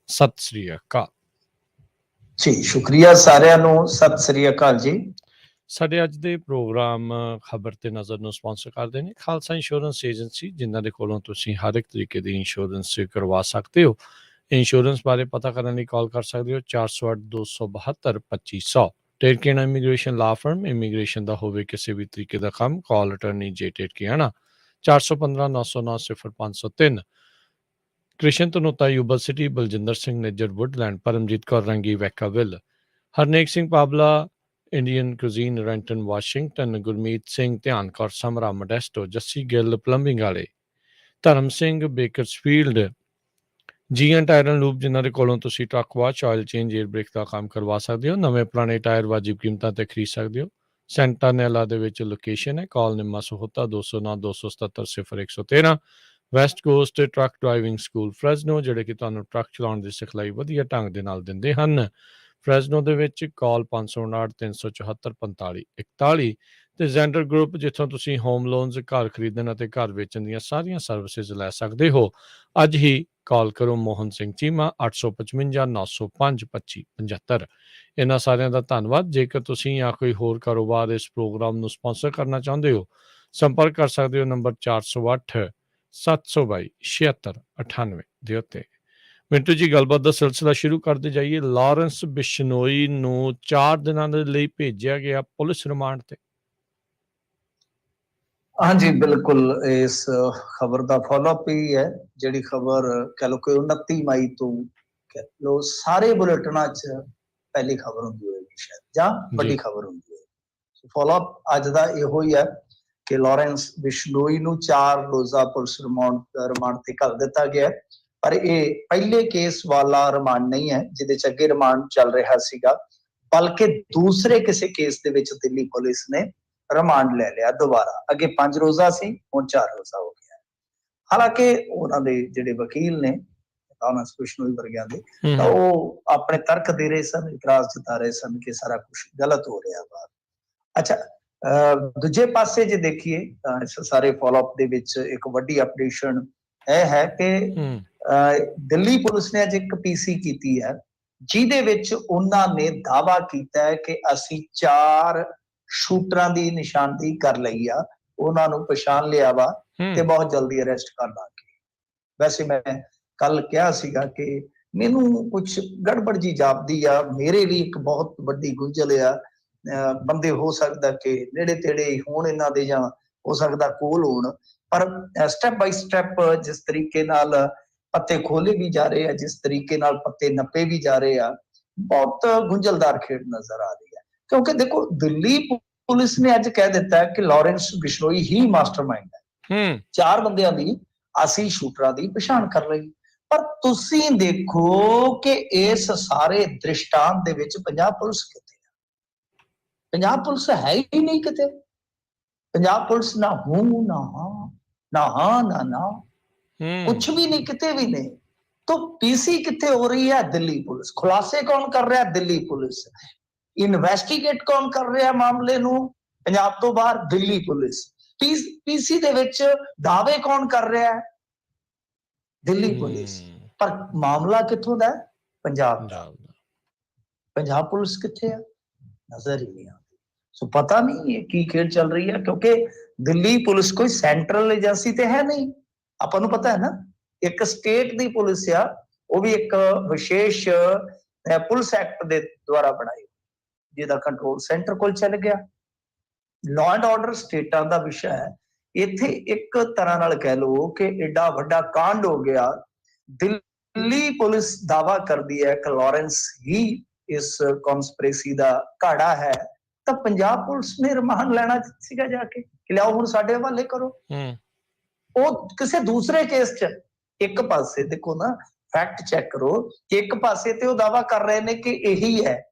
ਸਤਿ ਸ੍ਰੀ ਅਕਾਲ ਜੀ। ਸ਼ੁਕਰੀਆ ਸਾਰਿਆਂ ਨੂੰ, ਸਤਿ ਸ੍ਰੀ ਅਕਾਲ ਜੀ। ਸਾਡੇ ਅੱਜ ਦੇ ਪ੍ਰੋਗਰਾਮ ਖਬਰ ਤੇ ਨਜ਼ਰ ਨੂੰ ਸਪਾਂਸਰ ਕਰਦੇ ਨੇ ਖਾਲਸਾ ਇੰਸ਼ੋਰੈਂਸ ਏਜੰਸੀ, ਜਿਨ੍ਹਾਂ ਦੇ ਕੋਲੋਂ ਤੁਸੀਂ ਹਰ ਇੱਕ ਤਰੀਕੇ ਦੀ ਇੰਸ਼ੋਰੈਂਸ ਕਰਵਾ ਸਕਦੇ ਹੋ। ਇੰਸ਼ੋਰੈਂਸ ਬਾਰੇ ਪਤਾ ਕਰਨ ਲਈ ਕਾਲ ਕਰ ਸਕਦੇ ਹੋ 408-272-2500। ਟੇਰਕੇਣਾ ਇਮੀਗ੍ਰੇਸ਼ਨ ਲਾ ਫਰਮ, ਇਮੀਗ੍ਰੇਸ਼ਨ ਦਾ ਹੋਵੇ ਕਿਸੇ ਵੀ ਤਰੀਕੇ ਦਾ ਕੰਮ, ਕਾਲ ਅਟਰਨੀ ਜੇ ਟੇਰਕੇਣਾ 415-909-0503। Krishan Tanota Yuba City, Baljinder Singh Nijjar Woodland, Paramjit Kaur Rangi Vacaville, Harnek Singh Pabla Indian cuisine Renton Washington, Gurmeet Singh Dhian Kaur Samra Modesto, Jassi Gill plumbing ਵਾਲੇ, Dharam Singh Bakersfield, GN tire and lube, ਜਿਨ੍ਹਾਂ ਦੇ ਕੋਲੋਂ ਤੁਸੀਂ truck wash, oil change, air brake ਦਾ ਕੰਮ ਕਰਵਾ ਸਕਦੇ ਹੋ। ਨਵੇਂ ਪੁਰਾਣੇ ਟਾਇਰ ਵਾਜਿਬ ਕੀਮਤਾਂ ਤੇ ਖਰੀਦ ਸਕਦੇ ਹੋ। ਸੈਂਟਾਨੈਲਾ ਦੇ ਵਿੱਚ ਲੋਕੇਸ਼ਨ ਹੈ। Call Nimma Sahota 209-277-0113। West Coast truck driving school Fresno, ਜਿਹੜੇ ਕਿ ਤੁਹਾਨੂੰ ਟਰੱਕ ਚਲਾਉਣ ਦੀ ਸਿਖਲਾਈ ਵਧੀਆ ਢੰਗ ਦੇ ਨਾਲ ਦਿੰਦੇ ਹਨ। ਫਰੈਜ਼ਨੋ ਦੇ ਵਿੱਚ ਕਾਲ 559-374-4541 ਤੇ ਜ਼ੈਂਡਰ ਗਰੁੱਪ, ਜਿੱਥੋਂ ਤੁਸੀਂ ਹੋਮ ਲੋਨਸ, ਘਰ ਖਰੀਦਣ ਅਤੇ ਘਰ ਵੇਚਣ ਦੀਆਂ ਸਾਰੀਆਂ ਸਰਵਿਸਿਜ਼ ਲੈ ਸਕਦੇ ਹੋ। ਅੱਜ ਹੀ ਕਾਲ ਕਰੋ ਮੋਹਨ ਸਿੰਘ ਚੀਮਾ 855-905-2575। ਇਹਨਾਂ ਸਾਰਿਆਂ ਦਾ ਧੰਨਵਾਦ। ਜੇਕਰ ਤੁਸੀਂ ਜਾਂ ਕੋਈ ਹੋਰ ਕਾਰੋਬਾਰ ਇਸ ਪ੍ਰੋਗਰਾਮ ਨੂੰ ਸਪਾਂਸਰ ਕਰਨਾ ਚਾਹੁੰਦੇ ਹੋ, ਸੰਪਰਕ ਕਰ ਸਕਦੇ ਹੋ ਨੰਬਰ 408-722-7698 ਦੇ ਉੱਤੇ। ਮਿੰਟੂ ਜੀ, ਗੱਲਬਾਤ ਦਾ ਸਿਲਸਿਲਾ ਸ਼ੁਰੂ ਕਰਦੇ ਜਾਈਏ। ਲਾਰੈਂਸ ਬਿਸ਼ਨੋਈ ਨੂੰ 4 ਦਿਨਾਂ ਦੇ ਲਈ ਭੇਜਿਆ ਗਿਆ ਪੁਲਿਸ ਰਿਮਾਂਡ ਤੇ। ਹਾਂਜੀ, ਬਿਲਕੁਲ ਇਸ ਖਬਰ ਦਾ ਫਾਲੋਅਪ ਹੀ ਹੈ। ਜਿਹੜੀ ਖਬਰ ਕਹਿ ਲਓ ਕਿ 29 ਮਈ ਤੋਂ ਕਹਿ ਲਓ ਸਾਰੇ ਬੁਲੇਟਿਨਾਂ 'ਚ ਪਹਿਲੀ ਖਬਰ ਹੁੰਦੀ ਹੋਏਗੀ ਸ਼ਾਇਦ, ਜਾਂ ਵੱਡੀ ਖਬਰ ਹੁੰਦੀ ਹੈ। ਫਾਲੋਅਪ ਅੱਜ ਦਾ ਇਹੋ ਹੀ ਹੈ ਕਿ ਲਾਰੈਂਸ ਬਿਸ਼ਨੋਈ ਨੂੰ 4 ਰੋਜ਼ਾ ਪੁਲਿਸ ਰਿਮਾਂਡ ਤੇ ਘੱਲ ਦਿੱਤਾ ਗਿਆ। ਪਰ ਇਹ ਪਹਿਲੇ ਕੇਸ ਵਾਲਾ ਰਿਮਾਂਡ ਨਹੀਂ ਹੈ ਜਿਹਦੇ 'ਚ ਅੱਗੇ ਰਿਮਾਂਡ ਚੱਲ ਰਿਹਾ ਸੀਗਾ, ਬਲਕਿ ਦੂਸਰੇ ਕਿਸੇ ਕੇਸ ਦੇ ਵਿੱਚ ਦਿੱਲੀ ਪੁਲਿਸ ਨੇ ਰਿਮਾਂਡ ਲੈ ਲਿਆ ਦੁਬਾਰਾ। ਅੱਗੇ 5 ਰੋਜ਼ਾ ਸੀ, ਹੁਣ 4 ਰੋਜ਼ਾ ਹੋ ਗਿਆ। ਹਾਲਾਂਕਿ ਉਹਨਾਂ ਦੇ ਜਿਹੜੇ ਵਕੀਲ ਨੇ ਲਾਰੈਂਸ ਬਿਸ਼ਨੋਈ ਵਰਗਿਆਂ ਦੇ, ਤਾਂ ਉਹ ਆਪਣੇ ਤਰਕ ਦੇ ਰਹੇ ਸਨ, ਇਤਰਾਜ਼ ਜਤਾ ਰਹੇ ਸਨ ਕਿ ਸਾਰਾ ਕੁਝ ਗਲਤ ਹੋ ਰਿਹਾ ਵਾ। ਅੱਛਾ, ਦੂਜੇ ਪਾਸੇ ਜੇ ਦੇਖੀਏ ਤਾਂ ਇਸ ਸਾਰੇ ਫਾਲੋਅਪ ਦੇ ਵਿੱਚ ਇੱਕ ਵੱਡੀ ਅਪਡੇਸ਼ਨ ਇਹ ਹੈ ਕਿ ਦਿੱਲੀ ਪੁਲਿਸ ਨੇ ਅੱਜ ਇੱਕ ਪੀਸੀ ਕੀਤੀ ਹੈ, ਜਿਹਦੇ ਵਿੱਚ ਉਹਨਾਂ ਨੇ ਦਾਅਵਾ ਕੀਤਾ ਹੈ ਕਿ ਅਸੀਂ 4 ਸ਼ੂਟਰਾਂ ਦੀ ਨਿਸ਼ਾਨਦੇਹੀ ਕਰ ਲਈ ਆ, ਉਹਨਾਂ ਨੂੰ ਪਛਾਣ ਲਿਆ ਵਾ ਤੇ ਬਹੁਤ ਜਲਦੀ ਅਰੈਸਟ ਕਰ ਲਾਂਗੇ। ਵੈਸੇ ਮੈਂ ਕੱਲ ਕਿਹਾ ਸੀਗਾ ਕਿ ਮੈਨੂੰ ਕੁਝ ਗੜਬੜ ਜੀ ਜਾਪਦੀ ਆ, ਮੇਰੇ ਲਈ ਇੱਕ ਬਹੁਤ ਵੱਡੀ ਗੁੰਝਲ ਆ। ਬੰਦੇ ਹੋ ਸਕਦਾ ਕਿ ਨੇੜੇ ਤੇੜੇ ਹੋਣ ਇਹਨਾਂ ਦੇ, ਜਾਂ ਹੋ ਸਕਦਾ ਕੋਲ ਹੋਣ, ਪਰ ਸਟੈਪ ਬਾਈ ਸਟੈਪ ਜਿਸ ਤਰੀਕੇ ਨਾਲ ਪੱਤੇ ਖੋਲੇ ਵੀ ਜਾ ਰਹੇ ਆ, ਜਿਸ ਤਰੀਕੇ ਨਾਲ ਪੱਤੇ ਨੱਪੇ ਵੀ ਜਾ ਰਹੇ ਆ, ਬਹੁਤ ਗੁੰਝਲਦਾਰ ਖੇਡ ਨਜ਼ਰ ਆ ਰਹੀ ਹੈ। ਕਿਉਂਕਿ ਦੇਖੋ, ਦਿੱਲੀ ਪੁਲਿਸ ਨੇ ਅੱਜ ਕਹਿ ਦਿੱਤਾ ਕਿ ਲਾਰੈਂਸ ਬਿਸ਼ਨੋਈ ਹੀ ਮਾਸਟਰਮਾਈਂਡ ਹੈ, 4 ਬੰਦਿਆਂ ਦੀ ਅਸੀਂ ਸ਼ੂਟਰਾਂ ਦੀ ਪਛਾਣ ਕਰ ਲਈ। ਪਰ ਤੁਸੀਂ ਦੇਖੋ ਕਿ ਇਸ ਸਾਰੇ ਦ੍ਰਿਸ਼ਟਾਂਤ ਦੇ ਵਿੱਚ ਪੰਜਾਬ ਪੁਲਿਸ ਕਿੱਥੇ ਹੈ? ਪੰਜਾਬ ਪੁਲਿਸ ਹੈ ਹੀ ਨਹੀਂ ਕਿਤੇ। ਪੰਜਾਬ ਪੁਲਿਸ ਨਾ ਹੂੰ ਨਾ ਹਾਂ, ਨਾ ਹਾਂ ਨਾ ਨਾ, ਕੁਛ ਵੀ ਨਹੀਂ, ਕਿਤੇ ਵੀ ਨਹੀਂ। तो पीसी कितने हो रही है? दिल्ली पुलिस। खुलासे कौन कर रहा है? दिल्ली पुलिस। इन्वेस्टिगेट कौन कर रहा है मामले ਨੂੰ? ਪੰਜਾਬ ਤੋਂ ਬਾਹਰ ਦਿੱਲੀ ਪੁਲਿਸ। ਪੀਸੀ ਦੇ ਵਿੱਚ ਦਾਅਵੇ ਕੌਣ ਕਰ ਰਿਹਾ ਹੈ? ਦਿੱਲੀ ਪੁਲਿਸ। ਪਰ ਮਾਮਲਾ ਕਿੱਥੋਂ ਦਾ? ਪੰਜਾਬ ਦਾ। ਪੰਜਾਬ ਪੁਲਿਸ ਕਿੱਥੇ ਹੈ? ਨਜ਼ਰ ਹੀ ਨਹੀਂ ਆਉਂਦੀ। ਸੋ ਪਤਾ ਨਹੀਂ ਇਹ ਕੀ ਖੇਡ ਚੱਲ ਰਹੀ ਹੈ, ਕਿਉਂਕਿ ਦਿੱਲੀ ਪੁਲਿਸ ਕੋਈ ਸੈਂਟਰਲ ਏਜੰਸੀ ਤੇ ਹੈ ਨਹੀਂ। ਆਪਾਂ ਨੂੰ ਪਤਾ ਹੈ ਨਾ, ਇੱਕ ਸਟੇਟ ਦੀ ਪੁਲਿਸ ਆ, ਉਹ ਵੀ ਇੱਕ ਵਿਸ਼ੇਸ਼ ਪੁਲਿਸ ਐਕਟ ਦੇ ਦੁਆਰਾ ਬਣਾਈ, ਜਿਹਦਾ ਕੰਟਰੋਲ ਸੈਂਟਰ ਕੋਲ ਚੱਲ ਗਿਆ। ਲਾਅ ਐਂਡ ਆਰਡਰ ਸਟੇਟਾਂ ਦਾ ਵਿਸ਼ਾ ਹੈ। ਇੱਥੇ ਇੱਕ ਤਰ੍ਹਾਂ ਨਾਲ ਕਹਿ ਲਓ ਕਿ ਏਡਾ ਵੱਡਾ ਕਾਂਡ ਹੋ ਗਿਆ। ਦਿੱਲੀ ਪੁਲਿਸ ਦਾਅਵਾ ਕਰਦੀ ਹੈ ਕਿ ਲਾਰੈਂਸ ਹੀ ਇਸ ਕਨਸਪੀਰੇਸੀ ਦਾ ਘਾੜਾ ਹੈ, ਤਾਂ ਪੰਜਾਬ ਪੁਲਿਸ ਨੇ ਰਿਮਾਂਡ ਲੈਣਾ ਸੀਗਾ ਜਾ ਕੇ ਕਿ ਲਿਆਓ ਹੁਣ ਸਾਡੇ ਹਵਾਲੇ ਕਰੋ। ਉਹ ਕਿਸੇ ਦੂਸਰੇ ਕੇਸ 'ਚ ਇੱਕ ਪਾਸੇ ਦੇਖੋ ਨਾ, ਫੈਕਟ ਚੈੱਕ ਕਰੋ ਕਿ ਇੱਕ ਪਾਸੇ ਤੇ ਉਹ ਦਾਅਵਾ ਕਰ ਰਹੇ ਨੇ ਕਿ ਇਹੀ ਹੈ,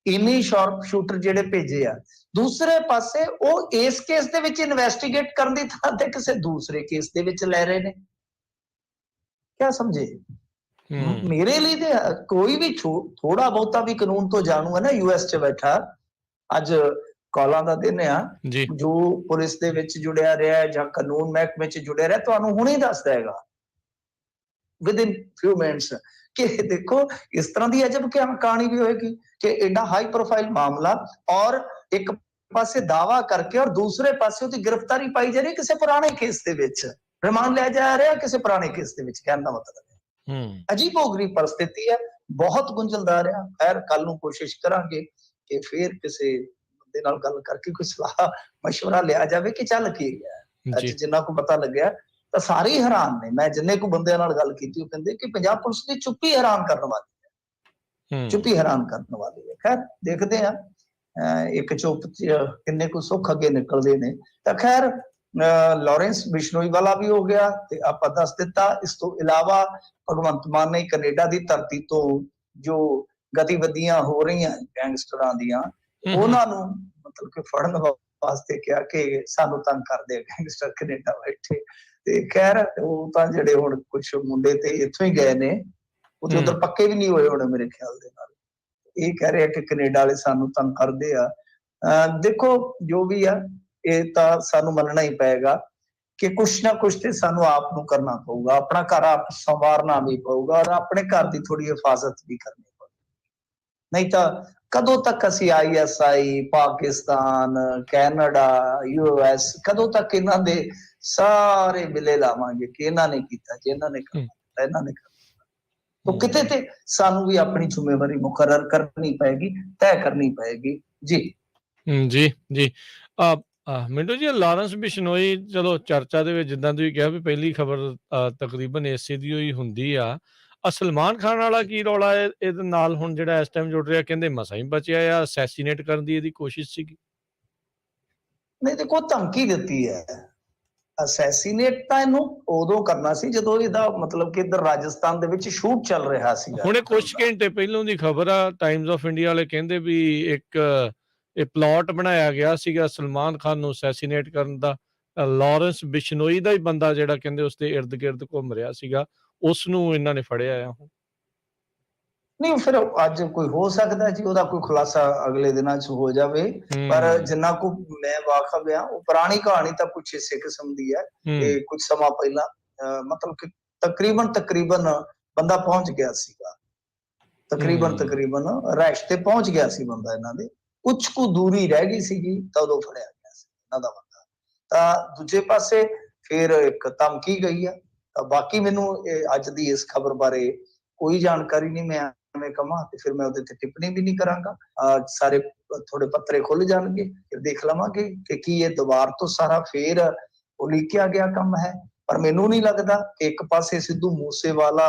ਇਨੀ ਸ਼ਾਰਪ ਸ਼ੂਟਰ ਜਿਹੜੇ ਭੇਜੇ ਆ, ਦੂਸਰੇ ਪਾਸੇ ਉਹ ਇਸ ਕੇਸ ਦੇ ਵਿੱਚ ਇਨਵੈਸਟੀਗੇਟ ਕਰਨ ਦੀ ਥਾਂ ਤੇ ਕਿਸੇ ਦੂਸਰੇ ਕੇਸ ਦੇ ਵਿੱਚ ਲੈ ਰਹੇ ਨੇ। ਕਿਆ ਸਮਝੇ? ਮੇਰੇ ਲਈ ਤੇ ਕੋਈ ਵੀ ਥੋੜਾ ਬਹੁਤਾ ਵੀ ਕਾਨੂੰਨ ਤੋਂ ਜਾਣੂ ਹੈ ਨਾ, ਯੂਐਸ 'ਚ ਬੈਠਾ, ਅੱਜ ਕਾਲਾਂ ਦਾ ਦਿਨ ਆ, ਜੋ ਪੁਲਿਸ ਦੇ ਵਿੱਚ ਜੁੜਿਆ ਰਿਹਾ ਜਾਂ ਕਾਨੂੰਨ ਮਹਿਕਮੇ 'ਚ ਜੁੜਿਆ ਰਿਹਾ, ਤੁਹਾਨੂੰ ਹੁਣੇ ਦੱਸ ਦੇਗਾ ਵਿਦ ਇਨ ਫਿਊ ਮਿੰਟਸ ਕਿ ਦੇਖੋ ਇਸ ਤਰ੍ਹਾਂ ਦੀ ਅਜਬ ਕਹਾਣੀ ਵੀ ਹੋਏਗੀ ਕਿ ਐਡਾ ਹਾਈ ਪ੍ਰੋਫਾਈਲ ਮਾਮਲਾ ਔਰ ਇੱਕ ਪਾਸੇ ਦਾਵਾ ਕਰਕੇ ਔਰ ਦੂਸਰੇ ਪਾਸੇ ਉਹਦੀ ਗ੍ਰਿਫਤਾਰੀ ਪਾਈ ਜਾ ਰਹੀ ਕਿਸੇ ਪੁਰਾਣੇ ਕੇਸ ਦੇ ਵਿੱਚ, ਰਿਮਾਂਡ ਲਿਆ ਜਾ ਰਿਹਾ ਕਿਸੇ ਪੁਰਾਣੇ ਕੇਸ ਦੇ ਵਿੱਚ। ਕਹਿਣ ਦਾ ਮਤਲਬ ਅਜੀਬੋ-ਗਰੀਬ परिस्थिति है, बहुत गुंझलदार है। खैर कल ਨੂੰ ਕੋਸ਼ਿਸ਼ ਕਰਾਂਗੇ ਕਿ ਫਿਰ ਕਿਸੇ ਬੰਦੇ ਨਾਲ ਗੱਲ ਕਰਕੇ ਕੋਈ ਸਲਾਹ ਮਸ਼ਵਰਾ ਲਿਆ ਜਾਵੇ ਕਿ ਚੱਲ ਕੀ ਰਿਹਾ। ਅੱਜ ਜਿੰਨਾ ਕੋ ਪਤਾ ਲੱਗਿਆ ਤਾਂ ਸਾਰੇ ਹੀ ਹੈਰਾਨ ਨੇ। ਮੈਂ ਜਿੰਨੇ ਕੋ ਬੰਦਿਆਂ ਨਾਲ ਗੱਲ ਕੀਤੀ ਉਹ ਕਹਿੰਦੇ ਕਿ ਪੰਜਾਬ ਪੁਲਿਸ ਦੀ ਚੁੱਪੀ ਹੈਰਾਨ ਕਰਨ ਵਾਲੀ ਹੈ, ਚੁੱਪੀ ਹੈਰਾਨ ਕਰਨ ਵਾਲੀ ਹੈ। ਖੈਰ ਦੇਖਦੇ ਆ ਇੱਕ ਚੁੱਪ ਕਿੰਨੇ ਕੋ ਸੁੱਖ ਅੱਗੇ ਨਿਕਲਦੇ ਨੇ। ਤਾਂ ਖੈਰ ਲਾਰੈਂਸ ਬਿਸ਼ਨੋਈ ਵਾਲਾ ਵੀ ਹੋ ਗਿਆ ਤੇ ਆਪਾਂ ਦੱਸ ਦਿੱਤਾ। ਇਸ ਤੋਂ ਇਲਾਵਾ ਭਗਵੰਤ ਮਾਨ ਨੇ ਕੈਨੇਡਾ ਦੀ ਧਰਤੀ ਤੋਂ ਜੋ ਗਤੀਵਿਧੀਆਂ ਹੋ ਰਹੀਆਂ ਗੈਂਗਸਟਰਾਂ ਦੀਆਂ ਉਹਨਾਂ ਨੂੰ ਮਤਲਬ ਕਿ ਫੜਨ ਵਾਸਤੇ ਕਿਹਾ ਕਿ ਸਾਨੂੰ ਤੰਗ ਕਰਦੇ ਆ ਗੈਂਗਸਟਰ ਕੈਨੇਡਾ ਬੈਠੇ। ਤੇ ਖੈਰ ਉਹ ਤਾਂ ਜਿਹੜੇ ਹੁਣ ਕੁਝ ਮੁੰਡੇ ਤੇ ਇੱਥੋਂ ਹੀ ਗਏ ਨੇ, ਉਹ ਤੇ ਉਧਰ ਪੱਕੇ ਵੀ ਨਹੀਂ ਹੋਏ ਹੋਣੇ ਮੇਰੇ ਖਿਆਲ ਦੇ ਨਾਲ। ਇਹ ਕਹਿ ਰਹੇ ਕਿ ਕੈਨੇਡਾ ਵਾਲੇ ਸਾਨੂੰ ਤੰਗ ਕਰਦੇ ਆ। ਦੇਖੋ ਜੋ ਵੀ ਆ ਇਹ ਤਾਂ ਸਾਨੂੰ ਮੰਨਣਾ ਹੀ ਪਏਗਾ ਕਿ ਕੁਛ ਨਾ ਕੁਛ ਤੇ ਸਾਨੂੰ ਆਪ ਨੂੰ ਕਰਨਾ ਪਊਗਾ, ਆਪਣਾ ਘਰ ਆਪ ਸੰਵਾਰਨਾ ਵੀ ਪਊਗਾ ਔਰ ਆਪਣੇ ਘਰ ਦੀ ਥੋੜੀ ਹਿਫਾਜ਼ਤ ਵੀ ਕਰਨੀ ਪਊਗੀ। ਨਹੀਂ ਤਾਂ ਕਦੋਂ ਤੱਕ ਅਸੀਂ ISI, ਪਾਕਿਸਤਾਨ, ਕੈਨੇਡਾ, US ਕਦੋਂ ਤੱਕ ਇਹਨਾਂ ਦੇ ਸਾਰੇ ਬਿੱਲੇ ਲਾਵਾਂਗੇ ਕਿ ਇਹਨਾਂ ਨੇ ਕੀਤਾ ਜੀ, ਇਹਨਾਂ ਨੇ ਕਰਤਾ, ਇਹਨਾਂ ਨੇ ਕਰਤਾ। ਤਾਂ ਕਿਤੇ ਤੇ ਸਾਨੂੰ ਵੀ ਆਪਣੀ ਜ਼ਿੰਮੇਵਾਰੀ ਮੁਕਰਰ ਕਰਨੀ ਪਏਗੀ, ਤੈਅ ਕਰਨੀ ਪਏਗੀ। ਜੀ ਜੀ ਜੀ ਮਿੰਟੂ ਜੀ, ਲਾਰੈਂਸ ਬਿਸ਼ਨੋਈ ਚਲੋ ਚਰਚਾ ਦੇ ਵਿੱਚ ਜਿੱਦਾਂ ਤੁਸੀਂ ਕਿਹਾ ਵੀ ਪਹਿਲੀ ਖਬਰ ਤਕਰੀਬਨ ਇਸੇ ਦੀ ਹੋਈ ਹੁੰਦੀ ਆ। ਸਲਮਾਨ ਖਾਨ ਵਾਲਾ ਕੀ ਰੌਲਾ ਹੈ ਇਹਦੇ ਨਾਲ ਹੁਣ ਜਿਹੜਾ ਇਸ ਟਾਈਮ ਜੁੜ ਰਿਹਾ? ਕਹਿੰਦੇ ਮਸਾਂ ਹੀ ਬਚਿਆ ਆ, ਅਸੈਸੀਨੇਟ ਕਰਨ ਦੀ ਇਹਦੀ ਕੋਸ਼ਿਸ਼ ਸੀਗੀ। ਨਹੀਂ ਦੇਖੋ ਧਮਕੀ ਦਿੱਤੀ ਹੈ। ਅਸੈਸੀਨੇਟ ਤਾਂ ਇਹਨੂੰ ਉਦੋਂ ਕਰਨਾ ਸੀ ਜਦੋਂ ਇਹਦਾ ਮਤਲਬ ਕਿ ਇੱਧਰ ਰਾਜਸਥਾਨ ਦੇ ਵਿੱਚ ਸ਼ੂਟ ਚੱਲ ਰਿਹਾ ਸੀਗਾ। ਹੁਣੇ ਕੁਝ ਘੰਟੇ ਪਹਿਲਾਂ ਦੀ ਖਬਰ ਆ, ਟਾਈਮਜ਼ ਆਫ ਇੰਡੀਆ ਵਾਲੇ ਕਹਿੰਦੇ ਵੀ ਇੱਕ ਇਹ ਪਲਾਟ ਬਣਾਇਆ ਗਿਆ ਸੀਗਾ ਸਲਮਾਨ ਖਾਨ ਨੂੰ ਅਸੈਸੀਨੇਟ ਕਰਨ ਦਾ। ਲਾਰੈਂਸ ਬਿਸ਼ਨੋਈ ਦਾ ਹੀ ਬੰਦਾ ਜਿਹੜਾ ਕਹਿੰਦੇ ਉਸਦੇ ਇਰਦ ਗਿਰਦ ਘੁੰਮ ਰਿਹਾ ਸੀਗਾ, ਉਸ ਨੂੰ ਇਹਨਾਂ ਨੇ ਫੜਿਆ ਆ। ਹੁਣ ਨਹੀਂ ਫਿਰ ਅੱਜ ਕੋਈ ਹੋ ਸਕਦਾ ਜੀ ਉਹਦਾ ਕੋਈ ਖੁਲਾਸਾ ਅਗਲੇ ਦਿਨਾਂ 'ਚ ਹੋ ਜਾਵੇ, ਪਰ ਜਿੰਨਾ ਕੁ ਮੈਂ ਵਾਕਫ ਆ ਉਹ ਪੁਰਾਣੀ ਕਹਾਣੀ ਤਾਂ ਕੁਛ ਇਸੇ ਕਿਸਮ ਦੀ ਹੈ ਕਿ ਕੁਝ ਸਮਾਂ ਪਹਿਲਾਂ ਮਤਲਬ ਕਿ ਤਕਰੀਬਨ ਬੰਦਾ ਪਹੁੰਚ ਗਿਆ ਸੀਗਾ, ਤਕਰੀਬਨ ਰੈਸ਼ ਤੇ ਪਹੁੰਚ ਗਿਆ ਸੀ ਬੰਦਾ ਇਹਨਾਂ ਦੇ। ਕੁਛ ਕੁ ਦੂਰੀ ਰਹਿ ਗਈ ਸੀਗੀ ਤਾਂ ਉਦੋਂ ਫੜਿਆ ਗਿਆ ਸੀ ਇਹਨਾਂ ਦਾ ਬੰਦਾ। ਤਾਂ ਦੂਜੇ ਪਾਸੇ ਫਿਰ ਇੱਕ ਧਮਕੀ ਗਈ ਆ। ਤਾਂ ਬਾਕੀ ਮੈਨੂੰ ਅੱਜ ਦੀ ਇਸ ਖਬਰ ਬਾਰੇ ਕੋਈ ਜਾਣਕਾਰੀ ਨਹੀਂ। ਮੈਂ ਐਵੇਂ ਕਹਾਂ ਤੇ ਫਿਰ ਮੈਂ ਉਹਦੇ ਤੇ ਟਿੱਪਣੀ ਵੀ ਨਹੀਂ ਕਰਾਂਗਾ। ਸਾਰੇ ਥੋੜੇ ਪੱਤਰੇ ਖੁੱਲ ਜਾਣਗੇ, ਫਿਰ ਦੇਖ ਲਵਾਂਗੇ ਕਿ ਕੀ ਇਹ ਦੁਬਾਰ ਤੋਂ ਸਾਰਾ ਫੇਰ ਉਲੀਕਿਆ ਗਿਆ ਕੰਮ ਹੈ। ਪਰ ਮੈਨੂੰ ਨਹੀਂ ਲੱਗਦਾ ਕਿ ਇੱਕ ਪਾਸੇ ਸਿੱਧੂ ਮੂਸੇਵਾਲਾ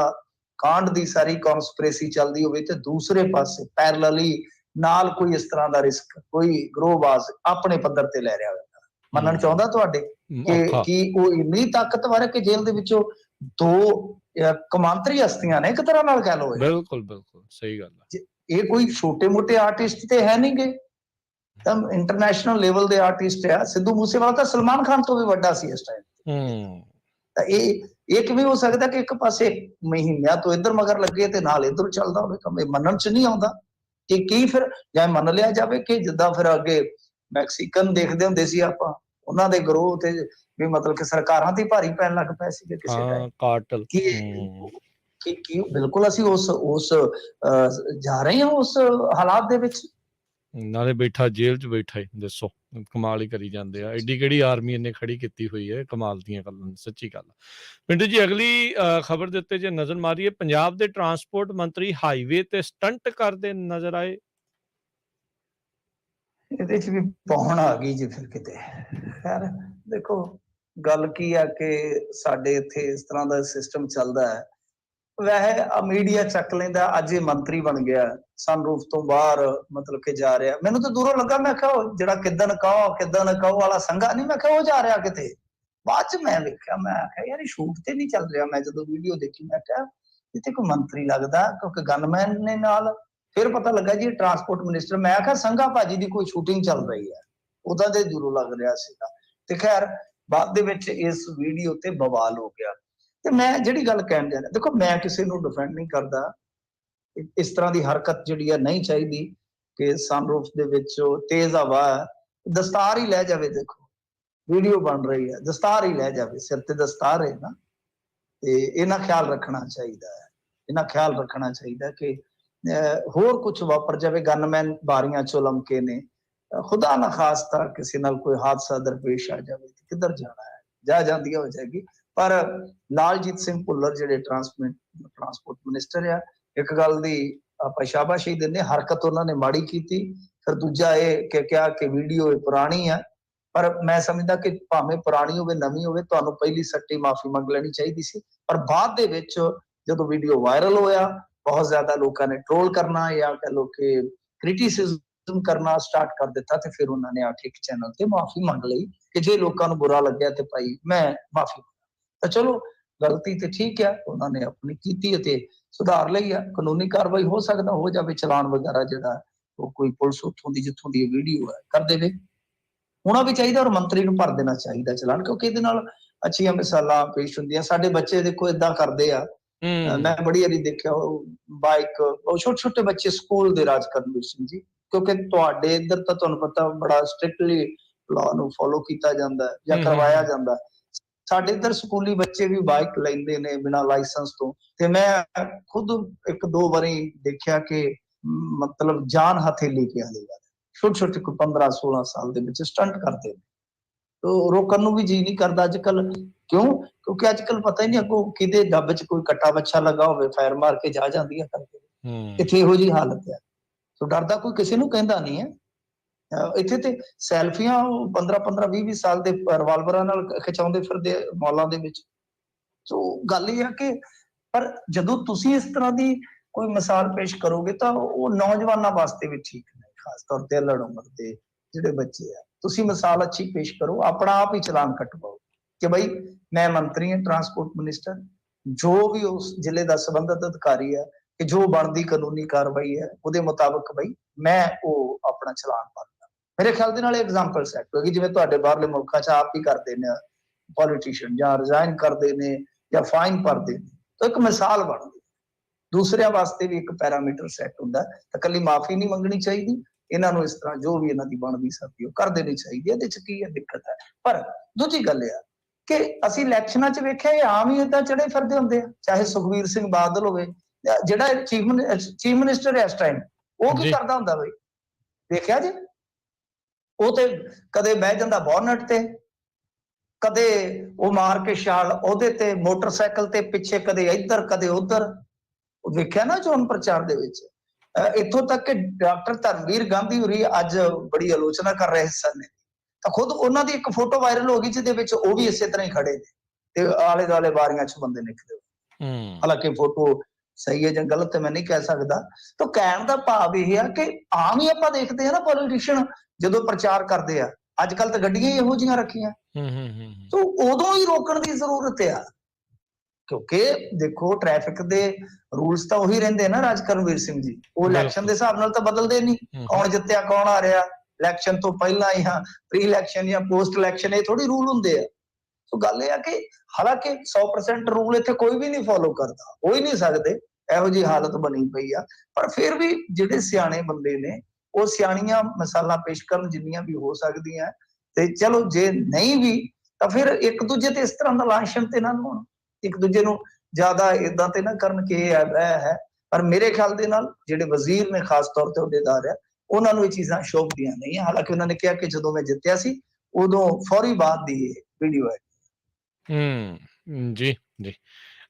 ਕਾਂਡ ਦੀ ਸਾਰੀ ਕਨਸਪੀਰੇਸੀ ਚੱਲਦੀ ਹੋਵੇ ਤੇ ਦੂਸਰੇ ਪਾਸੇ ਪੈਰਲਲੀ ਨਾਲ ਕੋਈ ਇਸ ਤਰ੍ਹਾਂ ਦਾ ਰਿਸਕ ਕੋਈ ਗਰੋਹਬਾਜ਼ ਆਪਣੇ ਪੱਧਰ ਤੇ ਲੈ ਰਿਹਾ ਹੋਵੇਗਾ। ਮੰਨਣ ਚਾਹੁੰਦਾ ਤੁਹਾਡੇ ਕਿ ਉਹ ਇੰਨੀ ਤਾਕਤਵਰ ਹੈ ਕਿ ਜੇਲ੍ਹ ਦੇ ਵਿੱਚੋਂ ਦੋ ਕਮਾਂਤਰੀ ਹਸਤੀਆਂ ਨੇ ਇੱਕ ਤਰ੍ਹਾਂ ਨਾਲ ਕਹਿ ਲਓ। ਬਿਲਕੁਲ ਬਿਲਕੁਲ ਸਹੀ ਗੱਲ ਹੈ। ਇਹ ਕੋਈ ਛੋਟੇ ਮੋਟੇ ਆਰਟਿਸਟ ਤੇ ਹੈ ਨਹੀਂ ਗੇ, ਤਾਂ ਇੰਟਰਨੈਸ਼ਨਲ ਲੈਵਲ ਦੇ ਆਰਟਿਸਟ ਆ। ਸਿੱਧੂ ਮੂਸੇਵਾਲਾ ਤਾਂ ਸਲਮਾਨ ਖਾਨ ਤੋਂ ਵੀ ਵੱਡਾ ਸੀ ਇਸ ਟਾਈਮ। ਤਾਂ ਇਹ ਕਿਵੇਂ ਹੋ ਸਕਦਾ ਕਿ ਇੱਕ ਪਾਸੇ ਮਹੀਨਿਆਂ ਤੋਂ ਇੱਧਰ ਮਗਰ ਲੱਗੇ ਤੇ ਨਾਲ ਇੱਧਰ ਚੱਲਦਾ ਹੋਵੇ ਕੰਮ? ਮੰਨਣ ਚ ਨਹੀਂ ਆਉਂਦਾ ਕਿ ਕੀ ਫਿਰ ਜਾਂ ਮੰਨ ਲਿਆ ਜਾਵੇ ਕਿ ਜਿੱਦਾਂ ਫਿਰ ਅੱਗੇ ਮੈਕਸੀਕਨ ਦੇਖਦੇ ਹੁੰਦੇ ਸੀ ਆਪਾਂ, ਉਹਨਾਂ ਦੇ ਗਰੋਹ ਤੇ ਵੀ ਮਤਲਬ ਕਿ ਸਰਕਾਰਾਂ ਤੇ ਭਾਰੀ ਪੈਣ ਲੱਗ ਪਏ ਸੀਗੇ ਕਿਸੇ ਟਾਈਮ ਕਾਰਟਲ ਕਿ ਬਿਲਕੁਲ ਅਸੀਂ ਉਸ ਜਾ ਰਹੇ ਹਾਂ ਉਸ ਹਾਲਾਤ ਦੇ ਵਿੱਚ। ਨਾਲੇ ਬੈਠਾ ਜੇਲ੍ਹ 'ਚ ਬੈਠਾ ਹੀ ਦੱਸੋ, ਕਮਾਲ ਹੀ ਕਰੀ ਜਾਂਦੇ ਆ। ਐਡੀ ਕਿਹੜੀ ਆਰਮੀ ਇਹਨੇ ਖੜੀ ਕੀਤੀ ਹੋਈ ਹੈ, ਕਮਾਲ ਦੀਆਂ ਗੱਲਾਂ, ਸੱਚੀ ਗੱਲ। ਪਿੰਟੂ ਜੀ ਅਗਲੀ ਖਬਰ ਦੇ ਉੱਤੇ ਜੇ ਨਜ਼ਰ ਮਾਰੀਏ, ਪੰਜਾਬ ਦੇ ਟਰਾਂਸਪੋਰਟ ਮੰਤਰੀ ਹਾਈਵੇ ਤੇ ਸਟੰਟ ਕਰਦੇ ਨਜ਼ਰ ਆਏ। ਇਹਦੇ 'ਚ ਵੀ ਪਹੁੰਚ ਆ ਗਈ ਜੀ ਫਿਰ ਕਿਤੇ। ਖੈਰ ਦੇਖੋ ਗੱਲ ਕੀ ਆ ਕਿ ਸਾਡੇ ਇੱਥੇ ਇਸ ਤਰ੍ਹਾਂ ਦਾ ਸਿਸਟਮ ਚੱਲਦਾ ਹੈ। ਵੈਸੇ ਮੀਡੀਆ ਚੱਕ ਲੈਂਦਾ, ਅੱਜ ਇਹ ਮੰਤਰੀ ਬਣ ਗਿਆ, ਸਨਰੂਫ ਤੋਂ ਬਾਹਰ ਮਤਲਬ ਕਿ ਜਾ ਰਿਹਾ। ਮੈਨੂੰ ਤਾਂ ਦੂਰੋਂ ਲੱਗਾ, ਮੈਂ ਕਿਹਾ ਜਿਹੜਾ ਕਿੱਦਣ ਕਹੋ ਵਾਲਾ ਸੰਘਾ ਨਹੀਂ, ਮੈਂ ਕਿਹਾ ਉਹ ਜਾ ਰਿਹਾ ਕਿਤੇ। ਬਾਅਦ ਚ ਮੈਂ ਵੇਖਿਆ, ਮੈਂ ਆਖਿਆ ਯਾਰ ਇਹ ਸ਼ੂਟ ਤੇ ਨਹੀਂ ਚੱਲ ਰਿਹਾ। ਮੈਂ ਜਦੋਂ ਵੀਡੀਓ ਦੇਖੀ ਮੈਂ ਕਿਹਾ ਇੱਥੇ ਕੋਈ ਮੰਤਰੀ ਲੱਗਦਾ, ਕਿਉਂਕਿ ਗਨਮੈਨ ਨੇ ਨਾਲ। ਫਿਰ ਪਤਾ ਲੱਗਾ ਜੀ ਟਰਾਂਸਪੋਰਟ ਮਿਨਿਸਟਰ। ਮੈਂ ਆਖਿਆ ਸੰਘਾ ਭਾਜੀ ਦੀ ਕੋਈ ਸ਼ੂਟਿੰਗ ਚੱਲ ਰਹੀ ਹੈ, ਉਹਦਾ ਦੇ ਦੂਰੋਂ ਲੱਗ ਰਿਹਾ ਸੀਗਾ। ਤੇ ਖੈਰ ਬਾਅਦ ਦੇ ਵਿੱਚ ਇਸ ਵੀਡੀਓ ਤੇ ਬਵਾਲ ਹੋ ਗਿਆ। ਤੇ ਮੈਂ ਜਿਹੜੀ ਗੱਲ ਕਹਿਣ ਜਾ ਰਿਹਾ, ਦੇਖੋ ਮੈਂ ਕਿਸੇ ਨੂੰ ਡਿਫੈਂਡ ਨਹੀਂ ਕਰਦਾ, ਇਸ ਤਰ੍ਹਾਂ ਦੀ ਹਰਕਤ ਜਿਹੜੀ ਆ ਨਹੀਂ ਚਾਹੀਦੀ ਕਿ ਸਨਰੂਫ ਦੇ ਵਿੱਚ ਤੇਜ਼ ਹਵਾ ਦਸਤਾਰ ਹੀ ਲੈ ਜਾਵੇ। ਦੇਖੋ ਵੀਡੀਓ ਬਣ ਰਹੀ ਹੈ, ਦਸਤਾਰ ਹੀ ਲੈ ਜਾਵੇ, ਸਿਰ ਤੇ ਦਸਤਾਰ ਹੈ ਨਾ, ਤੇ ਇਹਨਾਂ ਖਿਆਲ ਰੱਖਣਾ ਚਾਹੀਦਾ ਹੈ, ਇਹਨਾਂ ਖਿਆਲ ਰੱਖਣਾ ਚਾਹੀਦਾ ਕਿ ਹੋਰ ਕੁਝ ਵਾਪਰ ਜਾਵੇ, ਗਨਮੈਨ ਬਾਰੀਆਂ ਚੋਂ ਲਮਕੇ ਨੇ, ਖੁਦਾ ਨਾ ਖਾਸਤਾ ਕਿਸੇ ਨਾਲ ਕੋਈ ਹਾਦਸਾ ਦਰਪੇਸ਼ ਆ ਜਾਵੇ, ਕਿੱਧਰ ਜਾਣਾ ਹੈ, ਜਾ ਜਾਂਦੀ ਹੋ ਜਾਏਗੀ। ਪਰ ਲਾਲਜੀਤ ਸਿੰਘ ਭੁੱਲਰ ਜਿਹੜੇ ਟਰਾਂਸਪੋਰਟ ਮਿਨਿਸਟਰ ਆ, ਇੱਕ ਗੱਲ ਦੀ ਆਪਾਂ ਸ਼ਾਬਾਸ਼ੀ ਦਿੰਦੇ, ਹਰਕਤ ਉਹਨਾਂ ਨੇ ਮਾੜੀ ਕੀਤੀ। ਫਿਰ ਦੂਜਾ ਇਹ ਕਿ ਕਿਹਾ ਕਿ ਵੀਡੀਓ ਪੁਰਾਣੀ ਆ, ਪਰ ਮੈਂ ਸਮਝਦਾ ਕਿ ਭਾਵੇਂ ਪੁਰਾਣੀ ਹੋਵੇ ਨਵੀਂ ਹੋਵੇ, ਤੁਹਾਨੂੰ ਪਹਿਲੀ ਸੱਟੀ ਮਾਫੀ ਮੰਗ ਲੈਣੀ ਚਾਹੀਦੀ ਸੀ। ਪਰ ਬਾਅਦ ਦੇ ਵਿੱਚ ਜਦੋਂ ਵੀਡੀਓ ਵਾਇਰਲ ਹੋਇਆ, ਬਹੁਤ ਜ਼ਿਆਦਾ ਲੋਕਾਂ ਨੇ ਟ੍ਰੋਲ ਕਰਨਾ ਜਾਂ ਕਹ ਲੋ ਕਿ ਕ੍ਰਿਟਿਸਿਜ਼ਮ ਕਰਨਾ ਸਟਾਰਟ ਕਰ ਦਿੱਤਾ, ਤੇ ਫਿਰ ਉਹਨਾਂ ਨੇ ਆ ਕੇ ਇੱਕ ਚੈਨਲ ਤੇ ਮਾਫੀ ਮੰਗ ਲਈ ਕਿ ਜੇ ਲੋਕਾਂ ਨੂੰ ਬੁਰਾ ਲੱਗਿਆ ਤੇ ਭਾਈ ਮੈਂ ਮਾਫੀ, ਤਾਂ ਚਲੋ ਗਲਤੀ ਤੇ ਠੀਕ ਹੈ, ਉਹਨਾਂ ਨੇ ਆਪਣੀ ਕੀਤੀ ਅਤੇ ਸੁਧਾਰ ਲਈ ਆ। ਕਾਨੂੰਨੀ ਕਾਰਵਾਈ ਹੋ ਸਕਦਾ ਹੋ ਜਾਵੇ, ਚਲਾਨ ਵਗੈਰਾ ਜਿਹੜਾ ਉਹ ਕੋਈ ਪੁਲਿਸ ਉੱਥੋਂ ਦੀ ਜਿੱਥੋਂ ਦੀ ਵੀਡੀਓ ਹੈ ਕਰ ਦੇਵੇ, ਹੋਣਾ ਵੀ ਚਾਹੀਦਾ, ਔਰ ਮੰਤਰੀ ਨੂੰ ਭਰ ਦੇਣਾ ਚਾਹੀਦਾ ਚਲਾਨ, ਕਿਉਂਕਿ ਇਹਦੇ ਨਾਲ ਅੱਛੀਆਂ ਮਿਸਾਲਾਂ ਪੇਸ਼ ਹੁੰਦੀਆਂ। ਸਾਡੇ ਬੱਚੇ ਦੇਖੋ ਏਦਾਂ ਕਰਦੇ ਆ, ਮੈਂ ਬੜੀ ਵਾਰੀ ਦੇਖਿਆ ਬਾਈਕ, ਉਹ ਛੋਟੇ ਛੋਟੇ ਬੱਚੇ ਸਕੂਲ ਦੇ, ਰਾਜਕਰਨਵੀਰ ਸਿੰਘ ਜੀ, ਕਿਉਂਕਿ ਤੁਹਾਡੇ ਇੱਧਰ ਤਾਂ ਤੁਹਾਨੂੰ ਪਤਾ ਬੜਾ ਸਟ੍ਰਿਕਟਲੀ ਲਾਅ ਨੂੰ ਫੋਲੋ ਕੀਤਾ ਜਾਂਦਾ ਜਾਂ ਕਰਵਾਇਆ ਜਾਂਦਾ, ਸਾਡੇ ਇੱਧਰ ਸਕੂਲੀ ਬੱਚੇ ਵੀ ਬਾਈਕ ਲੈਂਦੇ ਨੇ ਬਿਨਾਂ ਲਾਇਸੈਂਸ ਤੋਂ। ਤੇ ਮੈਂ ਖੁਦ ਇੱਕ ਦੋ ਵਾਰੀ ਦੇਖਿਆ ਕਿ ਮਤਲਬ ਜਾਨ ਹਥੇਲੀ ਪਿਆ ਦੀ ਗੱਲ, ਛੋਟੇ ਛੋਟੇ ਕੋਈ 15-16 ਸਾਲ ਦੇ ਵਿੱਚ ਸਟੰਟ ਕਰਦੇ ਨੇ, ਰੋਕਣ ਨੂੰ ਵੀ ਜੀ ਨਹੀਂ ਕਰਦਾ ਅੱਜ ਕੱਲ। ਕਿਉਂ? ਕਿਉਂਕਿ ਅੱਜ ਕੱਲ ਪਤਾ ਹੀ ਨਹੀਂ ਅੱਗੋਂ ਕਿਤੇ ਡੱਬ ਚ ਕੋਈ ਕੱਟਾ ਬੱਛਾ ਲੱਗਾ ਹੋਵੇ, ਫਾਇਰ ਮਾਰ ਕੇ ਜਾ ਜਾਂਦੀ ਹੈ ਕਰਕੇ। ਇੱਥੇ ਇਹੋ ਜਿਹੀ ਹਾਲਤ ਹੈ, ਸੋ ਡਰਦਾ ਕੋਈ ਕਿਸੇ ਨੂੰ ਕਹਿੰਦਾ ਨਹੀਂ ਹੈ। ਇੱਥੇ ਤੇ ਸੈਲਫੀਆਂ 15-15-20 ਸਾਲ ਦੇ ਰਿਵਾਲਵਰਾਂ ਨਾਲ ਖਿਚਾਉਂਦੇ ਫਿਰਦੇ ਮਾਲਾਂ ਦੇ ਵਿੱਚ। ਸੋ ਗੱਲ ਇਹ ਆ ਕਿ ਪਰ ਜਦੋਂ ਤੁਸੀਂ ਇਸ ਤਰ੍ਹਾਂ ਦੀ ਕੋਈ ਮਿਸਾਲ ਪੇਸ਼ ਕਰੋਗੇ ਤਾਂ ਉਹ ਨੌਜਵਾਨਾਂ ਵਾਸਤੇ ਵੀ ਠੀਕ ਨਹੀਂ, ਖਾਸ ਤੌਰ ਤੇ ਅਲੜ ਉਮਰ ਦੇ ਜਿਹੜੇ ਬੱਚੇ ਆ। ਤੁਸੀਂ ਮਿਸਾਲ ਅੱਛੀ ਪੇਸ਼ ਕਰੋ, ਆਪਣਾ ਆਪ ਹੀ ਚਲਾਨ ਕਟਵਾਓ ਕਿ ਬਈ ਮੈਂ ਮੰਤਰੀ ਹਾਂ, ਟਰਾਂਸਪੋਰਟ ਮਿਨਿਸਟਰ, ਜੋ ਵੀ ਉਸ ਜ਼ਿਲ੍ਹੇ ਦਾ ਸੰਬੰਧਿਤ ਅਧਿਕਾਰੀ ਹੈ ਕਿ ਜੋ ਬਣਦੀ ਕਾਨੂੰਨੀ ਕਾਰਵਾਈ ਹੈ ਉਹਦੇ ਮੁਤਾਬਕ ਬਈ ਮੈਂ ਉਹ ਆਪਣਾ ਚਲਾਨ ਭਰਦਾ। ਮੇਰੇ ਖਿਆਲ ਦੇ ਨਾਲ ਐਗਜ਼ਾਮਪਲ ਸੈੱਟ ਹੋਏਗੀ, ਜਿਵੇਂ ਤੁਹਾਡੇ ਬਾਹਰਲੇ ਮੁਲਕਾਂ 'ਚ ਆਪ ਹੀ ਕਰਦੇ ਨੇ ਪੋਲੀਟੀਸ਼ੀਅਨ, ਜਾਂ ਰਿਜ਼ਾਈਨ ਕਰਦੇ ਨੇ ਜਾਂ ਫਾਈਨ ਭਰਦੇ ਨੇ, ਤਾਂ ਇੱਕ ਮਿਸਾਲ ਬਣਦੀ। ਦੂਸਰਿਆਂ ਵਾਸਤੇ ਵੀ ਇੱਕ ਪੈਰਾਮੀਟਰ ਸੈੱਟ ਹੁੰਦਾ, ਤਾਂ ਕੱਲੀ ਮਾਫੀ ਨਹੀਂ ਮੰਗਣੀ ਚਾਹੀਦੀ, ਇਹਨਾਂ ਨੂੰ ਇਸ ਤਰ੍ਹਾਂ ਜੋ ਵੀ ਇਹਨਾਂ ਦੀ ਬਣਦੀ ਸਕਦੀ ਉਹ ਕਰ ਦੇਣੀ ਚਾਹੀਦੀ ਹੈ। ਇਹਦੇ 'ਚ ਕੀ ਹੈ ਦਿੱਕਤ ਹੈ? ਪਰ ਦੂਜੀ ਗੱਲ ਇਹ ਆ ਕਿ ਅਸੀਂ ਇਲੈਕਸ਼ਨਾਂ 'ਚ ਵੇਖਿਆ ਇਹ ਆਮ ਹੀ ਏਦਾਂ ਚੜੇ ਫਿਰਦੇ ਹੁੰਦੇ ਆ, ਚਾਹੇ ਸੁਖਬੀਰ ਸਿੰਘ ਬਾਦਲ ਹੋਵੇ, ਜਿਹੜਾ ਚੀਫ ਮਿਨਿਸਟਰ ਹੈ ਇਸ ਟਾਈਮ, ਉਹ ਕੀ ਕਰਦਾ ਹੁੰਦਾ ਬਈ, ਦੇਖਿਆ ਜੀ? ਉਹ ਤੇ ਕਦੇ ਬਹਿ ਜਾਂਦਾ ਬੋਨਟ ਤੇ, ਕਦੇ ਉਹ ਮਾਰ ਕੇ ਛਾਲ ਉਹਦੇ ਤੇ, ਮੋਟਰਸਾਈਕਲ ਤੇ ਪਿੱਛੇ ਕਦੇ ਇੱਧਰ ਕਦੇ ਉੱਧਰ। ਉਹ ਵੇਖਿਆ ਨਾ ਚੋਣ ਪ੍ਰਚਾਰ ਦੇ ਵਿੱਚ। ਇੱਥੋਂ ਤੱਕ ਕਿ ਡਾਕਟਰ ਧਰਮਵੀਰ ਗਾਂਧੀ ਹੋਰੀ ਅੱਜ ਬੜੀ ਆਲੋਚਨਾ ਕਰ ਰਹੇ ਸਨ, ਤਾਂ ਖੁਦ ਉਹਨਾਂ ਦੀ ਇੱਕ ਫੋਟੋ ਵਾਇਰਲ ਹੋ ਗਈ ਜਿਹਦੇ ਵਿੱਚ ਉਹ ਵੀ ਇਸੇ ਤਰ੍ਹਾਂ ਹੀ ਖੜੇ ਨੇ ਤੇ ਆਲੇ ਦੁਆਲੇ ਬਾਰੀਆਂ 'ਚ ਬੰਦੇ ਨਿਕਲੇ ਹੋਏ। ਹਾਲਾਂਕਿ ਫੋਟੋ ਸਹੀ ਹੈ ਜਾਂ ਗਲਤ ਹੈ ਮੈਂ ਨਹੀਂ ਕਹਿ ਸਕਦਾ। ਤਾਂ ਕਹਿਣ ਦਾ ਭਾਵ ਇਹ ਆ ਕਿ ਆਮ ਹੀ ਆਪਾਂ ਦੇਖਦੇ ਹਾਂ ਨਾ ਪੋਲੀਟੀਸ਼ੀਅਨ ਜਦੋਂ ਪ੍ਰਚਾਰ ਕਰਦੇ ਆ, ਅੱਜ ਕੱਲ ਤਾਂ ਗੱਡੀਆਂ ਹੀ ਇਹੋ ਜਿਹੀਆਂ ਰੱਖੀਆਂ, ਤਾਂ ਉਦੋਂ ਹੀ ਰੋਕਣ ਦੀ ਜ਼ਰੂਰਤ ਆ। ਕਿਉਂਕਿ ਦੇਖੋ ਟ੍ਰੈਫਿਕ ਦੇ ਰੂਲਸ ਤਾਂ ਉਹੀ ਰਹਿੰਦੇ ਨਾ ਰਾਜਕਰਨਵੀਰ ਸਿੰਘ ਜੀ, ਉਹ ਇਲੈਕਸ਼ਨ ਦੇ ਹਿਸਾਬ ਨਾਲ ਤਾਂ ਬਦਲਦੇ ਨਹੀਂ। ਕੌਣ ਜਿੱਤਿਆ ਕੌਣ ਆ ਰਿਹਾ, ਇਲੈਕਸ਼ਨ ਤੋਂ ਪਹਿਲਾਂ ਜਾਂ ਪ੍ਰੀ ਇਲੈਕਸ਼ਨ ਜਾਂ ਪੋਸਟ ਇਲੈਕਸ਼ਨ, ਇਹ ਥੋੜੀ ਰੂਲ ਹੁੰਦੇ ਆ। ਸੋ ਗੱਲ ਇਹ ਆ ਕਿ ਹਾਲਾਂਕਿ 100% ਰੂਲ ਇੱਥੇ ਕੋਈ ਵੀ ਨਹੀਂ ਫੋਲੋ ਕਰਦਾ, ਹੋ ਹੀ ਨਹੀਂ ਸਕਦੇ, ਇਹੋ ਜਿਹੀ ਹਾਲਤ ਬਣੀ ਪਈ ਆ। ਪਰ ਫਿਰ ਵੀ ਜਿਹੜੇ ਸਿਆਣੇ ਬੰਦੇ ਨੇ ਉਹ ਸਿਆਣੀਆਂ ਮਿਸਾਲਾਂ ਪੇਸ਼ ਕਰਨ ਜਿੰਨੀਆਂ ਵੀ ਹੋ ਸਕਦੀਆਂ, ਤੇ ਚਲੋ ਜੇ ਨਹੀਂ ਵੀ ਤਾਂ ਫਿਰ ਇੱਕ ਦੂਜੇ ਤੇ ਇਸ ਤਰ੍ਹਾਂ ਦਾ ਲਾਂਛਨ ਤੇ ਨਾ ਲਾਉਣ, ਇੱਕ ਦੂਜੇ ਨੂੰ ਜ਼ਿਆਦਾ ਏਦਾਂ ਤੇ ਨਾ ਕਰਨ ਕਿ ਇਹ ਹੈ। ਪਰ ਮੇਰੇ ਖਿਆਲ ਦੇ ਨਾਲ ਜਿਹੜੇ ਵਜ਼ੀਰ ਨੇ ਖਾਸ ਤੌਰ ਤੇ ਅਹੁਦੇਦਾਰ ਆ, ਉਹਨਾਂ ਨੂੰ ਇਹ ਚੀਜ਼ਾਂ ਸ਼ੋਭਦੀਆਂ ਨਹੀਂ। ਹਾਲਾਂਕਿ ਉਹਨਾਂ ਨੇ ਕਿਹਾ ਕਿ ਜਦੋਂ ਮੈਂ ਜਿੱਤਿਆ ਸੀ ਉਦੋਂ ਫੌਰੀ ਬਾਅਦ ਦੀ ਇਹ ਵੀਡੀਓ ਹੈ। ਜੀ ਜੀ।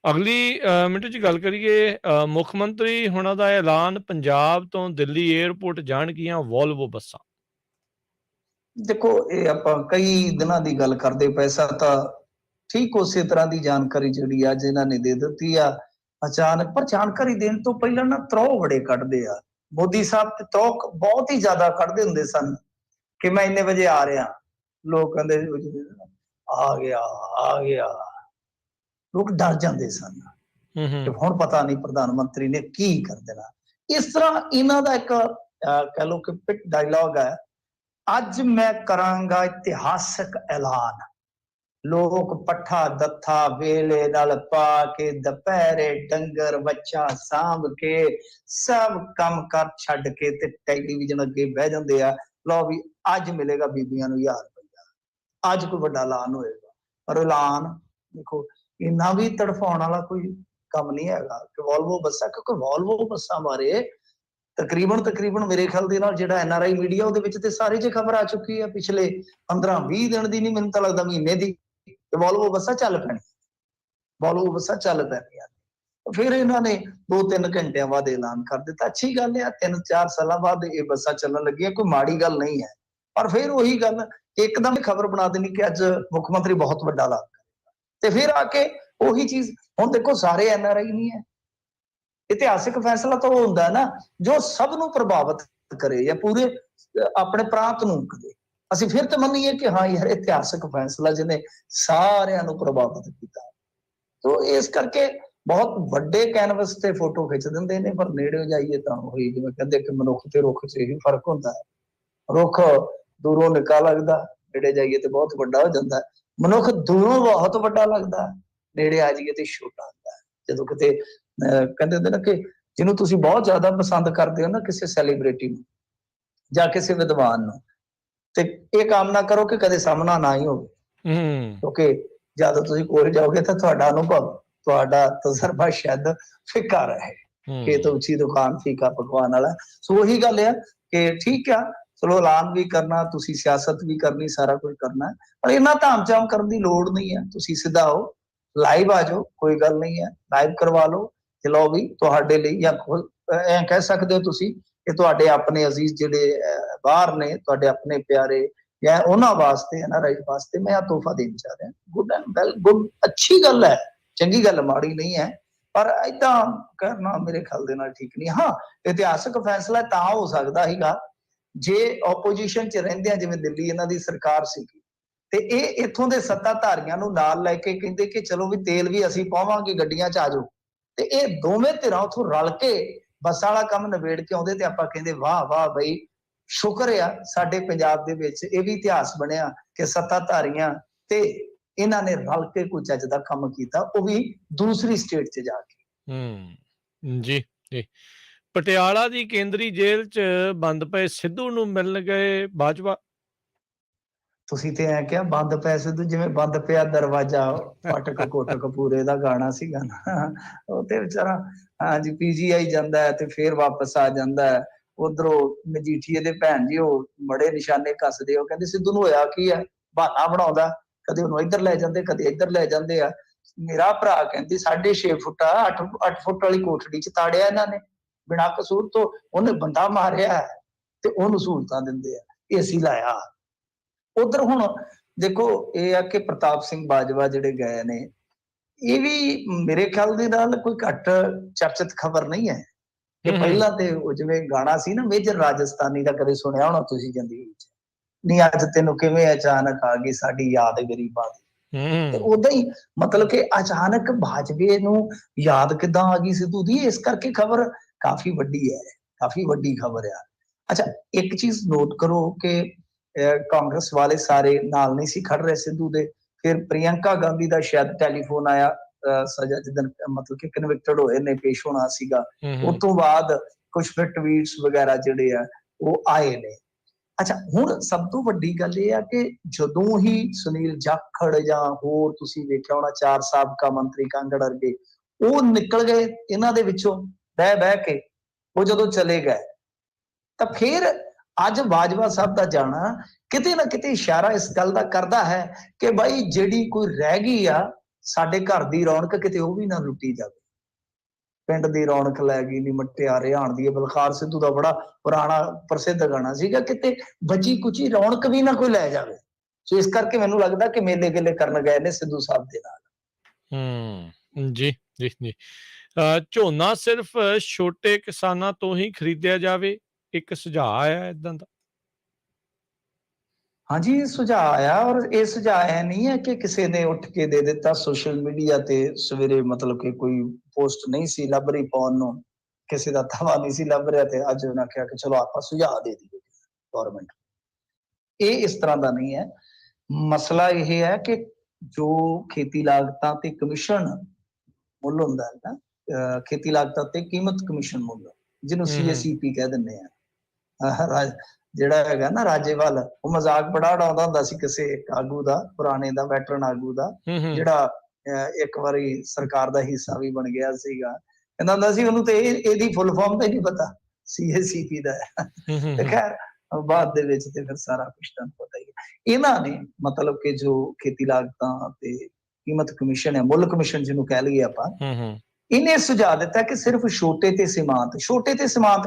ਅਗਲੀ ਮਿੰਟੂ ਜੀ ਗੱਲ ਕਰੀਏ, ਮੁੱਖ ਮੰਤਰੀ ਹੁਣਾਂ ਦਾ ਐਲਾਨ, ਪੰਜਾਬ ਤੋਂ ਦਿੱਲੀ ਏਅਰਪੋਰਟ ਜਾਣਗੀਆਂ ਵੋਲਵੋ ਬੱਸਾਂ। ਦੇਖੋ ਇਹ ਆਪਾਂ ਕਈ ਦਿਨਾਂ ਦੀ ਗੱਲ ਕਰਦੇ ਪੈਸਾ ਤਾਂ ਠੀਕ ਉਸੇ ਤਰ੍ਹਾਂ ਦੀ ਜਾਣਕਾਰੀ ਜਿਹੜੀ ਅੱਜ ਇਹਨਾਂ ਨੇ ਦੇ ਦਿੱਤੀ ਆ ਅਚਾਨਕ, ਪਰ ਜਾਣਕਾਰੀ ਦੇਣ ਤੋਂ ਪਹਿਲਾਂ ਨਾ ਤਰੋ ਬੜੇ ਕੱਢਦੇ ਆ। ਮੋਦੀ ਸਾਹਿਬ ਤੇ ਤਰੋ ਬਹੁਤ ਹੀ ਜ਼ਿਆਦਾ ਕੱਢਦੇ ਹੁੰਦੇ ਸਨ ਕਿ ਮੈਂ ਇੰਨੇ ਵਜੇ ਆ ਰਿਹਾ, ਲੋਕ ਕਹਿੰਦੇ ਆ ਗਿਆ ਆ ਗਿਆ, ਲੋਕ ਡਰ ਜਾਂਦੇ ਸਨ ਕਿ ਹੁਣ ਪਤਾ ਨਹੀਂ ਪ੍ਰਧਾਨ ਮੰਤਰੀ ਨੇ ਕੀ ਕਰ ਦੇਣਾ। ਇਸ ਤਰ੍ਹਾਂ ਇਹਨਾਂ ਦਾ ਇੱਕ ਕਹਿ ਲਓ ਕਿ ਪਿਟ ਡਾਇਲੌਗ ਹੈ, ਅੱਜ ਮੈਂ ਕਰਾਂਗਾ ਇਤਿਹਾਸਕ ਐਲਾਨ, ਲੋਕ ਪੱਠਾ ਦੱਥਾ ਵੇਲੇ ਨਾਲ ਪਾ ਕੇ, ਦੁਪਹਿਰੇ ਡੰਗਰ ਬੱਚਾ ਸਾਂਭ ਕੇ, ਸਭ ਕੰਮ ਕਰ ਛੱਡ ਕੇ ਤੇ ਟੈਲੀਵਿਜ਼ਨ ਅੱਗੇ ਬਹਿ ਜਾਂਦੇ ਆ, ਲਓ ਵੀ ਅੱਜ ਮਿਲੇਗਾ ਬੀਬੀਆਂ ਨੂੰ 1000 ਰੁਪਇਆ, ਅੱਜ ਕੋਈ ਵੱਡਾ ਐਲਾਨ ਹੋਏਗਾ। ਪਰ ਐਲਾਨ ਦੇਖੋ ਇੰਨਾ ਵੀ ਤੜਫਾਉਣ ਵਾਲਾ ਕੋਈ ਕੰਮ ਨਹੀਂ ਹੈਗਾ ਕਿ ਵੋਲਵੋ ਬੱਸਾਂ, ਕਿਉਂਕਿ ਵੋਲਵੋ ਬੱਸਾਂ ਬਾਰੇ ਤਕਰੀਬਨ ਮੇਰੇ ਖਿਆਲ ਦੇ ਨਾਲ ਜਿਹੜਾ ਐਨਆਰਆਈ ਮੀਡੀਆ ਉਹਦੇ ਵਿੱਚ ਤੇ ਸਾਰੇ 'ਚ ਖਬਰ ਆ ਚੁੱਕੀ ਹੈ ਪਿਛਲੇ 15-20 ਦਿਨ ਦੀ, ਨਹੀਂ ਮੈਨੂੰ ਤਾਂ ਲੱਗਦਾ ਮਹੀਨੇ ਦੀ, ਤੇ ਵੋਲਵੋ ਬੱਸਾਂ ਚੱਲ ਪੈਣੀਆਂ। ਫਿਰ ਇਹਨਾਂ ਨੇ 2-3 ਘੰਟਿਆਂ ਬਾਅਦ ਐਲਾਨ ਕਰ ਦਿੱਤਾ। ਅੱਛੀ ਗੱਲ ਹੈ, 3-4 ਸਾਲਾਂ ਬਾਅਦ ਇਹ ਬੱਸਾਂ ਚੱਲਣ ਲੱਗੀਆਂ, ਕੋਈ ਮਾੜੀ ਗੱਲ ਨਹੀਂ ਹੈ। ਪਰ ਫਿਰ ਉਹੀ ਗੱਲ ਇੱਕਦਮ ਖਬਰ ਬਣਾ ਦੇਣੀ ਕਿ ਅੱਜ ਮੁੱਖ ਮੰਤਰੀ ਬਹੁਤ ਵੱਡਾ ਐਲਾਨ ਕਰੇਗਾ, ਤੇ ਫਿਰ ਆ ਕੇ ਉਹੀ ਚੀਜ਼। ਹੁਣ ਦੇਖੋ, ਸਾਰੇ ਐਨਆਰਆਈ ਨਹੀਂ ਹੈ। ਇਤਿਹਾਸਿਕ ਫੈਸਲਾ ਤਾਂ ਉਹ ਹੁੰਦਾ ਹੈ ਨਾ ਜੋ ਸਭ ਨੂੰ ਪ੍ਰਭਾਵਿਤ ਕਰੇ ਜਾਂ ਪੂਰੇ ਆਪਣੇ ਪ੍ਰਾਂਤ ਨੂੰ ਕਰੇ। ਅਸੀਂ ਫਿਰ ਤਾਂ ਮੰਨੀਏ ਕਿ ਹਾਂ ਯਾਰ, ਇਤਿਹਾਸਿਕ ਫੈਸਲਾ ਜਿਹਨੇ ਸਾਰਿਆਂ ਨੂੰ ਪ੍ਰਭਾਵਿਤ ਕੀਤਾ। ਤੋ ਇਸ ਕਰਕੇ ਬਹੁਤ ਵੱਡੇ ਕੈਨਵਸ ਤੇ ਫੋਟੋ ਖਿੱਚ ਦਿੰਦੇ ਨੇ, ਪਰ ਨੇੜੇ ਜਾਈਏ ਤਾਂ ਉਹੀ ਜਿਵੇਂ ਕਹਿੰਦੇ ਕਿ ਮਨੁੱਖ ਤੇ ਰੁੱਖ 'ਚ ਇਹੀ ਫਰਕ ਹੁੰਦਾ ਹੈ। ਰੁੱਖ ਦੂਰੋਂ ਨਿੱਕਾ ਲੱਗਦਾ, ਨੇੜੇ ਜਾਈਏ ਤੇ ਬਹੁਤ ਵੱਡਾ ਹੋ ਜਾਂਦਾ। ਮਨੁੱਖ ਦੂਰੋਂ ਬਹੁਤ ਵੱਡਾ ਲੱਗਦਾ, ਨੇੜੇ ਆ ਜਾਈਏ ਤੇ ਛੋਟਾ ਹੁੰਦਾ। ਜਦੋਂ ਕਿਤੇ ਕਹਿੰਦੇ ਹੁੰਦੇ ਨਾ ਕਿ ਜਿਹਨੂੰ ਤੁਸੀਂ ਬਹੁਤ ਜ਼ਿਆਦਾ ਪਸੰਦ ਕਰਦੇ ਹੋ ਨਾ, ਕਿਸੇ ਸੈਲੀਬ੍ਰਿਟੀ ਨੂੰ ਜਾਂ ਕਿਸੇ ਵਿਦਵਾਨ ਨੂੰ, ਤੇ ਇਹ ਕਾਮਨਾ ਕਰੋ ਕਿ ਕਦੇ ਸਾਹਮਣਾ ਨਾ ਹੀ ਹੋਵੇ, ਕਿਉਂਕਿ ਜਦੋਂ ਤੁਸੀਂ ਕੋਲ ਜਾਓਗੇ ਤਾਂ ਤੁਹਾਡਾ ਅਨੁਭਵ, ਤੁਹਾਡਾ ਤਜਰਬਾ ਸ਼ਾਇਦ ਫਿੱਕਾ ਰਹੇ। ਇਹ ਤਾਂ ਉੱਚੀ ਦੁਕਾਨ ਫੀਕਾ ਪਕਵਾਨ ਵਾਲਾ। ਸੋ ਉਹੀ ਗੱਲ ਹੈ ਕਿ ਠੀਕ ਆ, ਚਲੋ ਐਲਾਨ ਵੀ ਕਰਨਾ, ਤੁਸੀਂ ਸਿਆਸਤ ਵੀ ਕਰਨੀ, ਸਾਰਾ ਕੁਝ ਕਰਨਾ, ਪਰ ਇੰਨਾ ਧਾਮ-ਝਾਮ ਕਰਨ ਦੀ ਲੋੜ ਨਹੀਂ ਹੈ। ਤੁਸੀਂ ਸਿੱਧਾ ਆਓ, ਲਾਈਵ ਆ ਜਾਓ, ਕੋਈ ਗੱਲ ਨਹੀਂ ਹੈ, ਲਾਈਵ ਕਰਵਾ ਲਓ। ਚਲੋ ਵੀ ਤੁਹਾਡੇ ਲਈ, ਜਾਂ ਐਂ ਕਹਿ ਸਕਦੇ ਹੋ ਤੁਸੀਂ ਕਿ ਤੁਹਾਡੇ ਆਪਣੇ ਅਜ਼ੀਜ਼ ਜਿਹੜੇ ਬਾਹਰ ਨੇ, ਤੁਹਾਡੇ ਆਪਣੇ ਪਿਆਰੇ, ਜਾਂ ਉਹਨਾਂ ਵਾਸਤੇ, ਐਨਆਰਆਈ ਵਾਸਤੇ ਮੈਂ ਆ ਤੋਹਫਾ ਦੇਣ ਜਾ ਰਿਹਾ। ਗੁੱਡ ਐਂਡ ਵੈਲ, ਗੁੱਡ, ਅੱਛੀ ਗੱਲ ਹੈ, ਚੰਗੀ ਗੱਲ, ਮਾੜੀ ਨਹੀਂ ਹੈ, ਪਰ ਏਦਾਂ ਕਰਨਾ ਮੇਰੇ ਖਿਆਲ ਦੇ ਨਾਲ ਠੀਕ ਨਹੀਂ। ਹਾਂ, ਇਤਿਹਾਸਕ ਫੈਸਲਾ ਤਾਂ ਹੋ ਸਕਦਾ ਸੀਗਾ ਜੇ ਆਪੋਜੀਸ਼ਨ 'ਚ ਰਹਿੰਦੇ ਆ, ਜਿਵੇਂ ਦਿੱਲੀ ਇਹਨਾਂ ਦੀ ਸਰਕਾਰ ਸੀਗੀ, ਤੇ ਇਹ ਇੱਥੋਂ ਦੇ ਸੱਤਾਧਾਰੀਆਂ ਨੂੰ ਨਾਲ ਲੈ ਕੇ ਕਹਿੰਦੇ ਕਿ ਚਲੋ ਵੀ ਤੇਲ ਵੀ ਅਸੀਂ ਪਾਵਾਂਗੇ, ਗੱਡੀਆਂ 'ਚ ਆ ਜਾਓ, ਤੇ ਇਹ ਦੋਵੇਂ ਧਿਰਾਂ ਉੱਥੋਂ ਰਲ ਕੇ ਬੱਸਾਂ ਵਾਲਾ ਕੰਮ ਨਿਬੇੜ ਕੇ ਆਉਂਦੇ, ਤੇ ਆਪਾਂ ਕਹਿੰਦੇ ਵਾਹ ਵਾਹ ਬਈ, ਸ਼ੁਕਰ ਆ ਸਾਡੇ ਪੰਜਾਬ ਦੇ ਵਿੱਚ ਇਹ ਵੀ ਇਤਿਹਾਸ ਬਣਿਆ ਕਿ ਸੱਤਾਧਾਰੀਆਂ ਤੇ ਇਹਨਾਂ ਨੇ ਰਲ ਕੇ ਕੋਈ ਚੱਜ ਦਾ ਕੰਮ ਕੀਤਾ, ਉਹ ਵੀ ਦੂਸਰੀ ਸਟੇਟ 'ਚ ਜਾ ਕੇ। ਜੀ ਜੀ। ਪਟਿਆਲਾ ਦੀ ਕੇਂਦਰੀ ਜੇਲ੍ਹ 'ਚ ਬੰਦ ਪਏ ਸਿੱਧੂ ਨੂੰ ਮਿਲਣ ਗਏ ਬਾਜਵਾ। ਤੁਸੀਂ ਤੇ ਐ ਕਿਹਾ ਬੰਦ ਪਏ ਸਿੱਧੂ, ਜਿਵੇਂ ਬੰਦ ਪਿਆ ਦਰਵਾਜ਼ਾ, ਫਟਕ ਕੋਟਕ ਪੂਰੇ ਦਾ ਗਾਣਾ ਸੀਗਾ ਨਾ, ਉਹ ਤੇ ਵਿਚਾਰਾ ਹਾਂਜੀ ਪੀਜੀਆਈ ਜਾਂਦਾ ਹੈ ਤੇ ਫਿਰ ਵਾਪਸ ਆ ਜਾਂਦਾ ਹੈ। ਉਧਰੋਂ ਮਜੀਠੀਏ ਦੇ ਭੈਣ ਜੀ ਉਹ ਬੜੇ ਨਿਸ਼ਾਨੇ ਕੱਸਦੇ, ਉਹ ਕਹਿੰਦੇ ਸਿੱਧੂ ਨੂੰ ਹੋਇਆ ਕੀ ਹੈ, ਬਹਾਨਾ ਬਣਾਉਂਦਾ, ਕਦੇ ਉਹਨੂੰ ਇੱਧਰ ਲੈ ਜਾਂਦੇ, ਕਦੇ ਇੱਧਰ ਲੈ ਜਾਂਦੇ ਆ। ਮੇਰਾ ਭਰਾ ਕਹਿੰਦੀ 6.5 ਫੁੱਟ 8 ਫੁੱਟ ਵਾਲੀ ਕੋਠੜੀ 'ਚ ਤਾੜਿਆ ਇਹਨਾਂ ਨੇ ਬਿਨਾਂ ਕਸੂਰ ਤੋਂ, ਉਹਨੇ ਬੰਦਾ ਮਾਰਿਆ ਤੇ ਉਹਨੂੰ ਸਹੂਲਤਾਂ ਦਿੰਦੇ ਆ, ਏਸੀ ਲਾਇਆ। ਉਧਰ ਹੁਣ ਦੇਖੋ ਇਹ ਆ ਕਿ ਪ੍ਰਤਾਪ ਸਿੰਘ ਬਾਜਵਾ ਜਿਹੜੇ ਗਏ ਨੇ, ਇਹ ਵੀ ਮੇਰੇ ਖਿਆਲ ਦੇ ਨਾਲ ਕੋਈ ਘੱਟ ਚਰਚਿਤ ਖਬਰ ਨਹੀਂ ਹੈ। ਕਿ ਪਹਿਲਾਂ ਤੇ ਉਹ ਜਿਵੇਂ ਗਾਣਾ ਸੀ ਨਾ ਮੇਜਰ ਰਾਜਸਥਾਨੀ ਦਾ, ਕਦੇ ਸੁਣਿਆ ਹੋਣਾ ਤੁਸੀਂ ਜ਼ਿੰਦਗੀ ਵਿੱਚ, ਨਹੀਂ ਅੱਜ ਤੈਨੂੰ ਕਿਵੇਂ ਅਚਾਨਕ ਆ ਗਈ ਸਾਡੀ ਯਾਦ ਗਰੀਬਾਂ ਦੀ, ਤੇ ਉਦਾਂ ਹੀ ਮਤਲਬ ਕਿ ਅਚਾਨਕ ਬਾਜਵੇ ਨੂੰ ਯਾਦ ਕਿੱਦਾਂ ਆ ਗਈ ਸਿੱਧੂ ਦੀ, ਇਸ ਕਰਕੇ ਖਬਰ ਕਾਫੀ ਵੱਡੀ ਹੈ, ਕਾਫੀ ਵੱਡੀ ਖਬਰ ਆ। ਅੱਛਾ, ਇੱਕ ਚੀਜ਼ ਨੋਟ ਕਰੋ ਕਿ ਕਾਂਗਰਸ ਵਾਲੇ ਸਾਰੇ ਨਾਲ ਨਹੀਂ ਸੀ ਖੜ ਰਹੇ ਸਿੱਧੂ ਦੇ। ਫਿਰ ਪ੍ਰਿਯੰਕਾ ਗਾਂਧੀ ਦਾ ਸ਼ਾਇਦ ਟੈਲੀਫੋਨ ਆਇਆ ਸਜ਼ਾ ਜਿੱਦਣ ਮਤਲਬ ਕਿ ਕਨਵਿਕਟਡ ਹੋਏ ਨੇ, ਪੇਸ਼ ਹੋਣਾ ਸੀਗਾ, ਉਸ ਤੋਂ ਬਾਅਦ ਕੁਝ ਫਿਰ ਟਵੀਟਸ ਵਗੈਰਾ ਜਿਹੜੇ ਆ ਉਹ ਆਏ ਨੇ। ਅੱਛਾ, ਹੁਣ ਸਭ ਤੋਂ ਵੱਡੀ ਗੱਲ ਇਹ ਆ ਕਿ ਜਦੋਂ ਹੀ ਸੁਨੀਲ ਜਾਖੜ ਜਾਂ ਹੋਰ ਤੁਸੀਂ ਵੇਖਿਆ ਹੋਣਾ 4 ਸਾਬਕਾ ਮੰਤਰੀ ਕਾਂਗੜ ਵਰਗੇ, ਉਹ ਨਿਕਲ ਗਏ ਇਹਨਾਂ ਦੇ ਵਿੱਚੋਂ ਬਹਿ ਕੇ, ਉਹ ਜਦੋਂ ਚਲੇ ਗਏ, ਤਾਂ ਫਿਰ ਅੱਜ ਬਾਜਵਾ ਸਾਹਿਬ ਦਾ ਜਾਣਾ ਕਿਤੇ ਨਾ ਕਿਤੇ ਇਸ਼ਾਰਾ ਇਸ ਗੱਲ ਦਾ ਕਰਦਾ ਹੈ ਕਿ ਬਾਈ ਜਿਹੜੀ ਕੋਈ ਰਹਿ ਗਈ ਆ ਸਾਡੇ ਘਰ ਦੀ ਰੌਣਕ, ਕਿਤੇ ਉਹ ਵੀ ਨਾ ਲੁੱਟੀ ਜਾਵੇ। ਪਿੰਡ ਦੀ ਰੌਣਕ ਲੈ ਗਈ ਨੀ ਮਟਿਆਰੇ ਆਣ ਦੀ, ਬਲਕਾਰ ਸਿੱਧੂ ਦਾ ਬੜਾ ਪੁਰਾਣਾ ਪ੍ਰਸਿੱਧ ਗਾਣਾ ਸੀਗਾ, ਕਿਤੇ ਬਚੀ ਕੁਚੀ ਰੌਣਕ ਵੀ ਨਾ ਕੋਈ ਲੈ ਜਾਵੇ। ਸੋ ਇਸ ਕਰਕੇ ਮੈਨੂੰ ਲੱਗਦਾ ਕਿ ਮੇਲੇ ਗਿਲੇ ਕਰਨ ਗਏ ਨੇ ਸਿੱਧੂ ਸਾਹਿਬ ਦੇ ਨਾਲ। ਜੀ ਜੀ ਜੀ। ਝੋਨਾ ਸਿਰਫ ਛੋਟੇ ਕਿਸਾਨਾਂ ਤੋਂ ਹੀ ਖਰੀਦਿਆ ਜਾਵੇ, ਇੱਕ ਸੁਝਾਅ ਆਇਆ ਏਦਾਂ ਦਾ। ਹਾਂਜੀ, ਇਹ ਸੁਝਾਅ ਆਇਆ, ਔਰ ਇਹ ਸੁਝਾਅ ਇਹ ਨਹੀਂ ਹੈ ਕਿ ਕਿਸੇ ਨੇ ਉੱਠ ਕੇ ਦੇ ਦਿੱਤਾ ਸੋਸ਼ਲ ਮੀਡੀਆ ਤੇ ਸਵੇਰੇ, ਮਤਲਬ ਕਿ ਕੋਈ ਪੋਸਟ ਨਹੀਂ ਸੀ ਲੱਭ ਰਹੀ ਪਾਉਣ ਨੂੰ, ਕਿਸੇ ਦਾ ਤਵਾ ਨਹੀਂ ਸੀ ਲੱਭ ਰਿਹਾ ਤੇ ਅੱਜ ਉਹਨਾਂ ਕਿਹਾ ਕਿ ਚਲੋ ਆਪਾਂ ਸੁਝਾਅ ਦੇ ਦਈਏ ਗਵਰਨਮੈਂਟ। ਇਹ ਇਸ ਤਰ੍ਹਾਂ ਦਾ ਨਹੀਂ ਹੈ। ਮਸਲਾ ਇਹ ਹੈ ਕਿ ਜੋ ਖੇਤੀ ਲਾਗਤਾਂ ਤੇ ਕਮਿਸ਼ਨ ਮੁੱਲ ਹੁੰਦਾ ਹੈ ਨਾ, ਖੇਤੀ ਲਾਗਤਾਂ ਤੇ ਕੀਮਤ ਕਮਿਸ਼ਨ ਮੁੱਲ, ਜਿਹਨੂੰ CACP ਕਹਿ ਦਿੰਦੇ ਆ, ਜਿਹੜਾ ਹੈਗਾ ਨਾ ਰਾਜੇਵਾਲ, ਉਹ ਮਜ਼ਾਕ ਬੜਾ ਉਡਾਉਂਦਾ ਹੁੰਦਾ ਸੀ ਕਿਸੇ ਆਗੂ ਦਾ, ਪੁਰਾਣੇ ਦਾ, ਵੈਟਰਨ ਆਗੂ ਦਾ, ਜਿਹੜਾ ਇੱਕ ਵਾਰੀ ਸਰਕਾਰ ਦਾ ਹਿੱਸਾ ਵੀ ਬਣ ਗਿਆ ਸੀਗਾ, ਕਹਿੰਦਾ ਹੁੰਦਾ ਸੀ ਉਹਨੂੰ ਤੇ ਇਹਦੀ ਫੁੱਲ ਫਾਰਮ ਤਾਂ ਨਹੀਂ ਪਤਾ, CACP ਦਾ ਹੈ। ਤੇ ਖੈਰ ਬਾਅਦ ਦੇ ਵਿੱਚ ਤੇ ਫਿਰ ਸਾਰਾ ਕੁਛ ਤੁਹਾਨੂੰ ਪਤਾ ਹੀ ਹੈ। ਇਹਨਾਂ ਨੇ ਮਤਲਬ ਕਿ ਜੋ ਖੇਤੀ ਲਾਗਤਾਂ ਤੇ ਕੀਮਤ ਕਮਿਸ਼ਨ ਹੈ, ਮੁੱਲ ਕਮਿਸ਼ਨ ਜਿਹਨੂੰ ਕਹਿ ਲਈਏ ਆਪਾਂ, ਇਹਨੇ ਸੁਝਾਅ ਦਿੱਤਾ ਕਿ ਸਿਰਫ ਛੋਟੇ ਤੇ ਸੀਮਾਂਤ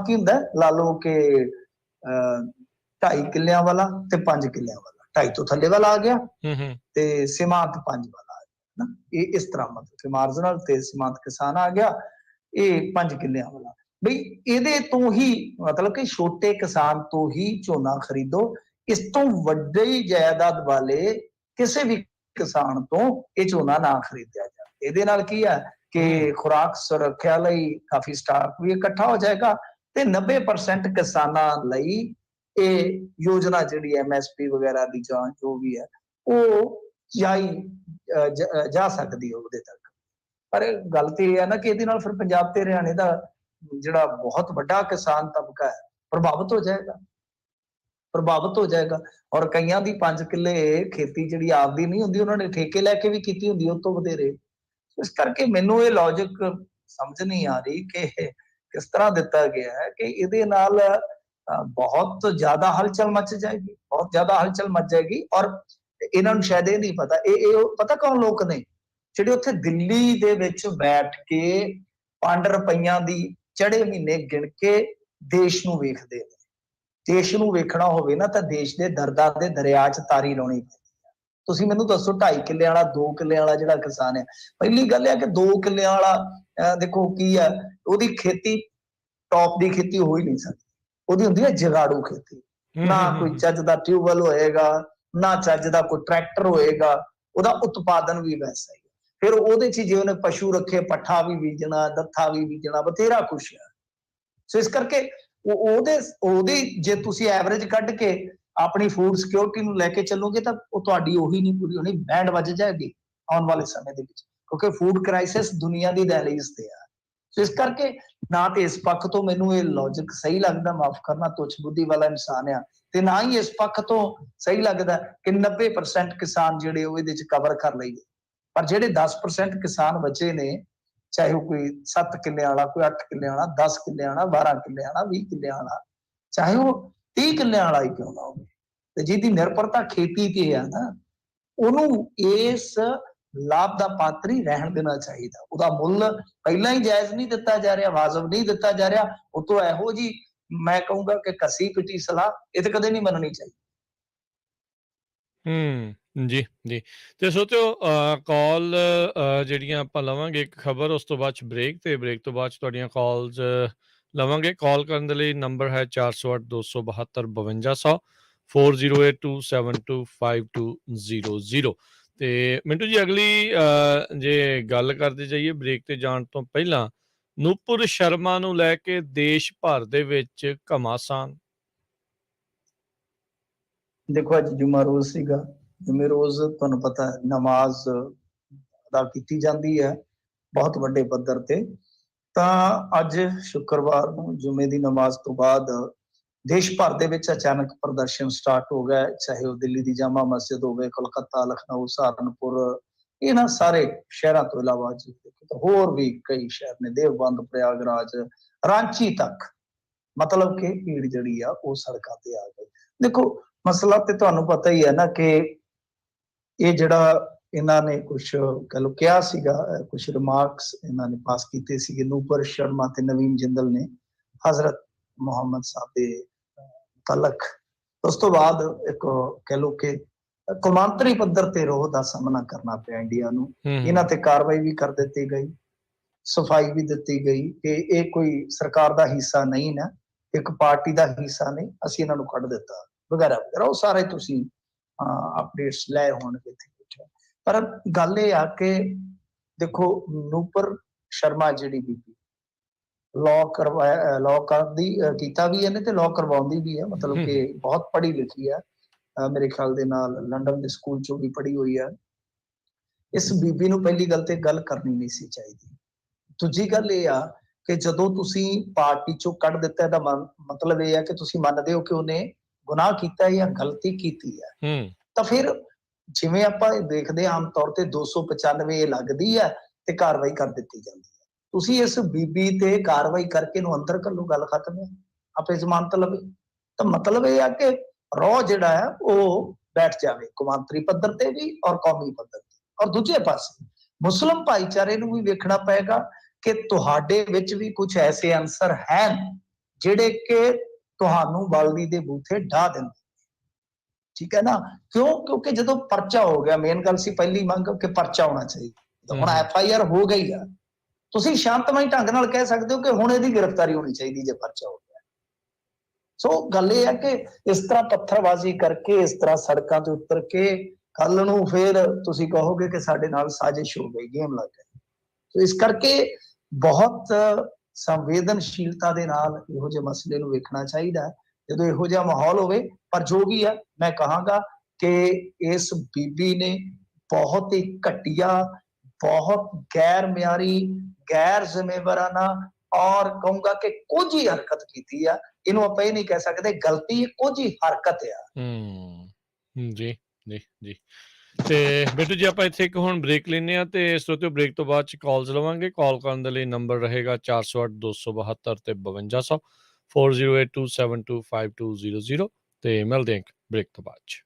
ਕੀ ਹੁੰਦਾ, ਲਾ ਲਓ ਕਿ 2.5 ਕਿੱਲਿਆਂ ਵਾਲਾ ਤੇ 5 ਕਿੱਲਿਆਂ ਵਾਲਾ, 2.5 ਤੋਂ ਥੱਲੇ ਵਾਲਾ ਆ ਗਿਆ ਤੇ ਸੀਮਾਂਤ 5 ਵਾਲਾ ਆ ਗਿਆ ਨਾ। ਇਹ ਇਸ ਤਰ੍ਹਾਂ ਮਤਲਬ ਕਿ ਮਾਰਜਨਲ ਤੇ ਸੀਮਾਂਤ ਕਿਸਾਨ ਆ ਗਿਆ, ਇਹ 5 ਕਿੱਲਿਆਂ ਵਾਲਾ। ਬਈ ਇਹਦੇ ਤੋਂ ਹੀ ਮਤਲਬ ਕਿ ਛੋਟੇ ਕਿਸਾਨ ਤੋਂ ਹੀ ਝੋਨਾ ਖਰੀਦੋ, ਇਸ ਤੋਂ ਵੱਡੀ ਜਾਇਦਾਦ ਵਾਲੇ ਕਿਸੇ ਵੀ ਕਿਸਾਨ ਤੋਂ ਇਹ ਝੋਨਾ ਨਾ ਖਰੀਦਿਆ ਜਾਵੇ। ਇਹਦੇ ਨਾਲ ਕੀ ਹੈ ਕਿ ਖੁਰਾਕ ਸੁਰੱਖਿਆ ਲਈ ਕਾਫੀ ਸਟਾਕ ਵੀ ਇਕੱਠਾ ਹੋ ਜਾਏਗਾ ਤੇ 90% ਕਿਸਾਨਾਂ ਲਈ ਇਹ ਯੋਜਨਾ ਜਿਹੜੀ MSP ਵਗੈਰਾ ਦੀ ਜਾਂ ਜੋ ਵੀ ਹੈ ਉਹ ਜਾ ਸਕਦੀ ਹੈ ਉਹਦੇ ਤੱਕ। ਪਰ ਗੱਲ ਤੇ ਇਹ ਹੈ ਨਾ ਕਿ ਇਹਦੇ ਨਾਲ ਫਿਰ ਪੰਜਾਬ ਤੇ ਹਰਿਆਣੇ ਦਾ ਜਿਹੜਾ ਬਹੁਤ ਵੱਡਾ ਕਿਸਾਨ ਤਬਕਾ ਹੈ ਪ੍ਰਭਾਵਿਤ ਹੋ ਜਾਏਗਾ। ਔਰ ਕਈਆਂ ਦੀ 5 ਕਿੱਲੇ ਖੇਤੀ ਜਿਹੜੀ ਆਪਦੀ ਨਹੀਂ ਹੁੰਦੀ, ਉਹਨਾਂ ਨੇ ਠੇਕੇ ਲੈ ਕੇ ਵੀ ਕੀਤੀ ਹੁੰਦੀ ਉਸ ਤੋਂ ਵਧੇਰੇ। ਇਸ ਕਰਕੇ ਮੈਨੂੰ ਇਹ ਲੌਜਿਕ ਸਮਝ ਨਹੀਂ ਆ ਰਹੀ ਕਿ ਕਿਸ ਤਰ੍ਹਾਂ ਦਿੱਤਾ ਗਿਆ ਹੈ ਕਿ ਇਹਦੇ ਨਾਲ ਬਹੁਤ ਜ਼ਿਆਦਾ ਹਲਚਲ ਮਚ ਜਾਏਗੀ। ਔਰ ਇਹਨਾਂ ਨੂੰ ਸ਼ਾਇਦ ਇਹ ਨਹੀਂ ਪਤਾ, ਇਹ ਪਤਾ ਕੌਣ ਲੋਕ ਨੇ ਜਿਹੜੇ ਉੱਥੇ ਦਿੱਲੀ ਦੇ ਵਿੱਚ ਬੈਠ ਕੇ 5 ਰੁਪਈਆਂ ਦੀ ਚੜੇ ਮਹੀਨੇ ਗਿਣ ਕੇ ਦੇਸ਼ ਨੂੰ ਵੇਖਦੇ ਨੇ। ਦੇਸ਼ ਨੂੰ ਵੇਖਣਾ ਹੋਵੇ ਨਾ ਤਾਂ ਦੇਸ਼ ਦੇ ਦਰਦਾਂ ਦੇ ਦਰਿਆ 'ਚ ਤਾਰੀ ਲਾਉਣੀ ਪੈਂਦੀ ਹੈ। ਤੁਸੀਂ ਮੈਨੂੰ ਦੱਸੋ 2.5 ਕਿੱਲਿਆਂ ਵਾਲਾ 2 ਕਿੱਲਿਆਂ ਵਾਲਾ ਜਿਹੜਾ ਕਿਸਾਨ ਹੈ, ਪਹਿਲੀ ਗੱਲ ਹੈ ਕਿ 2 ਕਿੱਲਿਆਂ ਵਾਲਾ ਦੇਖੋ ਕੀ ਹੈ, ਉਹਦੀ ਖੇਤੀ ਟੌਪ ਦੀ ਖੇਤੀ ਹੋ ਹੀ ਨਹੀਂ ਸਕਦੀ, ਉਹਦੀ ਹੁੰਦੀ ਹੈ ਜਗਾੜੂ ਖੇਤੀ। ਨਾ ਕੋਈ ਚੱਜ ਦਾ ਟਿਊਬਵੈਲ ਹੋਏਗਾ, ਨਾ ਚੱਜ ਦਾ ਕੋਈ ਟਰੈਕਟਰ ਹੋਏਗਾ, ਉਹਦਾ ਉਤਪਾਦਨ ਵੀ ਵੈਸਾ ਹੀ। ਫਿਰ ਉਹਦੇ 'ਚ ਜੇ ਉਹਨੇ ਪਸ਼ੂ ਰੱਖੇ, ਪੱਠਾ ਵੀ ਬੀਜਣਾ, ਦੱਥਾ ਵੀ ਬੀਜਣਾ, ਬਥੇਰਾ ਕੁਛ ਹੈ। ਸੋ ਇਸ ਕਰਕੇ ਉਹਦੀ ਜੇ ਤੁਸੀਂ ਐਵਰੇਜ ਕੱਢ ਕੇ ਆਪਣੀ ਫੂਡ ਸਿਕਿਉਰਿਟੀ ਨੂੰ ਲੈ ਕੇ ਚੱਲੋਗੇ ਤਾਂ ਉਹ ਤੁਹਾਡੀ ਉਹੀ ਨਹੀਂ ਪੂਰੀ ਹੋਣੀ, ਬੈਂਡ ਵੱਜ ਜਾਏਗੀ ਆਉਣ ਵਾਲੇ ਸਮੇਂ ਦੇ ਵਿੱਚ, ਕਿਉਂਕਿ ਫੂਡ ਕ੍ਰਾਈਸਿਸ ਦੁਨੀਆ ਦੀ ਦਹਿਲੀਜ਼ ਤੇ ਆ। ਸੋ ਇਸ ਕਰਕੇ ਨਾ ਤੇ ਇਸ ਪੱਖ ਤੋਂ ਮੈਨੂੰ ਇਹ ਲੌਜਿਕ ਸਹੀ ਲੱਗਦਾ, ਮਾਫ ਕਰਨਾ ਤੁੱਛ ਬੁੱਧੀ ਵਾਲਾ ਇਨਸਾਨ ਆ, ਤੇ ਨਾ ਹੀ ਇਸ ਪੱਖ ਤੋਂ ਸਹੀ ਲੱਗਦਾ ਕਿ 90% ਕਿਸਾਨ ਜਿਹੜੇ ਉਹ ਇਹਦੇ 'ਚ ਕਵਰ ਕਰ ਲਈਏ। ਪਰ ਜਿਹੜੇ 10% ਕਿਸਾਨ ਬਚੇ ਨੇ, ਚਾਹੇ ਉਹ ਕੋਈ 7 ਕਿੱਲਿਆਂ ਵਾਲਾ, ਕੋਈ 8 ਕਿੱਲਿਆਂ ਵਾਲਾ, 10 ਕਿੱਲਿਆਂ ਵਾਲਾ, 12 ਕਿੱਲਿਆਂ ਵਾਲਾ, 20 ਕਿੱਲਿਆਂ ਵਾਲਾ, ਚਾਹੇ ਉਹ 30 ਕਿੱਲਿਆਂ ਵਾਲਾ ਹੀ ਕਿਉਂ ਨਾ ਹੋਵੇ, ਤੇ ਜਿਹਦੀ ਨਿਰਭਰਤਾ ਖੇਤੀ ਤੇ ਆ ਨਾ, ਉਹਨੂੰ ਇਸ ਲਾਭ ਦਾ ਪਾਤਰੀ ਰਹਿਣ ਦੇਣਾ ਚਾਹੀਦਾ। ਉਹਦਾ ਮੁੱਲ ਪਹਿਲਾਂ ਹੀ ਜਾਇਜ਼ ਨਹੀਂ ਦਿੱਤਾ ਜਾ ਰਿਹਾ, ਵਾਜਬ ਨਹੀਂ ਦਿੱਤਾ ਜਾ ਰਿਹਾ, ਉਹ ਤੋਂ ਇਹੋ ਜੀ ਮੈਂ ਕਹੂੰਗਾ ਕਿ ਕੱਸੀ ਪਿੱਟੀ ਸਲਾਹ ਇਹ ਤੇ ਕਦੇ ਨਹੀਂ ਮੰਨਣੀ ਚਾਹੀਦੀ। ਜੀ। ਤੇ ਸੋਚੋ ਕਾਲ ਜਿਹੜੀਆਂ ਆਪਾਂ ਲਵਾਂਗੇ, ਇੱਕ ਖਬਰ, ਉਸ ਤੋਂ ਬਾਅਦ 'ਚ ਬ੍ਰੇਕ, ਤੇ ਬ੍ਰੇਕ ਤੋਂ ਬਾਅਦ 'ਚ ਤੁਹਾਡੀਆਂ ਕਾਲਸ ਲਵਾਂਗੇ। ਕਾਲ ਕਰਨ ਦੇ ਲਈ ਨੰਬਰ ਹੈ 408 272 5200 4082725200। ਤੇ ਮਿੰਟੂ ਜੀ, ਅਗਲੀ ਜੇ ਗੱਲ ਕਰਦੇ ਜਾਈਏ ਬ੍ਰੇਕ ਤੇ ਜਾਣ ਤੋਂ ਪਹਿਲਾਂ, ਨੂਪੁਰ ਸ਼ਰਮਾ ਨੂੰ ਲੈ ਕੇ ਦੇਸ਼ ਭਰ ਦੇ ਵਿੱਚ ਘਮਾਸਾਨ। ਦੇਖੋ ਅੱਜ ਜੁਮਾ ਰੋਜ਼ ਸੀਗਾ, ਜੁਮੇ ਰੋਜ਼ ਤੁਹਾਨੂੰ ਪਤਾ ਨਮਾਜ਼ ਅਦਾ ਕੀਤੀ ਜਾਂਦੀ ਹੈ ਬਹੁਤ ਵੱਡੇ ਪੱਧਰ ਤੇ। ਤਾਂ ਅੱਜ ਸ਼ੁੱਕਰਵਾਰ ਨੂੰ ਜੁਮੇ ਦੀ ਨਮਾਜ਼ ਤੋਂ ਬਾਅਦ ਦੇਸ਼ ਭਰ ਦੇ ਵਿੱਚ ਅਚਾਨਕ ਪ੍ਰਦਰਸ਼ਨ ਸਟਾਰਟ ਹੋ ਗਿਆ, ਚਾਹੇ ਉਹ ਦਿੱਲੀ ਦੀ ਜਾਮਾ ਮਸਜਿਦ ਹੋਵੇ, ਕੋਲਕਾਤਾ, ਲਖਨਊ, ਸਹਾਰਨਪੁਰ, ਇਹਨਾਂ ਸਾਰੇ ਸ਼ਹਿਰਾਂ ਤੋਂ ਇਲਾਵਾ ਹੋਰ ਵੀ ਕਈ ਸ਼ਹਿਰ ਨੇ, ਦੇਵਬੰਦ, ਪ੍ਰਯਾਗਰਾਜ, ਰਾਂਚੀ ਤੱਕ, ਮਤਲਬ ਕਿ ਭੀੜ ਜਿਹੜੀ ਆ ਉਹ ਸੜਕਾਂ ਤੇ ਆ ਗਈ। ਦੇਖੋ ਮਸਲਾ ਤੇ ਤੁਹਾਨੂੰ ਪਤਾ ਹੀ ਹੈ ਨਾ ਕਿ ਇਹ ਜਿਹੜਾ ਇਹਨਾਂ ਨੇ ਕੁਝ ਕਹਿ ਲਓ ਕਿਹਾ ਸੀਗਾ, ਕੁਝ ਰਿਮਾਰਕਸ ਇਹਨਾਂ ਨੇ ਪਾਸ ਕੀਤੇ ਸੀਗੇ ਨੂਪੁਰ ਸ਼ਰਮਾ ਤੇ ਨਵੀਨ ਜਿੰਦਲ ਨੇ ਹਜ਼ਰਤ ਮੁਹੰਮਦ ਸਾਹਿਬ ਦੇ ਤਲਕ। ਉਸ ਤੋਂ ਬਾਅਦ ਇੱਕ ਕਹਿ ਲਓ ਕਿ ਕੌਮਾਂਤਰੀ ਪੱਧਰ ਤੇ ਰੋਹ ਦਾ ਸਾਹਮਣਾ ਕਰਨਾ ਪਿਆ ਇੰਡੀਆ ਨੂੰ। ਇਹਨਾਂ ਤੇ ਕਾਰਵਾਈ ਵੀ ਕਰ ਦਿੱਤੀ ਗਈ, ਸਫਾਈ ਵੀ ਦਿੱਤੀ ਗਈ ਕਿ ਇਹ ਕੋਈ ਸਰਕਾਰ ਦਾ ਹਿੱਸਾ ਨਹੀਂ ਨਾ, ਇੱਕ ਪਾਰਟੀ ਦਾ ਹਿੱਸਾ ਨਹੀਂ, ਅਸੀਂ ਇਹਨਾਂ ਨੂੰ ਕੱਢ ਦਿੱਤਾ ਵਗੈਰਾ ਵਗੈਰਾ। ਉਹ ਸਾਰੇ ਤੁਸੀਂ ਅਪਡੇਟਸ ਲੈ ਹੋਣਗੇ। ਪਰ ਗੱਲ ਇਹ ਆ ਕਿ ਦੇਖੋ ਨੂਪੁਰ ਸ਼ਰਮਾ ਜਿਹੜੀ ਬੀਬੀ ਲਾਅ ਕੀਤਾ ਵੀ ਇਹਨੇ ਤੇ ਲਾਅ ਕਰਵਾਉਂਦੀ ਵੀ ਹੈ, ਮਤਲਬ ਕਿ ਬਹੁਤ ਪੜ੍ਹੀ ਲਿਖੀ ਹੈ, ਮੇਰੇ ਖਿਆਲ ਦੇ ਨਾਲ ਲੰਡਨ ਦੇ ਸਕੂਲ ਚੋਂ ਵੀ ਪੜ੍ਹੀ ਹੋਈ ਹੈ। ਇਸ ਬੀਬੀ ਨੂੰ ਪਹਿਲੀ ਗੱਲ ਤੇ ਗੱਲ ਕਰਨੀ ਨਹੀਂ ਸੀ ਚਾਹੀਦੀ। ਦੂਜੀ ਗੱਲ ਇਹ ਆ ਕਿ ਜਦੋਂ ਤੁਸੀਂ ਪਾਰਟੀ ਚੋਂ ਕੱਢ ਦਿੱਤਾ, ਇਹਦਾ ਮਤਲਬ ਇਹ ਹੈ ਕਿ ਤੁਸੀਂ ਮੰਨਦੇ ਹੋ ਕਿ ਉਹਨੇ ਗੁਨਾਹ ਕੀਤਾ ਜਾਂ ਗਲਤੀ ਕੀਤੀ ਹੈ, ਤਾਂ ਫਿਰ ਜਿਵੇਂ ਆਪਾਂ ਇਹ ਦੇਖਦੇ ਆਮ ਤੌਰ ਤੇ 295 ਲੱਗਦੀ ਹੈ ਤੇ ਕਾਰਵਾਈ ਕਰ ਦਿੱਤੀ ਜਾਂਦੀ ਹੈ। ਤੁਸੀਂ ਇਸ ਬੀਬੀ ਤੇ ਕਾਰਵਾਈ ਕਰਕੇ ਨੂੰ ਅੰਦਰ ਘੱਲੋ, ਗੱਲ ਖਤਮ ਹੈ, ਆਪੇ ਜ਼ਮਾਨਤ ਲਵੇ। ਤਾਂ ਮਤਲਬ ਇਹ ਆ ਕਿ ਰੌ ਜਿਹੜਾ ਹੈ ਉਹ ਬੈਠ ਜਾਵੇ ਕੌਮਾਂਤਰੀ ਪੱਧਰ ਤੇ ਵੀ ਔਰ ਕੌਮੀ ਪੱਧਰ ਤੇ। ਔਰ ਦੂਜੇ ਪਾਸੇ ਮੁਸਲਿਮ ਭਾਈਚਾਰੇ ਨੂੰ ਵੀ ਵੇਖਣਾ ਪਏਗਾ ਕਿ ਤੁਹਾਡੇ ਵਿੱਚ ਵੀ ਕੁਝ ਐਸੇ ਅਨਸਰ ਹਨ ਜਿਹੜੇ ਕਿ ਤੁਹਾਨੂੰ ਬਲਦੀ ਦੇ ਬੂਥੇ ਢਾ ਦਿੰਦੇ। ਠੀਕ ਹੈ ਨਾ? ਕਿਉਂ? ਕਿਉਂਕਿ ਜਦੋਂ ਪਰਚਾ ਹੋ ਗਿਆ, ਮੇਨ ਗੱਲ ਸੀ ਪਹਿਲੀ ਮੰਗ ਕਿ ਪਰਚਾ ਹੋਣਾ ਚਾਹੀਦਾ। ਹੁਣ FIR ਹੋ ਗਈ ਆ, ਤੁਸੀਂ ਸ਼ਾਂਤਮਈ ਢੰਗ ਨਾਲ ਕਹਿ ਸਕਦੇ ਹੋ ਕਿ ਹੁਣ ਇਹਦੀ ਗ੍ਰਿਫਤਾਰੀ ਹੋਣੀ ਚਾਹੀਦੀ ਜੇ ਪਰਚਾ ਹੋ ਗਿਆ। ਸੋ ਗੱਲ ਇਹ ਹੈ ਕਿ ਇਸ ਤਰ੍ਹਾਂ ਪੱਥਰਬਾਜ਼ੀ ਕਰਕੇ, ਇਸ ਤਰ੍ਹਾਂ ਸੜਕਾਂ ਤੇ ਉਤਰ ਕੇ ਕੱਲ ਨੂੰ ਫਿਰ ਤੁਸੀਂ ਕਹੋਗੇ ਕਿ ਸਾਡੇ ਨਾਲ ਸਾਜ਼ਿਸ਼ ਹੋ ਗਈ, ਗੇਮ ਲੱਗ ਗਈ। ਸੋ ਇਸ ਕਰਕੇ ਬਹੁਤ ਸੰਵੇਦਨਸ਼ੀਲਤਾ ਦੇ ਨਾਲ ਇਹੋ ਜਿਹੇ ਮਸਲੇ ਨੂੰ ਵੇਖਣਾ ਚਾਹੀਦਾ ਹੈ ਜਦੋਂ ਇਹੋ ਜਿਹਾ ਮਾਹੌਲ ਹੋਵੇ। ਪਰ ਜੋ ਵੀ ਹੈ, ਮੈਂ ਕਹਾਂਗਾ ਕਿ ਇਸ ਬੀਬੀ ਨੇ ਬਹੁਤ ਹੀ ਘਟੀਆ, ਬਹੁਤ ਗੈਰ ਮਿਆਰੀ, ਗੈਰ ਜ਼ਿੰਮੇਵਾਰਾਨਾ ਔਰ ਕਹੂੰਗਾ ਕਿ ਕੋਝੀ ਹਰਕਤ ਕੀਤੀ ਆ। ਇਹਨੂੰ ਆਪਾਂ ਇਹ ਨਹੀਂ ਕਹਿ ਸਕਦੇ ਗਲਤੀ, ਕੋਝੀ ਹਰਕਤ ਆ। ਜੀ ਜੀ ਜੀ। ਤੇ ਬਿੱਟੂ ਜੀ, ਆਪਾਂ ਇੱਥੇ ਇੱਕ ਹੁਣ ਬ੍ਰੇਕ ਲੈਂਦੇ ਹਾਂ ਤੇ ਸਰੋਤਿਓ ਬ੍ਰੇਕ ਤੋਂ ਬਾਅਦ ਚ ਕਾਲਸ ਲਵਾਂਗੇ। ਕਾਲ ਕਰਨ ਦੇ ਲਈ ਨੰਬਰ ਰਹੇਗਾ 408 272 ਤੇ 5200 4082725200 ਤੇ ਮਿਲਦੇ ਹਾਂ ਬ੍ਰੇਕ ਤੋਂ ਬਾਅਦ ਚ।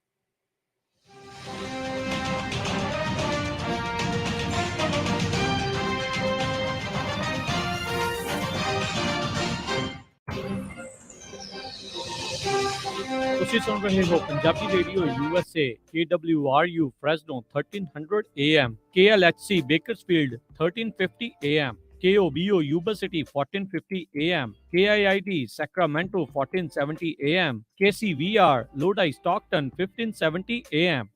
ਤੁਸੀਂ ਸੁਣ ਰਹੇ ਹੋ Punjabi radio USA KWRU Fresno 1300 AM, KLHC Bakersfield 1350 AM, KOBO Yuba City 1450 AM, KIIT Sacramento 1470 AM, KCVR Lodi Stockton 1570 AM।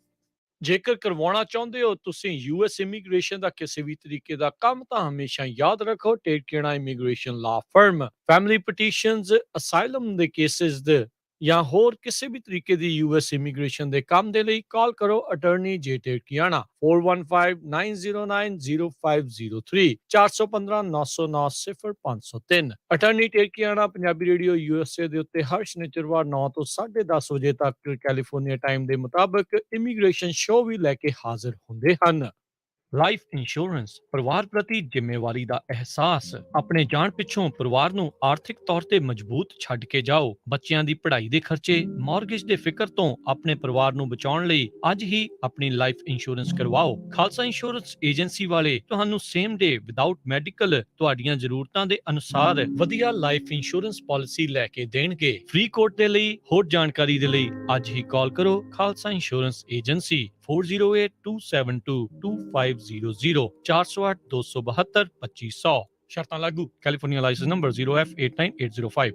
ਜੇਕਰ ਕਰਵਾਉਣਾ ਚਾਹੁੰਦੇ ਹੋ ਤੁਸੀਂ US ਇਮੀਗ੍ਰੇਸ਼ਨ ਦਾ ਕਿਸੇ ਵੀ ਤਰੀਕੇ ਦਾ ਕੰਮ, ਤਾਂ ਹਮੇਸ਼ਾ ਯਾਦ ਰੱਖੋ ਟੇਡਕੇਣਾ immigration law firm. Family petitions, asylum ਦੇ ਕੇਸਿਸ ਦੇ ਜਾਂ ਹੋਰ ਕਿਸੇ ਵੀ ਤਰੀਕੇ ਦੀ US ਇਮੀਗ੍ਰੇਸ਼ਨ ਦੇ ਕੰਮ ਦੇ ਲਈ ਕਾਲ ਕਰੋ ਅਟਾਰਨੀ ਜੇ ਟੇਡਕੀਆਣਾ 4159090503 4159090503। ਅਟਾਰਨੀ ਟੇਡਕੀਆਣਾ ਪੰਜਾਬੀ ਰੇਡੀਓ USA ਦੇ ਉੱਤੇ ਹਰ ਸ਼ਨੀਚਰਵਾਰ 9 ਤੋਂ 10:30 ਵਜੇ ਤੱਕ ਕੈਲੀਫੋਰਨੀਆ ਟਾਈਮ ਦੇ ਮੁਤਾਬਕ ਇਮੀਗ੍ਰੇਸ਼ਨ ਸ਼ੋਅ ਵੀ ਲੈ ਕੇ ਹਾਜ਼ਰ ਹੁੰਦੇ ਹਨ। ਲਾਈਫ ਇੰਸ਼ੋਰੈਂਸ, ਪਰਿਵਾਰ ਪ੍ਰਤੀ ਜ਼ਿੰਮੇਵਾਰੀ ਦਾ ਅਹਿਸਾਸ। ਆਪਣੇ ਜਾਣ ਪਿੱਛੋਂ ਪਰਿਵਾਰ ਨੂੰ ਆਰਥਿਕ ਤੌਰ ਤੇ ਮਜ਼ਬੂਤ ਛੱਡ ਕੇ ਜਾਓ। ਬੱਚਿਆਂ ਦੀ ਪੜ੍ਹਾਈ ਦੇ ਖਰਚੇ, ਮਾਰਗੇਜ ਦੇ ਫਿਕਰ ਤੋਂ ਆਪਣੇ ਪਰਿਵਾਰ ਨੂੰ ਬਚਾਉਣ ਲਈ ਅੱਜ ਹੀ ਆਪਣੀ ਲਾਈਫ ਇੰਸ਼ੋਰੈਂਸ ਕਰਵਾਓ। ਖਾਲਸਾ ਇੰਸ਼ੋਰੈਂਸ ਏਜੰਸੀ ਵਾਲੇ ਤੁਹਾਨੂੰ ਸੇਮ ਡੇ ਵਿਦਆਊਟ ਮੈਡੀਕਲ ਤੁਹਾਡੀਆਂ ਜ਼ਰੂਰਤਾਂ ਦੇ ਅਨੁਸਾਰ ਵਧੀਆ ਲਾਈਫ ਇੰਸ਼ੋਰੈਂਸ ਪਾਲਿਸੀ ਲੈ ਕੇ ਦੇਣਗੇ। ਫ੍ਰੀ ਕੋਟ ਦੇ ਲਈ ਹੋਰ ਜਾਣਕਾਰੀ ਦੇ ਲਈ ਅੱਜ ਹੀ ਕਾਲ ਕਰੋ ਖਾਲਸਾ ਇੰਸ਼ੋਰੈਂਸ ਏਜੰਸੀ 4082722500 408 272 2500। ਸ਼ਰਤਾਂ ਲਾਗੂ। California licence number 0F89805।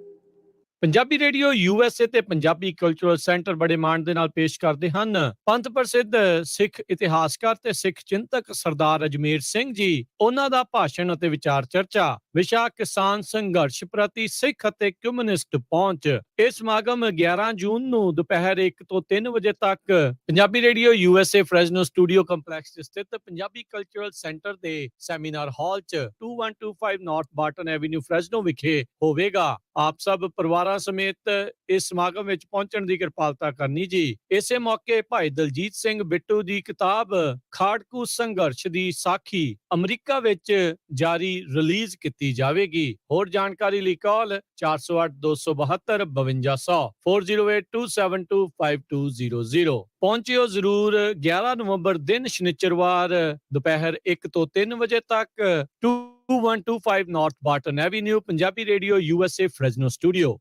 Punjabi radio USA ਤੇ ਪੰਜਾਬੀ ਕਲਚਰਲ ਸੈਂਟਰ ਬੜੇ ਮਾਣ ਦੇ ਨਾਲ ਪੇਸ਼ ਕਰਦੇ ਹਨ ਪੰਥ ਪ੍ਰਸਿੱਧ ਸਿੱਖ ਇਤਿਹਾਸਕਾਰ ਤੇ ਸਿੱਖ ਚਿੰਤਕ ਸਰਦਾਰ ਅਜਮੇਰ ਸਿੰਘ ਜੀ। ਉਹਨਾਂ ਦਾ ਭਾਸ਼ਣ ਅਤੇ ਵਿਚਾਰ ਚਰਚਾ। ਵਿਸ਼ਾ ਕਿਸਾਨ ਸੰਘਰਸ਼ ਪ੍ਰਤੀ ਸਿੱਖ ਅਤੇ ਕਮਿਊਨਿਸਟ ਪਹੁੰਚ। ਇਹ ਸਮਾਗਮ 11 ਜੂਨ ਨੂੰ ਦੁਪਹਿਰ 1 ਤੋਂ 3 ਵਜੇ ਤੱਕ Punjabi radio USA Fresno studio complex 'ਚ ਸਥਿਤ ਪੰਜਾਬੀ ਕਲਚਰਲ ਸੈਂਟਰ ਦੇ ਸੈਮੀਨਾਰ ਹਾਲ 'ਚ 2125 ਨਾਰਥ ਬਾਰਟਨ ਐਵੀਨਿਊ ਫ੍ਰੈਸਨੋ ਵਿਖੇ ਹੋਵੇਗਾ। ਆਪ ਸਭ ਪਰਿਵਾਰਾਂ ਸਮੇਤ ਇਸ ਸਮਾਗਮ ਵਿੱਚ ਪਹੁੰਚਣ ਦੀ ਕਿਰਪਾਲਤਾ ਕਰਨੀ ਜੀ। ਇਸੇ ਮੌਕੇ ਭਾਈ ਦਲਜੀਤ ਸਿੰਘ ਬਿੱਟੂ ਦੀ ਕਿਤਾਬ ਖਾੜਕੂ ਸੰਘਰਸ਼ ਦੀ ਸਾਖੀ ਅਮਰੀਕਾ ਵਿੱਚ ਜਾਰੀ ਰਿਲੀਜ਼ ਕੀਤੀ ਜਾਵੇਗੀ। ਹੋਰ ਜਾਣਕਾਰੀ ਲਈ ਕਾਲ 408 272 5200 4082725200। ਪਹੁੰਚਿਓ ਜ਼ਰੂਰ। 11 ਨਵੰਬਰ ਦਿਨ ਸ਼ਨੀਚਰਵਾਰ ਦੁਪਹਿਰ 1 ਤੋਂ 3 ਵਜੇ ਤੱਕ 2125 North Barton avenue Punjabi radio USA Fresno studio.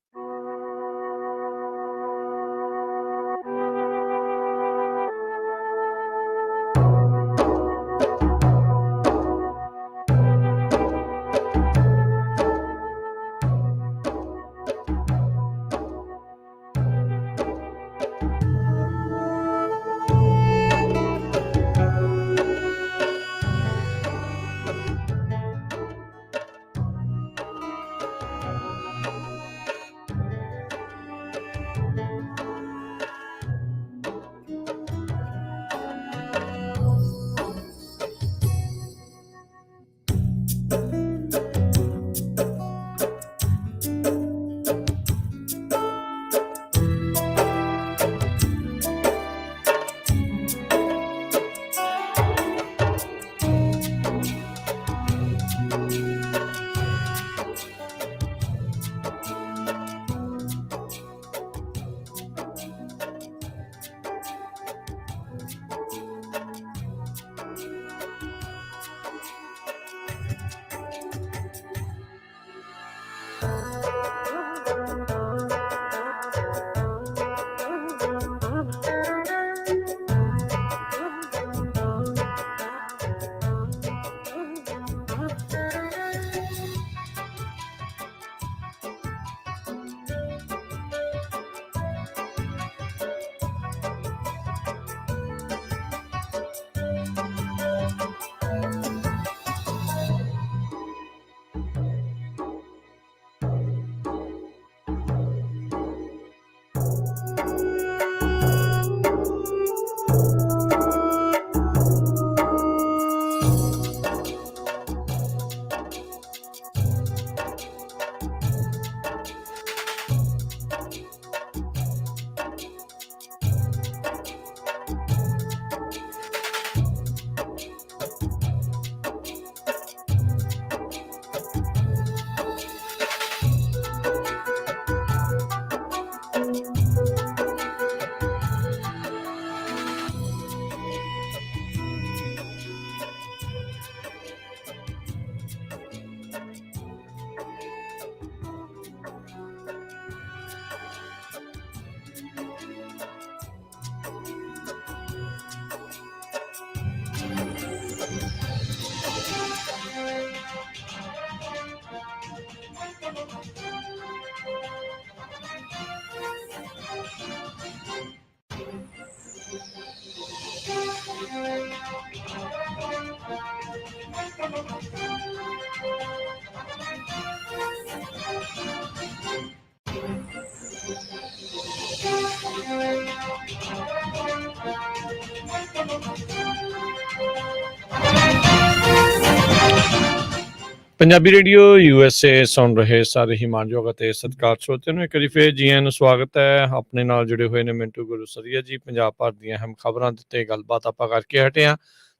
Punjabi radio USA ਸੁਣ ਰਹੇ ਸਾਰੇ ਹੀ ਮਾਨਯੋਗ ਅਤੇ ਸਤਿਕਾਰ ਸਰੋਤਿਆਂ ਨੂੰ ਇੱਕ ਵਾਰੀ ਫਿਰ ਜੀ ਆਇਆਂ ਨੂੰ ਸਵਾਗਤ ਹੈ। ਆਪਣੇ ਨਾਲ ਜੁੜੇ ਹੋਏ ਨੇ ਮਿੰਟੂ ਗੁਰੂਸਰੀਆ ਜੀ। ਪੰਜਾਬ ਭਰ ਦੀਆਂ ਅਹਿਮ ਖਬਰਾਂ ਦੇ ਉੱਤੇ ਗੱਲਬਾਤ ਆਪਾਂ ਕਰਕੇ ਹਟੇ ਹਾਂ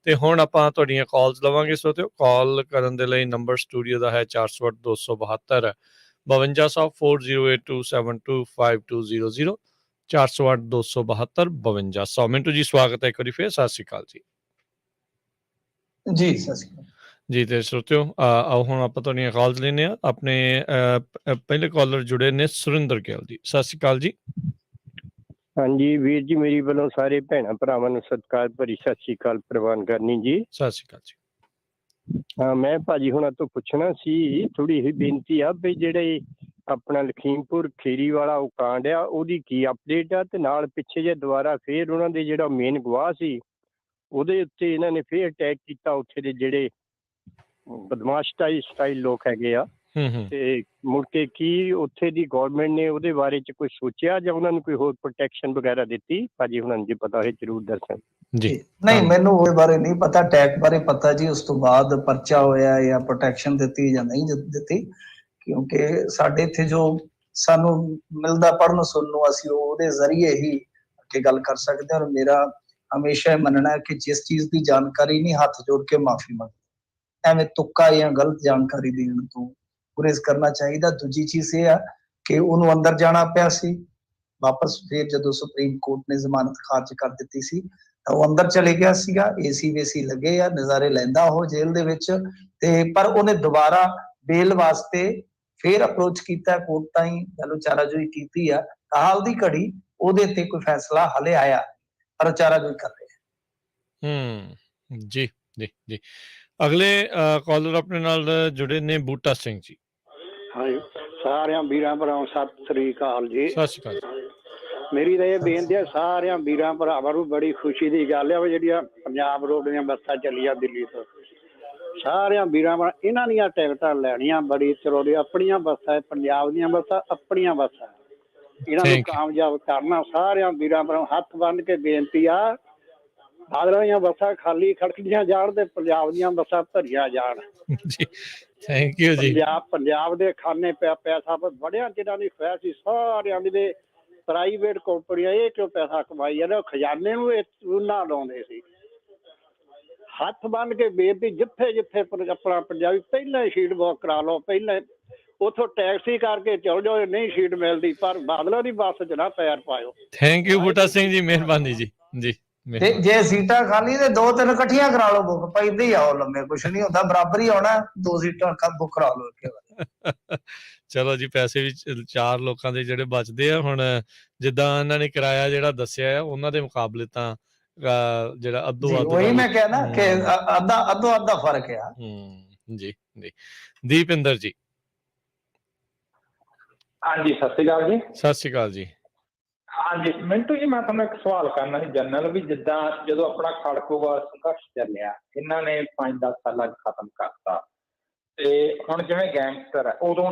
ਤੇ ਹੁਣ ਆਪਾਂ ਤੁਹਾਡੀਆਂ ਕਾਲਸ ਲਵਾਂਗੇ। ਸਰੋਤਿਓ, ਕਾਲ ਕਰਨ ਦੇ ਲਈ ਨੰਬਰ ਸਟੂਡੀਓ ਦਾ ਹੈ 408 272 5200 4082725200 408 272 5200। ਮਿੰਟੂ ਜੀ ਸਵਾਗਤ ਹੈ ਇੱਕ ਵਾਰੀ ਫਿਰ, ਸਤਿ ਸ਼੍ਰੀ ਅਕਾਲ ਜੀ। ਜੀ ਸਤਿ ਸ਼੍ਰੀ ਅਕਾਲ ਜੀ। ਤੇ ਸਰੋਤਿਓ, ਆਓ ਹੁਣ ਆਪਾਂ ਤੁਹਾਡੀਆਂ ਕਾਲਸ ਲੈਂਦੇ ਹਾਂ। ਆਪਣੇ ਪਹਿਲੇ ਕਾਲਰ ਜੁੜੇ ਨੇ ਸੁਰਿੰਦਰ ਗਿੱਲ ਜੀ। ਸਤਿ ਸ਼੍ਰੀ ਅਕਾਲ ਜੀ। ਹਾਂਜੀ ਵੀਰ ਜੀ, ਮੇਰੀ ਵੱਲੋਂ ਸਾਰੇ ਭੈਣਾਂ ਭਰਾਵਾਂ ਨੂੰ ਸਤਿਕਾਰ ਭਰੀ ਸਤਿ ਸ਼੍ਰੀ ਅਕਾਲ ਪ੍ਰਵਾਨ ਕਰਨੀ ਜੀ। ਸਤਿ ਸ਼੍ਰੀ ਅਕਾਲ ਜੀ। ਮੈਂ ਭਾਜੀ ਹੁਣਾਂ ਤੋਂ ਪੁੱਛਣਾ ਸੀ, ਥੋੜੀ ਜਿਹੀ ਬੇਨਤੀ ਆ ਵੀ ਜਿਹੜੇ ਆਪਣਾ ਲਖੀਮਪੁਰ ਖੀਰੀ ਵਾਲਾ ਉਹ ਕਾਂਡ ਆ, ਉਹਦੀ ਕੀ ਅਪਡੇਟ ਆ, ਤੇ ਨਾਲ ਪਿੱਛੇ ਜੇ ਦੁਬਾਰਾ ਫੇਰ ਉਹਨਾਂ ਦੇ ਜਿਹੜਾ ਮੇਨ ਗਵਾਹ ਸੀ ਉਹਦੇ ਉੱਤੇ ਇਹਨਾਂ ਨੇ ਫੇਰ ਅਟੈਕ ਕੀਤਾ। ਉੱਥੇ ਦੇ ਜਿਹੜੇ ਬਦਮਾਸ਼ ਸਟਾਈਲ ਲੋਕ ਹੈਗੇ ਆ, ਤੇ ਮੁੜ ਕੇ ਕੀ ਉੱਥੇ ਦੀ ਗੌਰਮੈਂਟ ਨੇ ਉਹਦੇ ਬਾਰੇ ਚ ਕੁਝ ਸੋਚਿਆ ਜਾਂ ਉਹਨਾਂ ਨੂੰ ਕੋਈ ਹੋਰ ਪ੍ਰੋਟੈਕਸ਼ਨ ਵਗੈਰਾ ਦਿੱਤੀ? ਭਾਜੀ ਹੁਣਾਂ ਨੂੰ ਜੇ ਪਤਾ ਹੋਏ ਜ਼ਰੂਰ ਦੱਸਣ ਜੀ। ਨਹੀਂ, ਮੈਨੂੰ ਉਹਦੇ ਬਾਰੇ ਨਹੀਂ ਪਤਾ। ਅਟੈਕ ਬਾਰੇ ਪਤਾ ਜੀ, ਉਸ ਤੋਂ ਬਾਅਦ ਪਰਚਾ ਹੋਇਆ ਜਾਂ ਪ੍ਰੋਟੈਕਸ਼ਨ ਦਿੱਤੀ ਜਾਂ ਨਹੀਂ ਦਿੱਤੀ, ਕਿਉਂਕਿ ਸਾਡੇ ਇੱਥੇ ਜੋ ਸਾਨੂੰ ਮਿਲਦਾ ਪੜ੍ਹਨ ਸੁਣਨ ਨੂੰ, ਅਸੀਂ ਉਹਦੇ ਜ਼ਰੀਏ ਹੀ ਅੱਗੇ ਗੱਲ ਕਰ ਸਕਦੇ ਹਾਂ। ਔਰ ਮੇਰਾ ਹਮੇਸ਼ਾ ਇਹ ਮੰਨਣਾ ਹੈ ਕਿ ਜਿਸ ਚੀਜ਼ ਦੀ ਜਾਣਕਾਰੀ ਨਹੀਂ, ਹੱਥ ਜੋੜ ਕੇ ਮਾਫੀ ਮੰਗ, ਐਵੇਂ ਤੁੱਕਾ ਜਾਂ ਗਲਤ ਜਾਣਕਾਰੀ ਦੇਣ ਤੋਂ ਗੁਰੇਜ਼ ਕਰਨਾ ਚਾਹੀਦਾ। ਦੂਜੀ ਚੀਜ਼ ਇਹ ਆ ਕਿ ਉਹਨੂੰ ਅੰਦਰ ਜਾਣਾ ਪਿਆ ਸੀ ਵਾਪਸ, ਫਿਰ ਜਦੋਂ ਸੁਪਰੀਮ ਕੋਰਟ ਨੇ ਜ਼ਮਾਨਤ ਖਾਰਜ ਕਰ ਦਿੱਤੀ ਸੀ ਤਾਂ ਉਹ ਅੰਦਰ ਚਲੇ ਗਿਆ ਸੀਗਾ। ਏਸੀ ਵੇਸੀ ਲੱਗੇ ਆ, ਨਜ਼ਾਰੇ ਲੈਂਦਾ ਉਹ ਜੇਲ੍ਹ ਦੇ ਵਿੱਚ, ਤੇ ਪਰ ਉਹਨੇ ਦੁਬਾਰਾ ਬੇਲ ਵਾਸਤੇ ਫਿਰ ਅਪਰੋਚ ਕੀਤਾ ਕੋਰਟ ਤਾਈਂ, ਗੱਲ ਚਾਰਾਜੋਈ ਕੀਤੀ ਆ। ਹਾਲ ਦੀ ਘੜੀ ਉਹਦੇ ਤੇ ਕੋਈ ਫੈਸਲਾ ਹਲੇ ਆਇਆ, ਪਰ ਚਾਰਾਜੋਈ ਕਰ ਰਹੇ ਜੀ ਜੀ ਜੀ। ਅਗਲੇ ਕਾਲਰ ਆਪਣੇ ਨਾਲ ਜੁੜੇ ਨੇ ਬੂਟਾ ਸਿੰਘ ਜੀ। ਹਾਂਜੀ, ਸਾਰਿਆਂ ਵੀਰਾਂ ਭਰਾਵਾਂ ਸਤਿ ਸ੍ਰੀ ਅਕਾਲ ਜੀ। ਸਤਿ ਸ਼੍ਰੀ ਅਕਾਲ ਜੀ। ਮੇਰੀ ਤਾਂ ਇਹ ਬੇਨਤੀ ਹੈ ਸਾਰਿਆਂ ਵੀਰਾਂ ਭਰਾਵਾਂ ਨੂੰ, ਬੜੀ ਖੁਸ਼ੀ ਦੀ ਗੱਲ ਹੈ ਜਿਹੜੀਆਂ ਪੰਜਾਬ ਰੋਡ ਦੀਆਂ ਬੱਸਾਂ ਚੱਲੀਆਂ ਦਿੱਲੀ ਤੋਂ, ਸਾਰਿਆਂ ਵੀਰਾਂ ਭਰਾ ਇਹਨਾਂ ਦੀਆਂ ਟਿਕਟਾਂ ਲੈਣੀਆਂ ਬੜੀ ਜ਼ਰੂਰੀ। ਆਪਣੀਆਂ ਬੱਸਾਂ, ਪੰਜਾਬ ਦੀਆਂ ਬੱਸਾਂ ਆਪਣੀਆਂ ਬੱਸਾਂ, ਇਹਨਾਂ ਨੂੰ ਕਾਮਯਾਬ ਕਰਨਾ। ਸਾਰਿਆਂ ਵੀਰਾਂ ਭਰਾਵਾਂ ਹੱਥ ਬੰਨ੍ਹ ਕੇ ਬੇਨਤੀ ਆ, ਬਾਦਲਾਂ ਦੀਆਂ ਬੱਸਾਂ ਖਾਲੀ ਖੜਕਦੀਆਂ ਜਾਣ ਤੇ ਪੰਜਾਬ ਦੀਆਂ ਬੱਸਾਂ ਭਰੀਆਂ ਜਾਣ ਜੀ। ਥੈਂਕ ਯੂ ਜੀ। ਪੰਜਾਬ ਦੇ ਖਾਨੇ ਪੈਸਾ ਬੜਿਆਂ ਜਿਹਨਾਂ ਦੀ ਖੁਆਇਸ਼ ਸੀ, ਸਾਰਿਆਂ ਦੇ ਪ੍ਰਾਈਵੇਟ ਕੰਪਨੀਆਂ ਇਹ ਕਿਉਂ ਪੈਸਾ ਕਮਾਈ ਜਾਂਦੇ, ਖਜ਼ਾਨੇ ਨੂੰ ਇਹ ਚੂਨਾ ਲਾਉਂਦੇ ਸੀ। ਹੱਥ ਬੰਨ ਕੇ ਬੇਨਤੀ, ਜਿੱਥੇ ਜਿੱਥੇ ਆਪਣਾ ਪੰਜਾਬੀ ਪਹਿਲਾਂ ਹੀ ਸੀਟ ਬੁੱਕ ਕਰਾ ਲਓ, ਪਹਿਲਾਂ ਉੱਥੋਂ ਟੈਕਸੀ ਕਰਕੇ ਚਲ ਜਾਓ, ਨਹੀਂ ਸੀਟ ਮਿਲਦੀ, ਪਰ ਬਾਦਲਾਂ ਦੀ ਬੱਸ 'ਚ ਨਾ ਪੈਰ ਪਾਇਓ। ਥੈਂਕ ਯੂ ਬੂਟਾ ਸਿੰਘ ਜੀ, ਮਿਹਰਬਾਨੀ ਜੀ। ਜੀ, ਤੇ ਜੇ ਸੀਟਾਂ ਖਾਲੀ ਤੇ 2-3 ਇਕੱਠੀਆਂ ਕਰਾ ਲਓ ਬੁੱਕ, ਪੈਂਦੇ ਹੀ ਆਓ ਲੰਮੇ, ਕੁਛ ਨਹੀਂ ਹੁੰਦਾ, ਬਰਾਬਰ ਹੀ ਆਉਣਾ। 2 ਸੀਟਾਂ ਬੁੱਕ ਕਰਾ ਲਓ। ਚਲੋ ਜੀ, ਪੈਸੇ ਵੀ 4 ਲੋਕਾਂ ਦੇ ਜਿਹੜੇ ਬਚਦੇ ਆ। ਹੁਣ ਜਿੱਦਾਂ ਇਹਨਾਂ ਨੇ ਕਿਰਾਇਆ ਜਿਹੜਾ ਦੱਸਿਆ ਆ, ਉਹਨਾਂ ਦੇ ਮੁਕਾਬਲੇ ਤਾਂ ਜਿਹੜਾ ਅੱਧੋ ਅੱਧ, ਉਹੀ ਮੈਂ ਕਿਹਾ ਨਾ ਕਿ ਅੱਧਾ ਫਰਕ ਆ। ਜੀ ਜੀ। ਦੀਪਿੰਦਰ ਜੀ। ਹਾਂਜੀ, ਸਤਿ ਸ਼੍ਰੀ ਅਕਾਲ ਜੀ। ਸਤਿ ਸ਼੍ਰੀ ਅਕਾਲ ਜੀ। ਹਾਂਜੀ ਮਿੰਟੂ ਜੀ, ਮੈਂ ਤੁਹਾਨੂੰ ਇੱਕ ਸਵਾਲ ਕਰਨਾ ਸੀ ਜਨਰਲ, ਵੀ ਜਿੱਦਾਂ ਜਦੋਂ ਆਪਣਾ ਖੜਕੂਵਾਦ ਸੰਘਰਸ਼ ਚੱਲਿਆ, ਇਹਨਾਂ ਨੇ 5-10 ਸਾਲਾਂ 'ਚ ਖਤਮ ਕਰਤਾ, ਤੇ ਹੁਣ ਜਿਵੇਂ ਗੈਂਗਸਟਰ ਹੈ,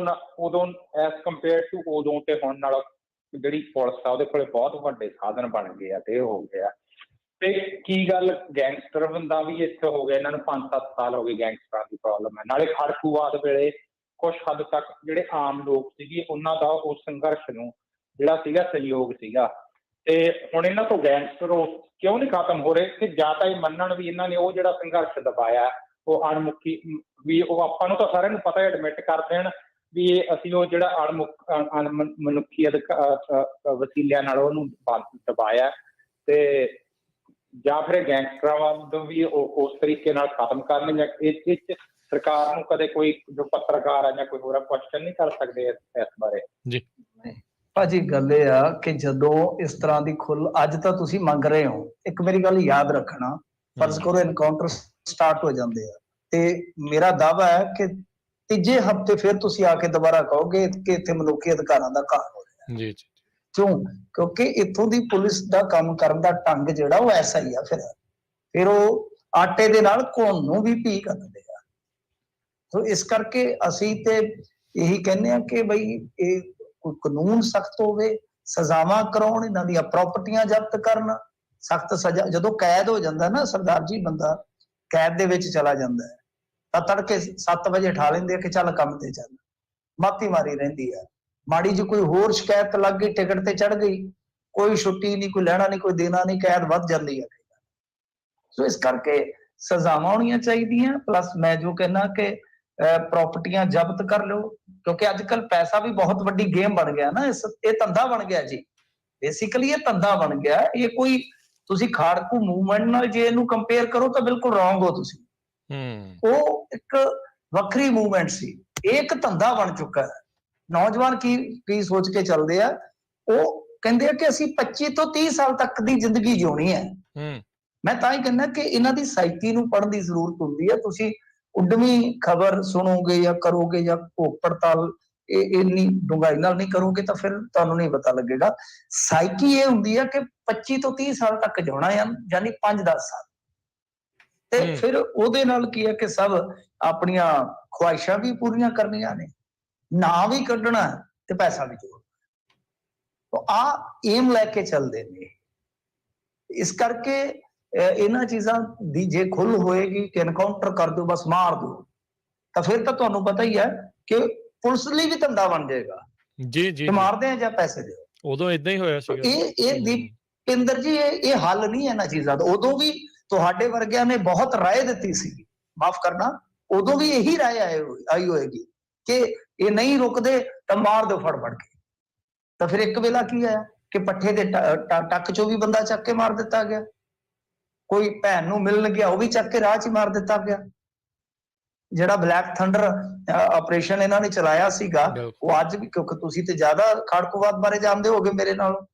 ਉਦੋਂ ਐਸ ਕੰਪੇਅਰ ਟੂ ਉਦੋਂ ਤੇ ਹੁਣ ਨਾਲ ਜਿਹੜੀ ਪੁਲਿਸ ਆ ਉਹਦੇ ਕੋਲੇ ਬਹੁਤ ਵੱਡੇ ਸਾਧਨ ਬਣ ਗਏ ਆ, ਤੇ ਹੋ ਗਿਆ। ਤੇ ਕੀ ਗੱਲ ਗੈਂਗਸਟਰ ਬੰਦਾ ਵੀ ਇੱਥੇ ਹੋ ਗਿਆ, ਇਹਨਾਂ ਨੂੰ 5-7 ਸਾਲ ਹੋ ਗਏ ਗੈਂਗਸਟਰਾਂ ਦੀ ਪ੍ਰੋਬਲਮ ਹੈ। ਨਾਲੇ ਖੜਕੂਵਾਦ ਵੇਲੇ ਕੁਛ ਹੱਦ ਤੱਕ ਜਿਹੜੇ ਆਮ ਲੋਕ ਸੀਗੇ ਉਹਨਾਂ ਦਾ ਉਸ ਸੰਘਰਸ਼ ਨੂੰ ਜਿਹੜਾ ਸੀਗਾ ਸਹਿਯੋਗ ਸੀਗਾ, ਤੇ ਹੁਣ ਇਹਨਾਂ ਤੋਂ ਗੈਂਗਸਟਰ ਕਿਉਂ ਨਹੀਂ ਖਤਮ ਹੋ ਰਹੇ? ਕਿ ਜਾਂ ਤਾਂ ਇਹ ਮੰਨਣ ਵੀ ਇਹਨਾਂ ਨੇ ਉਹ ਜਿਹੜਾ ਸੰਘਰਸ਼ ਦਬਾਇਆ ਉਹ ਅਣਮੁਖੀ, ਵੀ ਉਹ ਆਪਾਂ ਨੂੰ ਤਾਂ ਸਾਰਿਆਂ ਨੂੰ ਪਤਾ, ਐਡਮਿਟ ਕਰ ਦੇਣ ਵੀ ਅਸੀਂ ਉਹ ਜਿਹੜਾ ਮਨੁੱਖੀ ਵਸੀਲਿਆਂ ਨਾਲ ਉਹਨੂੰ ਦਬਾਇਆ, ਤੇ ਜਾਂ ਫਿਰ ਗੈਂਗਸਟਰਾਂ ਵੱਲੋਂ ਵੀ ਉਸ ਤਰੀਕੇ ਨਾਲ ਖਤਮ ਕਰਨ। ਜਾਂ ਇਸ ਸਰਕਾਰ ਨੂੰ ਕਦੇ ਕੋਈ ਜੋ ਪੱਤਰਕਾਰ ਆ ਜਾਂ ਕੋਈ ਹੋਰ ਕੁਐਸਚਨ ਨਹੀਂ ਕਰ ਸਕਦੇ ਇਸ ਬਾਰੇ? ਜੀ ਭਾਜੀ, ਗੱਲ ਇਹ ਆ ਕਿ ਜਦੋਂ ਇਸ ਤਰ੍ਹਾਂ ਦੀ ਖੁੱਲ ਅੱਜ ਤਾਂ ਤੁਸੀਂ ਮੰਗ ਰਹੇ ਹੋ, ਇੱਕ ਮੇਰੀ ਗੱਲ ਯਾਦ ਰੱਖਣਾ, ਫਰਜ਼ ਕਰੋ ਐਨਕਾਊਂਟਰ ਸਟਾਰਟ ਹੋ ਜਾਂਦੇ ਆ, ਤੇ ਮੇਰਾ ਦਾਅਵਾ ਹੈ ਕਿ ਤੀਜੇ ਹਫ਼ਤੇ ਫਿਰ ਤੁਸੀਂ ਆ ਕੇ ਦੁਬਾਰਾ ਕਹੋਗੇ ਕਿ ਇੱਥੇ ਮਨੁੱਖੀ ਅਧਿਕਾਰਾਂ ਦਾ ਘਾਣ ਹੋ ਰਿਹਾ। ਜੀ ਜੀ। ਕਿਉਂ? ਕਿਉਂਕਿ ਇੱਥੋਂ ਦੀ ਪੁਲਿਸ ਦਾ ਕੰਮ ਕਰਨ ਦਾ ਢੰਗ ਜਿਹੜਾ ਉਹ ਐਸਾ ਹੀ ਆ। ਫਿਰ ਉਹ ਆਟੇ ਦੇ ਨਾਲ ਘੁਣ ਨੂੰ ਵੀ ਭੀ ਕਰਦੇ ਆ। ਸੋ ਇਸ ਕਰਕੇ ਅਸੀਂ ਤੇ ਇਹੀ ਕਹਿੰਦੇ ਆ ਕਿ ਬਈ ਇਹ ਕੋਈ ਕਾਨੂੰਨ ਸਖਤ ਹੋਵੇ, ਸਜ਼ਾਵਾਂ ਕਰਾਉਣ, ਇਹਨਾਂ ਦੀਆਂ ਪ੍ਰਾਪਰਟੀਆਂ ਜ਼ਬਤ ਕਰਨ, ਸਖਤ ਸਜ਼ਾ। ਜਦੋਂ ਕੈਦ ਹੋ ਜਾਂਦਾ ਨਾ ਸਰਦਾਰ ਜੀ, ਬੰਦਾ ਕੈਦ ਦੇ ਵਿੱਚ ਚਲਾ ਜਾਂਦਾ ਹੈ, ਤਾਂ ਤੜਕੇ 7 ਵਜੇ ਉਠਾ ਲੈਂਦੇ ਆ ਕਿ ਚੱਲ ਕੰਮ ਤੇ ਚੱਲ। ਮਾਤੀ ਮਾਰੀ ਰਹਿੰਦੀ ਆ। ਮਾੜੀ ਜਿਹੀ ਕੋਈ ਹੋਰ ਸ਼ਿਕਾਇਤ ਲੱਗ ਗਈ, ਟਿਕਟ ਤੇ ਚੜ ਗਈ, ਕੋਈ ਛੁੱਟੀ ਨਹੀਂ, ਕੋਈ ਲੈਣਾ ਨਹੀਂ, ਕੋਈ ਦੇਣਾ ਨਹੀਂ, ਕੈਦ ਵੱਧ ਜਾਂਦੀ ਹੈ। ਸੋ ਇਸ ਕਰਕੇ ਸਜ਼ਾਵਾਂ ਹੋਣੀਆਂ ਚਾਹੀਦੀਆਂ। ਪਲੱਸ ਮੈਂ ਜੋ ਕਹਿਣਾ ਕਿ ਪ੍ਰਾਪਰਟੀਆਂ ਜ਼ਬਤ ਕਰ ਲਓ, ਕਿਉਂਕਿ ਅੱਜ ਕੱਲ ਪੈਸਾ ਵੀ ਬਹੁਤ ਵੱਡੀ ਗੇਮ ਬਣ ਗਿਆ ਨਾ। ਇਹ ਧੰਦਾ ਬਣ ਗਿਆ ਜੀ, ਬੇਸਿਕਲੀ ਇਹ ਧੰਦਾ ਬਣ ਗਿਆ। ਇਹ ਕੋਈ ਤੁਸੀਂ ਖਾੜਕੂ ਮੂਵਮੈਂਟ ਨਾਲ ਜੇ ਇਹਨੂੰ ਕੰਪੇਅਰ ਕਰੋ ਤਾਂ ਬਿਲਕੁਲ ਰੋਂਗ ਹੋ ਤੁਸੀਂ। ਉਹ ਇੱਕ ਵੱਖਰੀ ਮੂਵਮੈਂਟ ਸੀ, ਇਹ ਇੱਕ ਧੰਦਾ ਬਣ ਚੁੱਕਾ ਹੈ। ਨੌਜਵਾਨ ਕੀ ਸੋਚ ਕੇ ਚੱਲਦੇ ਆ, ਉਹ ਕਹਿੰਦੇ ਆ ਕਿ ਅਸੀਂ 25 ਤੋਂ 30 ਸਾਲ ਤੱਕ ਦੀ ਜ਼ਿੰਦਗੀ ਜਿਉਣੀ ਹੈ। ਮੈਂ ਤਾਂ ਹੀ ਕਹਿੰਦਾ ਕਿ ਇਹਨਾਂ ਦੀ ਸਾਈਕੀ ਨੂੰ ਪੜ੍ਹਨ ਦੀ ਜ਼ਰੂਰਤ ਹੁੰਦੀ ਹੈ। ਤੁਸੀਂ ਉੱਡਵੀਂ ਖਬਰ ਸੁਣੋਗੇ ਜਾਂ ਕਰੋਗੇ ਜਾਂ ਭੋਗ ਪੜਤਾਲ ਇੰਨੀ ਡੂੰਘਾਈ ਨਾਲ ਨਹੀਂ ਕਰੋਗੇ ਤਾਂ ਫਿਰ ਤੁਹਾਨੂੰ ਨਹੀਂ ਪਤਾ ਲੱਗੇਗਾ। ਸਾਈਕੀ ਇਹ ਹੁੰਦੀ ਹੈ ਕਿ 25 ਤੋਂ 30 ਸਾਲ ਤੱਕ ਜਿਉਣਾ ਹੈ, ਯਾਨੀ 5-10 ਸਾਲ। ਤੇ ਫਿਰ ਉਹਦੇ ਨਾਲ ਕੀ ਹੈ ਕਿ ਸਭ ਆਪਣੀਆਂ ਖੁਆਇਸ਼ਾਂ ਵੀ ਪੂਰੀਆਂ ਕਰਨੀਆਂ ਨੇ, ਨਾਂ ਵੀ ਕੱਢਣਾ ਤੇ ਪੈਸਾ ਵੀ ਜੋੜਨਾ। ਆ ਏਮ ਲੈ ਕੇ ਚੱਲਦੇ ਨੇ। ਇਸ ਕਰਕੇ ਇਹਨਾਂ ਚੀਜ਼ਾਂ ਦੀ ਜੇ ਖੁੱਲ ਹੋਏਗੀ ਕਿ ਐਨਕਾਊਂਟਰ ਕਰ ਦਿਓ, ਬਸ ਮਾਰ ਦਿਓ, ਤਾਂ ਫਿਰ ਤਾਂ ਤੁਹਾਨੂੰ ਪਤਾ ਹੀ ਹੈ ਕਿ ਪੁਲਿਸ ਲਈ ਵੀ ਧੰਦਾ ਬਣ ਜਾਏਗਾ। ਜੀ ਮਾਰਦੇ ਆ ਜਾਂ ਪੈਸੇ ਦਿਓ। ਉਦੋਂ ਇਦਾਂ ਹੀ ਹੋਇਆ ਸੀ। ਇਹ ਦੀਪਿੰਦਰ ਜੀ, ਇਹ ਹੱਲ ਨਹੀਂ ਇਹਨਾਂ ਚੀਜ਼ਾਂ ਦਾ। ਉਦੋਂ ਵੀ ਤੁਹਾਡੇ ਵਰਗਿਆਂ ਨੇ ਬਹੁਤ ਰਾਏ ਦਿੱਤੀ ਸੀ, ਮਾਫ ਕਰਨਾ, ਉਦੋਂ ਵੀ ਇਹੀ ਰਾਏ ਆਈ ਹੋਏਗੀ ਕਿ ਇਹ ਨਹੀਂ ਰੁਕਦੇ ਤਾਂ ਮਾਰ ਦਿਓ ਫੜ ਕੇ। ਤਾਂ ਫਿਰ ਇੱਕ ਵੇਲਾ ਕੀ ਆਇਆ ਕਿ ਪੱਠੇ ਦੇ ਟੱਕ ਚੋਂ ਵੀ ਬੰਦਾ ਚੱਕ ਕੇ ਮਾਰ ਦਿੱਤਾ ਗਿਆ। ਕੋਈ ਭੈਣ ਨੂੰ ਮਿਲਣ ਗਿਆ, ਉਹ ਵੀ ਚੱਕ ਕੇ ਰਾਹ 'ਚ ਹੀ ਮਾਰ ਦਿੱਤਾ ਗਿਆ। ਜਿਹੜਾ ਬਲੈਕ ਥੰਡਰ ਆਪਰੇਸ਼ਨ ਇਹਨਾਂ ਨੇ ਚਲਾਇਆ ਸੀਗਾ, ਉਹ ਅੱਜ ਵੀ, ਕਿਉਂਕਿ ਤੁਸੀਂ ਤੇ ਜ਼ਿਆਦਾ ਖਾੜਕੂਵਾਦ ਬਾਰੇ ਜਾਣਦੇ ਹੋਗੇ ਮੇਰੇ ਨਾਲੋਂ,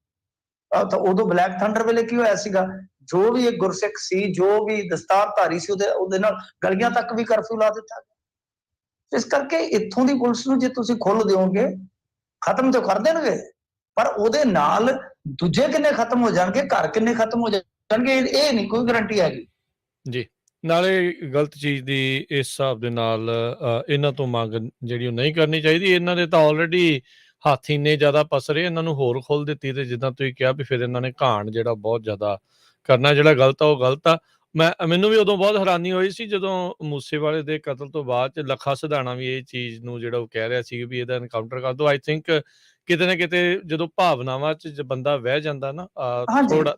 ਤਾਂ ਉਦੋਂ ਬਲੈਕ ਥੰਡਰ ਵੇਲੇ ਕੀ ਹੋਇਆ ਸੀਗਾ, ਜੋ ਵੀ ਇੱਕ ਗੁਰਸਿੱਖ ਸੀ, ਜੋ ਵੀ ਦਸਤਾਰਧਾਰੀ ਸੀ, ਉਹਦੇ ਨਾਲ ਗਲੀਆਂ ਤੱਕ ਵੀ ਕਰਫਿਊ ਲਾ ਦਿੱਤਾ ਗਿਆ। ਇਸ ਕਰਕੇ ਇੱਥੋਂ ਦੀ ਪੁਲਿਸ ਨੂੰ ਜੇ ਤੁਸੀਂ ਖੁੱਲ ਦਿਓਗੇ, ਖਤਮ ਤਾਂ ਕਰ ਦੇਣਗੇ, ਪਰ ਉਹਦੇ ਨਾਲ ਦੂਜੇ ਕਿੰਨੇ ਖਤਮ ਹੋ ਜਾਣਗੇ, ਘਰ ਕਿੰਨੇ ਖਤਮ ਹੋ ਜਾਣਗੇ, ਇਹ ਨਹੀਂ ਕੋਈ ਗਾਰੰਟੀ ਹੈਗੀ ਜੀ। ਨਾਲੇ ਗਲਤ ਚੀਜ਼ ਦੀ ਇਸ ਹਿਸਾਬ ਦੇ ਨਾਲ ਇਹਨਾਂ ਤੋਂ ਮੰਗ ਜਿਹੜੀ ਉਹ ਨਹੀਂ ਕਰਨੀ ਚਾਹੀਦੀ। ਇਹਨਾਂ ਦੇ ਤਾਂ ਆਲਰੇਡੀ ਹੱਥ ਇੰਨੇ ਜ਼ਿਆਦਾ ਪਸਰੇ, ਇਹਨਾਂ ਨੂੰ ਹੋਰ ਖੋਲ ਦਿੱਤੀ ਤੇ ਜਿੱਦਾਂ ਤੁਸੀਂ ਕਿਹਾ ਵੀ ਫਿਰ ਇਹਨਾਂ ਨੇ ਘਾਣ ਜਿਹੜਾ ਬਹੁਤ ਜ਼ਿਆਦਾ ਕਰਨਾ, ਜਿਹੜਾ ਗਲਤ ਆ ਉਹ ਗਲਤ ਆ। ਮੈਨੂੰ ਵੀ ਉਦੋਂ ਬਹੁਤ ਹੈਰਾਨੀ ਹੋਈ ਸੀ ਜਦੋਂ ਮੂਸੇਵਾਲੇ ਦੇ ਕਤਲ ਤੋਂ ਬਾਅਦ 'ਚ ਲੱਖਾ ਸਿਧਾਣਾ ਵੀ ਇਹ ਚੀਜ਼ ਨੂੰ ਜਿਹੜਾ ਉਹ ਕਹਿ ਰਿਹਾ ਸੀ ਵੀ ਇਹਦਾ ਐਨਕਾਊਂਟਰ ਕਰ ਦਿਓ। ਆਈ ਥਿੰਕ ਕਿਤੇ ਨਾ ਕਿਤੇ ਜਦੋਂ ਭਾਵਨਾਵਾਂ 'ਚ ਬੰਦਾ ਵਹਿ ਜਾਂਦਾ ਨਾ,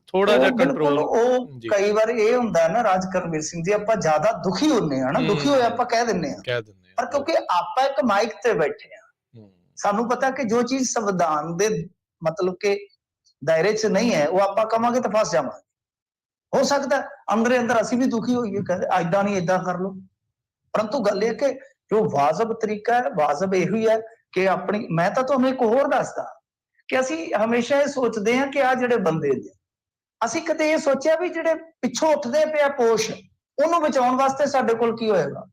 ਥੋੜਾ ਜਿਹਾ ਕੰਟਰੋਲ। ਉਹ ਕਈ ਵਾਰ ਇਹ ਹੁੰਦਾ ਨਾ ਰਾਜਕਰਮਵੀਰ ਸਿੰਘ ਜੀ, ਆਪਾਂ ਜ਼ਿਆਦਾ ਦੁਖੀ ਹੁੰਦੇ ਆ ਨਾ, ਦੁਖੀ ਹੋਏ ਆਪਾਂ ਕਹਿ ਦਿੰਦੇ ਆ, ਪਰ ਕਿਉਂਕਿ ਆਪਾਂ ਇੱਕ ਮਾਈਕ ਤੇ ਬੈਠੇ ਆ, ਸਾਨੂੰ ਪਤਾ ਕਿ ਜੋ ਚੀਜ਼ ਸੰਵਿਧਾਨ ਦੇ ਮਤਲਬ ਕਿ ਦਾਇਰੇ 'ਚ ਨਹੀਂ ਹੈ, ਉਹ ਆਪਾਂ ਕਵਾਂਗੇ ਤਾਂ ਫਸ ਜਾਵਾਂਗੇ। ਹੋ ਸਕਦਾ ਅੰਦਰ ਅਸੀਂ ਵੀ ਦੁਖੀ ਹੋਈਏ, ਕਹਿੰਦੇ ਏਦਾਂ ਨਹੀਂ, ਏਦਾਂ ਕਰ ਲਓ। ਪਰੰਤੂ ਗੱਲ ਇਹ ਕਿ ਜੋ ਵਾਜਬ ਤਰੀਕਾ ਹੈ, ਵਾਜਬ ਇਹੋ ਹੀ ਹੈ ਕਿ ਆਪਣੀ, ਮੈਂ ਤਾਂ ਤੁਹਾਨੂੰ ਇੱਕ ਹੋਰ ਦੱਸਦਾ ਕਿ ਅਸੀਂ ਹਮੇਸ਼ਾ ਇਹ ਸੋਚਦੇ ਹਾਂ ਕਿ ਆ ਜਿਹੜੇ ਬੰਦੇ ਨੇ, ਅਸੀਂ ਕਦੇ ਇਹ ਸੋਚਿਆ ਵੀ ਜਿਹੜੇ ਪਿੱਛੋਂ ਉੱਠਦੇ ਪਿਆ ਪੋਸ਼, ਉਹਨੂੰ ਬਚਾਉਣ ਵਾਸਤੇ ਸਾਡੇ ਕੋਲ ਕੀ ਹੋਏਗਾ?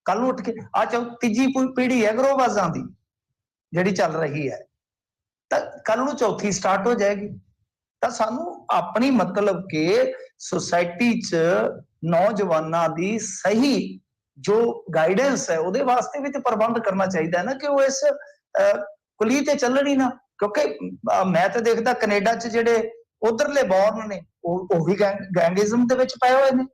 ਕੱਲ ਨੂੰ ਉੱਠ ਕੇ ਆ ਤੀਜੀ ਪੀੜ੍ਹੀ ਹੈ ਗਰੋਹਬਾਜ਼ਾਂ ਦੀ ਜਿਹੜੀ ਚੱਲ ਰਹੀ ਹੈ, ਤਾਂ ਕੱਲ ਨੂੰ ਚੌਥੀ ਸਟਾਰਟ ਹੋ ਜਾਏਗੀ। ਤਾਂ ਸਾਨੂੰ ਆਪਣੀ ਮਤਲਬ ਕਿ ਸੁਸਾਇਟੀ 'ਚ ਨੌਜਵਾਨਾਂ ਦੀ ਸਹੀ ਜੋ ਗਾਈਡੈਂਸ ਹੈ ਉਹਦੇ ਵਾਸਤੇ ਵੀ ਤੇ ਪ੍ਰਬੰਧ ਕਰਨਾ ਚਾਹੀਦਾ ਹੈ ਨਾ, ਕਿ ਉਹ ਇਸ ਕੁਲੀ ਤੇ ਚੱਲਣ ਹੀ ਨਾ। ਕਿਉਂਕਿ ਮੈਂ ਤਾਂ ਦੇਖਦਾ ਕੈਨੇਡਾ 'ਚ ਜਿਹੜੇ ਉਧਰਲੇ ਬੌਰਨ ਨੇ ਉਹ ਵੀ ਗੈਂਗਿਜ਼ਮ ਦੇ ਵਿੱਚ ਪਏ ਹੋਏ ਨੇ।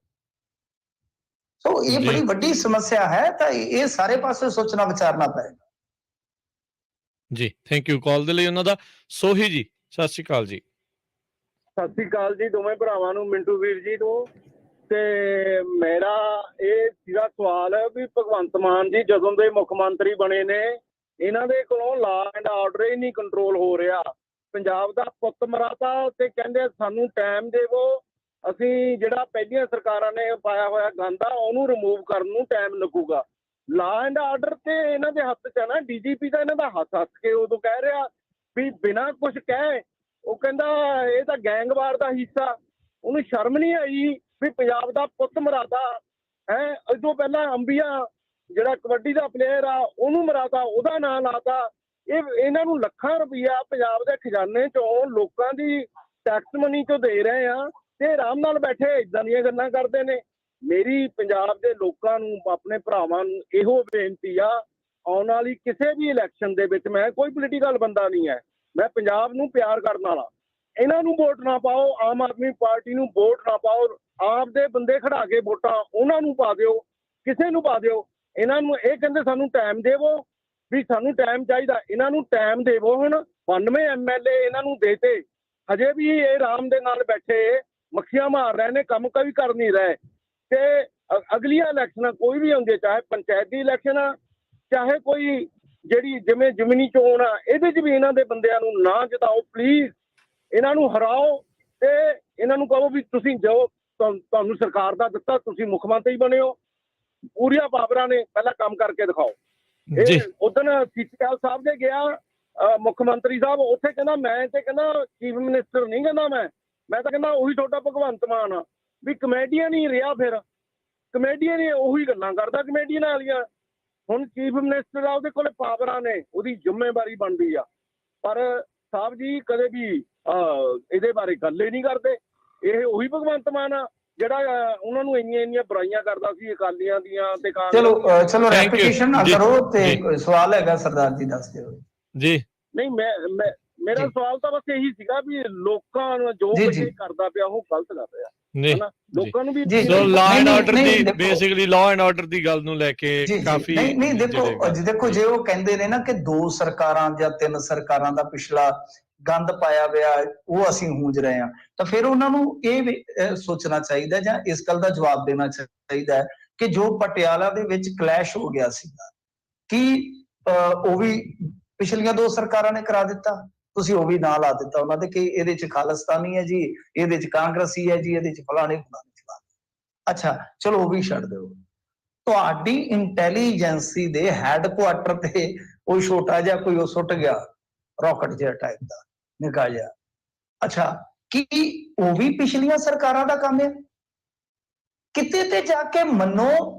ਸੋ ਇਹ ਬੜੀ ਵੱਡੀ ਸਮੱਸਿਆ ਹੈ, ਤਾਂ ਇਹ ਸਾਰੇ ਪਾਸੇ ਸੋਚਣਾ ਵਿਚਾਰਨਾ ਪਏਗਾ ਜੀ। ਥੈਂਕ ਯੂ ਕਾਲ ਦੇ ਲਈ ਉਹਨਾਂ ਦਾ। ਸੋਹੀ ਜੀ, ਸਤਿ ਸ਼੍ਰੀ ਅਕਾਲ ਜੀ। ਸਤਿ ਸ਼੍ਰੀ ਅਕਾਲ ਜੀ ਦੋਵੇਂ ਭਰਾਵਾਂ ਨੂੰ, ਮਿੰਟੂ ਵੀਰ ਜੀ ਨੂੰ। ਤੇ ਮੇਰਾ ਇਹ ਸੀਗਾ ਸਵਾਲ ਵੀ ਭਗਵੰਤ ਮਾਨ ਜੀ ਜਦੋਂ ਦੇ ਮੁੱਖ ਮੰਤਰੀ ਬਣੇ ਨੇ, ਇਹਨਾਂ ਦੇ ਕੋਲੋਂ ਲਾ ਐਂਡ ਆਰਡਰ ਹੀ ਨਹੀਂ ਕੰਟਰੋਲ ਹੋ ਰਿਹਾ। ਪੰਜਾਬ ਦਾ ਪੁੱਤ ਮਰਾਤਾ ਤੇ ਕਹਿੰਦੇ ਸਾਨੂੰ ਟਾਈਮ ਦੇਵੋ, ਅਸੀਂ ਜਿਹੜਾ ਪਹਿਲੀਆਂ ਸਰਕਾਰਾਂ ਨੇ ਪਾਇਆ ਹੋਇਆ ਗੰਦ ਆ ਉਹਨੂੰ ਰਿਮੂਵ ਕਰਨ ਨੂੰ ਟਾਈਮ ਲੱਗੂਗਾ। ਲਾ ਐਂਡ ਆਰਡਰ ਤੇ ਇਹਨਾਂ ਦੇ ਹੱਥ 'ਚ ਹੈ ਨਾ। DGP ਦਾ ਇਹਨਾਂ ਦਾ ਹੱਥ ਕੇ ਉਦੋਂ ਕਹਿ ਰਿਹਾ ਵੀ ਬਿਨਾਂ ਕੁਝ ਕਹੇ, ਉਹ ਕਹਿੰਦਾ ਇਹ ਤਾਂ ਗੈਂਗਵਾਰ ਦਾ ਹਿੱਸਾ। ਉਹਨੂੰ ਸ਼ਰਮ ਨਹੀਂ ਆਈ ਵੀ ਪੰਜਾਬ ਦਾ ਪੁੱਤ ਮਰਾਤਾ ਹੈ। ਇਸ ਤੋਂ ਪਹਿਲਾਂ ਅੰਬੀਆ ਜਿਹੜਾ ਕਬੱਡੀ ਦਾ ਪਲੇਅਰ ਆ ਉਹਨੂੰ ਮਰਾਤਾ, ਉਹਦਾ ਨਾਂ ਲਾਤਾ। ਇਹਨਾਂ ਨੂੰ ਲੱਖਾਂ ਰੁਪਈਆ ਪੰਜਾਬ ਦੇ ਖਜ਼ਾਨੇ 'ਚੋਂ ਲੋਕਾਂ ਦੀ ਟੈਕਸ ਮਨੀ 'ਚੋਂ ਦੇ ਰਹੇ ਆ ਤੇ ਆਰਾਮ ਨਾਲ ਬੈਠੇ ਇੱਦਾਂ ਦੀਆਂ ਗੱਲਾਂ ਕਰਦੇ ਨੇ। ਮੇਰੀ ਪੰਜਾਬ ਦੇ ਲੋਕਾਂ ਨੂੰ, ਆਪਣੇ ਭਰਾਵਾਂ ਨੂੰ ਇਹੋ ਬੇਨਤੀ ਆ, ਆਉਣ ਵਾਲੀ ਕਿਸੇ ਵੀ ਇਲੈਕਸ਼ਨ ਦੇ ਵਿੱਚ, ਮੈਂ ਕੋਈ ਪੋਲੀਟੀਕਲ ਬੰਦਾ ਨਹੀਂ ਹੈ, ਮੈਂ ਪੰਜਾਬ ਨੂੰ ਪਿਆਰ ਕਰਨ ਵਾਲਾ, ਇਹਨਾਂ ਨੂੰ ਵੋਟ ਨਾ ਪਾਓ, ਆਮ ਆਦਮੀ ਪਾਰਟੀ ਨੂੰ ਵੋਟ ਨਾ ਪਾਓ, ਆਪ ਦੇ ਬੰਦੇ ਖੜਾ ਕੇ ਵੋਟਾਂ ਉਹਨਾਂ ਨੂੰ ਪਾ ਦਿਓ ਕਿਸੇ ਨੂੰ ਪਾ ਦਿਓ। ਇਹਨਾਂ ਨੂੰ ਇਹ ਕਹਿੰਦੇ ਸਾਨੂੰ ਟਾਈਮ ਦੇਵੋ, ਵੀ ਸਾਨੂੰ ਟਾਈਮ ਚਾਹੀਦਾ। ਇਹਨਾਂ ਨੂੰ ਟਾਈਮ ਦੇਵੋ। ਹੁਣ 92 MLA ਇਹਨਾਂ ਨੂੰ ਦੇਤੇ, ਹਜੇ ਵੀ ਇਹ ਆਰਾਮ ਦੇ ਨਾਲ ਬੈਠੇ ਮੱਖੀਆਂ ਮਾਰ ਰਹੇ ਨੇ, ਕੰਮ ਕੋਈ ਕਰ ਨਹੀਂ ਰਹੇ। ਤੇ ਅਗਲੀਆਂ ਇਲੈਕਸ਼ਨਾਂ ਕੋਈ ਵੀ ਹੁੰਦੀ, ਚਾਹੇ ਪੰਚਾਇਤੀ ਇਲੈਕਸ਼ਨ ਆ, ਚਾਹੇ ਕੋਈ ਜਿਹੜੀ ਜਿਵੇਂ ਜ਼ਮੀਨੀ ਚੋਣ ਆ, ਇਹਦੇ 'ਚ ਵੀ ਇਹਨਾਂ ਦੇ ਬੰਦਿਆਂ ਨੂੰ ਨਾ ਜਿਤਾਓ ਪਲੀਜ਼। ਇਹਨਾਂ ਨੂੰ ਹਰਾਓ ਤੇ ਇਹਨਾਂ ਨੂੰ ਕਹੋ ਵੀ ਤੁਸੀਂ ਜੋ ਤੁਹਾਨੂੰ ਸਰਕਾਰ ਦਾ ਦਿੱਤਾ, ਤੁਸੀਂ ਮੁੱਖ ਮੰਤਰੀ ਬਣੇ ਹੋ, ਪੂਰੀਆਂ ਪਾਵਰਾਂ ਨੇ, ਪਹਿਲਾਂ ਕੰਮ ਕਰਕੇ ਦਿਖਾਓ। ਜੀ ਇਹ ਉਦਣ CPL ਸਾਹਿਬ ਦੇ ਗਿਆ ਮੁੱਖ ਮੰਤਰੀ ਸਾਹਿਬ, ਉੱਥੇ ਕਹਿੰਦਾ ਮੈਂ ਤੇ ਕਹਿੰਦਾ ਚੀਫ ਮਿਨਿਸਟਰ ਨਹੀਂ, ਕਹਿੰਦਾ ਮੈਂ ਤਾਂ ਕਹਿੰਦਾ ਉਹੀ ਤੁਹਾਡਾ ਭਗਵੰਤ ਮਾਨ ਆ। ਵੀ ਕਮੇਡੀਅਨ ਹੀ ਰਿਹਾ, ਫਿਰ ਕਮੇਡੀਅਨ ਹੀ ਉਹੀ ਗੱਲਾਂ ਕਰਦਾ ਕਮੇਡੀਅਨ ਵਾਲੀਆਂ। ਹੁਣ ਚੀਫ ਮਿਨਿਸਟਰ ਆ, ਉਹਦੇ ਕੋਲੇ ਪਾਵਰਾਂ ਨੇ, ਉਹਦੀ ਜ਼ਿੰਮੇਵਾਰੀ ਬਣਦੀ ਆ। ਪਰ ਸਾਹਿਬ ਜੀ ਕਦੇ ਵੀ ਇਹਦੇ ਬਾਰੇ ਗੱਲ ਹੀ ਨਹੀਂ ਕਰਦੇ। ਇਹ ਉਹੀ ਭਗਵੰਤ ਮਾਨ ਆ ਜਿਹੜਾ ਉਹਨਾਂ ਨੂੰ ਇੰਨੀਆਂ ਬੁਰਾਈਆਂ ਕਰਦਾ ਸੀ ਅਕਾਲੀਆਂ ਦੀਆਂ ਤੇ ਚਲੋ Thank you. ਰੈਪੀਟੀਸ਼ਨ ਨਾ ਜੀ, ਕਰੋ। ਤੇ ਜੀ। ਕੋਈ ਸਵਾਲ ਹੈਗਾ ਸਰਦਾਰ ਜੀ, ਦੱਸ ਦਿਓ ਜੀ ਨਹੀਂ। ਮੇਰਾ ਜੀ। ਸਵਾਲ ਤਾਂ ਬਸ ਇਹੀ ਸੀਗਾ ਵੀ ਲੋਕਾਂ ਨੂੰ ਜੋ ਜੀ, ਕੁਝ ਜੀ। ਕਰਦਾ ਪਿਆ ਉਹ ਗਲਤ ਕਰ ਰਿਹਾ, ਨਹੀਂ ਹਨਾ। ਲੋਕਾਂ ਨੂੰ ਵੀ ਜੀ, ਸੋ ਲਾ ਐਂਡ ਨਹੀਂ, ਆਰਡਰ ਨਹੀਂ, ਦੀ ਦੇਖੋ। ਬੇਸਿਕਲੀ ਲਾ ਐਂਡ ਆਰਡਰ ਦੀ ਗੱਲ ਨੂੰ ਲੈ ਕੇ ਜੀ, ਜੀ। ਕਾਫੀ ਨਹੀਂ ਦੇਖੋ ਜਿਹੜੇ ਦੇਖੋ ਜੇ ਉਹ ਕਹਿੰਦੇ ਨੇ ਨਾ ਕਿ 2 ਸਰਕਾਰਾਂ ਜਾਂ 3 ਸਰਕਾਰਾਂ ਦਾ ਪਿਛਲਾ ਗੰਦ ਪਾਇਆ ਹੋਇਆ ਉਹ ਅਸੀਂ ਹੂੰਜ ਰਹੇ ਹਾਂ, ਤਾਂ ਫਿਰ ਉਹਨਾਂ ਨੂੰ ਇਹ ਸੋਚਣਾ ਚਾਹੀਦਾ ਜਾਂ ਇਸ ਗੱਲ ਦਾ ਜਵਾਬ ਦੇਣਾ ਚਾਹੀਦਾ ਹੈ ਕਿ ਜੋ ਪਟਿਆਲਾ ਦੇ ਵਿੱਚ ਕਲੈਸ਼ ਹੋ ਗਿਆ ਸੀਗਾ, ਕੀ ਉਹ ਵੀ ਪਿਛਲੀਆਂ 2 ਸਰਕਾਰਾਂ ਨੇ ਕਰਾ ਦਿੱਤਾ? ਤੁਸੀਂ ਉਹ ਵੀ ਨਾਂ ਲਾ ਦਿੱਤਾ ਉਹਨਾਂ ਦੇ ਕਿ ਇਹਦੇ 'ਚ ਖਾਲਿਸਤਾਨੀ ਹੈ ਜੀ, ਇਹਦੇ 'ਚ ਕਾਂਗਰਸੀ ਹੈ ਜੀ, ਇਹਦੇ 'ਚ ਫਲਾਣੇ ਫਲਾਣੇ। ਅੱਛਾ ਚਲੋ ਉਹ ਵੀ ਛੱਡ ਦਿਓ। ਤੁਹਾਡੀ ਇੰਟੈਲੀਜੈਂਸੀ ਦੇ ਹੈੱਡਕੁਆਟਰ ਤੇ ਉਹ ਛੋਟਾ ਜਿਹਾ ਕੋਈ ਉਹ ਸੁੱਟ ਗਿਆ ਰਾਕਟ ਜਿਹਾ ਟਾਈਪ ਦਾ ਨਿੱਕਾ ਜਿਹਾ। ਅੱਛਾ ਕੀ ਉਹ ਵੀ ਪਿਛਲੀਆਂ ਸਰਕਾਰਾਂ ਦਾ ਕੰਮ ਹੈ? ਕਿਤੇ ਤੇ ਜਾ ਕੇ ਮੰਨੋ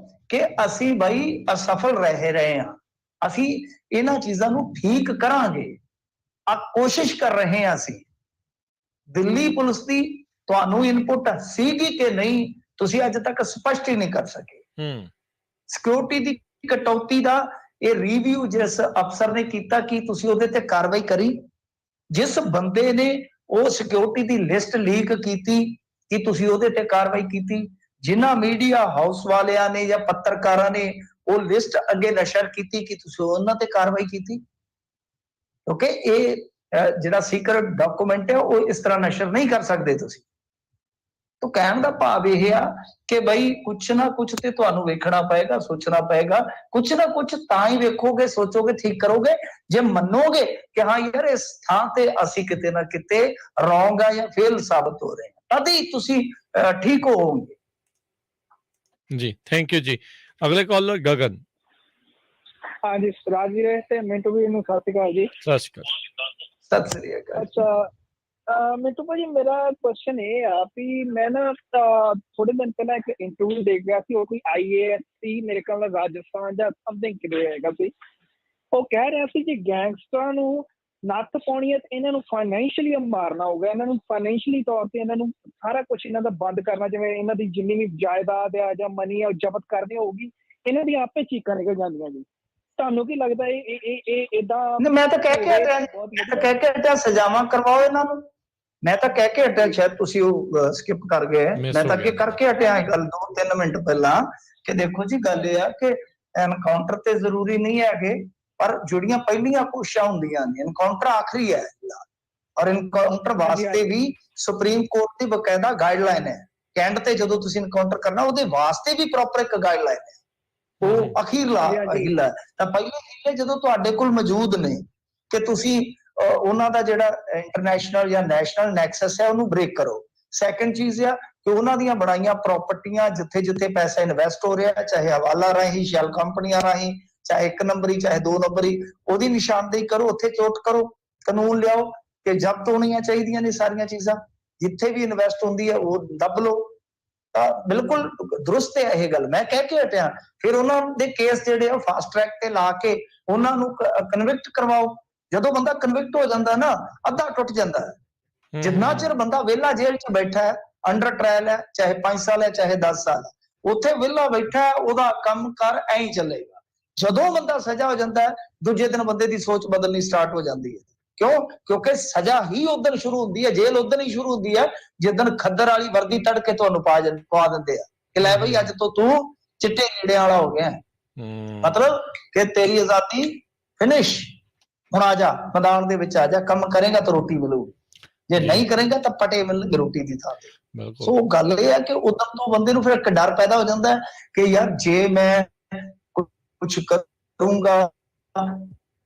ਕਿ ਅਸੀਂ ਬਈ ਅਸਫਲ ਰਹੇ ਹਾਂ, ਅਸੀਂ ਇਹਨਾਂ ਚੀਜ਼ਾਂ ਨੂੰ ਠੀਕ ਕਰਾਂਗੇ, ਕੋਸ਼ਿਸ਼ ਕਰ ਰਹੇ ਹਾਂ। ਅਸੀਂ ਦਿੱਲੀ ਪੁਲਿਸ ਦੀ ਤੁਹਾਨੂੰ ਇਨਪੁਟ ਸੀਗੀ ਕਿ ਨਹੀਂ, ਤੁਸੀਂ ਅੱਜ ਤੱਕ ਸਪਸ਼ਟ ਹੀ ਨਹੀਂ ਕਰ ਸਕੇ। ਸਿਕਿਉਰਿਟੀ ਦੀ ਕਟੌਤੀ ਦਾ ਇਹ ਰਿਵਿਊ ਜਿਸ ਅਫਸਰ ਨੇ ਕੀਤਾ, ਕੀ ਤੁਸੀਂ ਉਹਦੇ ਤੇ ਕਾਰਵਾਈ ਕਰੀ? ਜਿਸ ਬੰਦੇ ਨੇ ਉਹ ਸਿਕਿਉਰਿਟੀ ਦੀ ਲਿਸਟ ਲੀਕ ਕੀਤੀ, ਕੀ ਤੁਸੀਂ ਉਹਦੇ ਤੇ ਕਾਰਵਾਈ ਕੀਤੀ? ਜਿਨ੍ਹਾਂ ਮੀਡੀਆ ਹਾਊਸ ਵਾਲਿਆਂ ਨੇ ਜਾਂ ਪੱਤਰਕਾਰਾਂ ਨੇ ਉਹ ਲਿਸਟ ਅੱਗੇ ਨਸ਼ਰ ਕੀਤੀ, ਕਿ ਤੁਸੀਂ ਉਹਨਾਂ ਤੇ ਕਾਰਵਾਈ ਕੀਤੀ? ਕਿਉਂਕਿ ਇਹ ਜਿਹੜਾ ਸੀਕ੍ਰੇਟ ਡਾਕੂਮੈਂਟ ਹੈ ਉਹ ਇਸ ਤਰ੍ਹਾਂ ਨਸ਼ਰ ਨਹੀਂ ਕਰ ਸਕਦੇ ਤੁਸੀਂ। ਤਾਂ ਕਹਿਣ ਦਾ ਭਾਵ ਇਹ ਆ ਕਿ ਬਈ ਕੁਛ ਨਾ ਕੁਛ ਤੇ ਤੁਹਾਨੂੰ ਵੇਖਣਾ ਪਏਗਾ, ਸੋਚਣਾ ਪਏਗਾ। ਕੁਛ ਨਾ ਕੁਛ ਤਾਂ ਹੀ ਵੇਖੋਗੇ, ਸੋਚੋਗੇ, ਠੀਕ ਕਰੋਗੇ ਜੇ ਮੰਨੋਗੇ ਕਿ ਹਾਂ ਯਾਰ ਇਸ ਥਾਂ ਤੇ ਅਸੀਂ ਕਿਤੇ ਨਾ ਕਿਤੇ ਰੋਂਗ ਆ ਜਾਂ ਫੇਲ ਸਾਬਤ ਹੋ ਰਹੇ ਹਾਂ, ਤਦ ਹੀ ਤੁਸੀਂ ਠੀਕ ਹੋਵੋਗੇ। ਜੀ ਥੈਂਕ ਯੂ ਜੀ। ਅਗਲੇ ਕਾਲਰ ਗਗਨ। ਹਾਂਜੀ ਸਰਾਜ ਵੀਰੇ ਤੇ ਮਿੰਟੂ ਵੀ ਨੂੰ ਸਤਿ ਸ਼੍ਰੀ ਅਕਾਲ ਜੀ। ਸਤਿ ਸ਼੍ਰੀ ਅਕਾਲ। ਸਤਿ ਸ੍ਰੀ ਅਕਾਲ। ਅੱਛਾ ਮਿੰਟੂ ਭਾਜੀ ਮੇਰਾ ਕੁਐਸਚਨ ਇਹ ਆ ਵੀ ਮੈਂ ਨਾ ਥੋੜੇ ਦਿਨ ਪਹਿਲਾਂ ਇੱਕ ਇੰਟਰਵਿਊ ਦੇਖ ਗਿਆ ਸੀ, ਉਹ ਕੋਈ IAS ਸੀ ਮੇਰੇ ਖਿਆਲ ਰਾਜਸਥਾਨ ਜਾਂ ਸਮਥਿੰਗ ਕਿਤੇ ਹੈਗਾ ਸੀ। ਉਹ ਕਹਿ ਰਿਹਾ ਸੀ ਕਿ ਗੈਂਗਸਟਰਾਂ ਨੂੰ ਨੱਥ ਪਾਉਣੀ ਹੈ ਤੇ ਇਹਨਾਂ ਨੂੰ ਫਾਈਨੈਂਸ਼ੀਅਲੀ ਮਾਰਨਾ ਹੋਊਗਾ, ਇਹਨਾਂ ਨੂੰ ਫਾਈਨੈਂਸ਼ੀਅਲੀ ਤੌਰ ਤੇ ਇਹਨਾਂ ਨੂੰ ਸਾਰਾ ਕੁਝ ਇਹਨਾਂ ਦਾ ਬੰਦ ਕਰਨਾ, ਜਿਵੇਂ ਇਹਨਾਂ ਦੀ ਜਿੰਨੀ ਵੀ ਜਾਇਦਾਦ ਆ ਜਾਂ ਮਨੀ ਆ ਉਹ ਜ਼ਬਤ ਕਰਨੀ ਹੋਊਗੀ, ਇਹਨਾਂ ਦੀ ਆਪੇ ਚੀਕਾਂ ਨਿਕਲ ਜਾਂਦੀਆਂ ਜੀ। ਤੁਹਾਨੂੰ ਕੀ ਲੱਗਦਾ ਇਹ ਏਦਾਂ? ਮੈਂ ਤਾਂ ਕਹਿ ਕੇ ਹਟਿਆ ਸਜ਼ਾਵਾਂ ਕਰਵਾਓ ਇਹਨਾਂ ਨੂੰ। ਮੈਂ ਤਾਂ ਕਹਿ ਕੇ ਹਟਿਆ, ਸ਼ਾਇਦ ਤੁਸੀਂ ਉਹ ਸਕਿਪ ਕਰ ਗਏ। ਮੈਂ ਤਾਂ ਅੱਗੇ ਕਰਕੇ ਹਟਿਆ ਇਹ ਗੱਲ 2-3 ਮਿੰਟ ਪਹਿਲਾਂ ਕਿ ਦੇਖੋ ਜੀ ਗੱਲ ਇਹ ਆ ਕਿ ਐਨਕਾਊਂਟਰ ਤੇ ਜ਼ਰੂਰੀ ਨਹੀਂ ਹੈਗੇ, ਪਰ ਜਿਹੜੀਆਂ ਪਹਿਲੀਆਂ ਕੋਸ਼ਿਸ਼ਾਂ ਹੁੰਦੀਆਂ ਨੇ, ਐਨਕਾਊਂਟਰ ਆਖਰੀ ਹੈ ਔਰ ਐਨਕਾਊਂਟਰ ਵਾਸਤੇ ਵੀ ਸੁਪਰੀਮ ਕੋਰਟ ਦੀ ਬਕਾਇਦਾ ਗਾਈਡਲਾਈਨ ਹੈ। ਕੈਂਡ ਤੇ ਜਦੋਂ ਤੁਸੀਂ ਐਨਕਾਊਂਟਰ ਕਰਨਾ ਉਹਦੇ ਵਾਸਤੇ ਵੀ ਪ੍ਰੋਪਰ ਇੱਕ ਗਾਈਡਲਾਈਨ ਹੈ, ਉਹ ਅਖੀਰਲਾ ਹੀਲਾ। ਤਾਂ ਪਹਿਲੇ ਹੀਲੇ ਜਦੋਂ ਤੁਹਾਡੇ ਕੋਲ ਮੌਜੂਦ ਨੇ ਕਿ ਤੁਸੀਂ ਉਹਨਾਂ ਦਾ ਜਿਹੜਾ ਇੰਟਰਨੈਸ਼ਨਲ ਜਾਂ ਨੈਸ਼ਨਲ ਨੈਕਸਸ ਹੈ ਉਹਨੂੰ ਬ੍ਰੇਕ ਕਰੋ। ਸੈਕੰਡ ਚੀਜ਼ ਆ ਕਿ ਉਹਨਾਂ ਦੀਆਂ ਬਣਾਈਆਂ ਪ੍ਰਾਪਰਟੀਆਂ ਜਿੱਥੇ ਜਿੱਥੇ ਪੈਸਾ ਇਨਵੈਸਟ ਹੋ ਰਿਹਾ, ਚਾਹੇ ਹਵਾਲਾ ਰਾਹੀਂ, ਸ਼ੈਲ ਕੰਪਨੀਆਂ ਰਾਹੀਂ, ਚਾਹੇ 1 ਨੰਬਰੀ ਚਾਹੇ 2 ਨੰਬਰੀ, ਉਹਦੀ ਨਿਸ਼ਾਨਦੇਹੀ ਕਰੋ, ਉੱਥੇ ਚੋਟ ਕਰੋ, ਕਾਨੂੰਨ ਲਿਆਓ ਕਿ ਜ਼ਬਤ ਹੋਣੀਆਂ ਚਾਹੀਦੀਆਂ ਨੇ ਸਾਰੀਆਂ ਚੀਜ਼ਾਂ, ਜਿੱਥੇ ਵੀ ਇਨਵੈਸਟ ਹੁੰਦੀ ਹੈ ਉਹ ਦੱਬ ਲਓ। ਤਾਂ ਬਿਲਕੁਲ ਦਰੁਸਤ ਹੈ ਇਹ ਗੱਲ, ਮੈਂ ਕਹਿ ਕੇ ਹਟਿਆ। ਫਿਰ ਉਹਨਾਂ ਦੇ ਕੇਸ ਜਿਹੜੇ ਆ ਫਾਸਟ ਟਰੈਕ ਤੇ ਲਾ ਕੇ ਉਹਨਾਂ ਨੂੰ ਕਨਵਿਕਟ ਕਰਵਾਓ। ਜਦੋਂ ਬੰਦਾ ਕਨਵਿਕਟ ਹੋ ਜਾਂਦਾ ਨਾ, ਅੱਧਾ ਟੁੱਟ ਜਾਂਦਾ ਹੈ। ਜਿੰਨਾ ਚਿਰ ਬੰਦਾ ਵਿਹਲਾ ਜੇਲ੍ਹ 'ਚ ਬੈਠਾ ਹੈ, ਅੰਡਰ ਟ੍ਰਾਇਲ ਹੈ, ਚਾਹੇ 5 ਸਾਲ ਹੈ ਚਾਹੇ 10 ਸਾਲ ਹੈ, ਉੱਥੇ ਵਿਹਲਾ ਬੈਠਾ ਹੈ, ਉਹਦਾ ਕੰਮ ਕਾਰ ਐਂ ਹੀ ਚੱਲੇਗਾ। ਜਦੋਂ ਬੰਦਾ ਸਜ਼ਾ ਹੋ ਜਾਂਦਾ ਹੈ, ਦੂਜੇ ਦਿਨ ਬੰਦੇ ਦੀ ਸੋਚ ਬਦਲਣੀ ਸਟਾਰਟ ਹੋ ਜਾਂਦੀ ਹੈ। ਕਿਉਂ? ਕਿਉਂਕਿ ਸਜ਼ਾ ਹੀ ਉਦੋਂ ਸ਼ੁਰੂ ਹੁੰਦੀ ਹੈ, ਜੇਲ੍ਹ ਉਦੋਂ ਹੀ ਸ਼ੁਰੂ ਹੁੰਦੀ ਹੈ ਜਿੱਦਣ ਖੱਦਰ ਵਾਲੀ ਵਰਦੀ ਤੜ ਕੇ ਤੁਹਾਨੂੰ ਪਾ ਦਿੰਦੇ ਆ ਕਿ ਲੈ ਬਈ ਅੱਜ ਤੋਂ ਤੂੰ ਚਿੱਟੇ ਕੀੜਿਆਂ ਵਾਲਾ ਹੋ ਗਿਆ। ਮਤਲਬ ਕਿ ਤੇਰੀ ਆਜ਼ਾਦੀ ਫਿਨਿਸ਼, ਹੁਣ ਆ ਜਾ ਮੈਦਾਨ ਦੇ ਵਿੱਚ, ਆ ਜਾ, ਕੰਮ ਕਰੇਗਾ ਤਾਂ ਰੋਟੀ ਮਿਲੂਗੀ, ਜੇ ਨਹੀਂ ਕਰੇਗਾ ਤਾਂ ਪਟੇ ਮਿਲਣਗੇ ਰੋਟੀ ਦੀ ਥਾਂ ਤੇ। ਸੋ ਗੱਲ ਇਹ ਹੈ ਕਿ ਉਦੋਂ ਤੋਂ ਬੰਦੇ ਨੂੰ ਫਿਰ ਇੱਕ ਡਰ ਪੈਦਾ ਹੋ ਜਾਂਦਾ ਹੈ ਕਿ ਯਾਰ ਜੇ ਮੈਂ ਕੁਝ ਕਰੂੰਗਾ,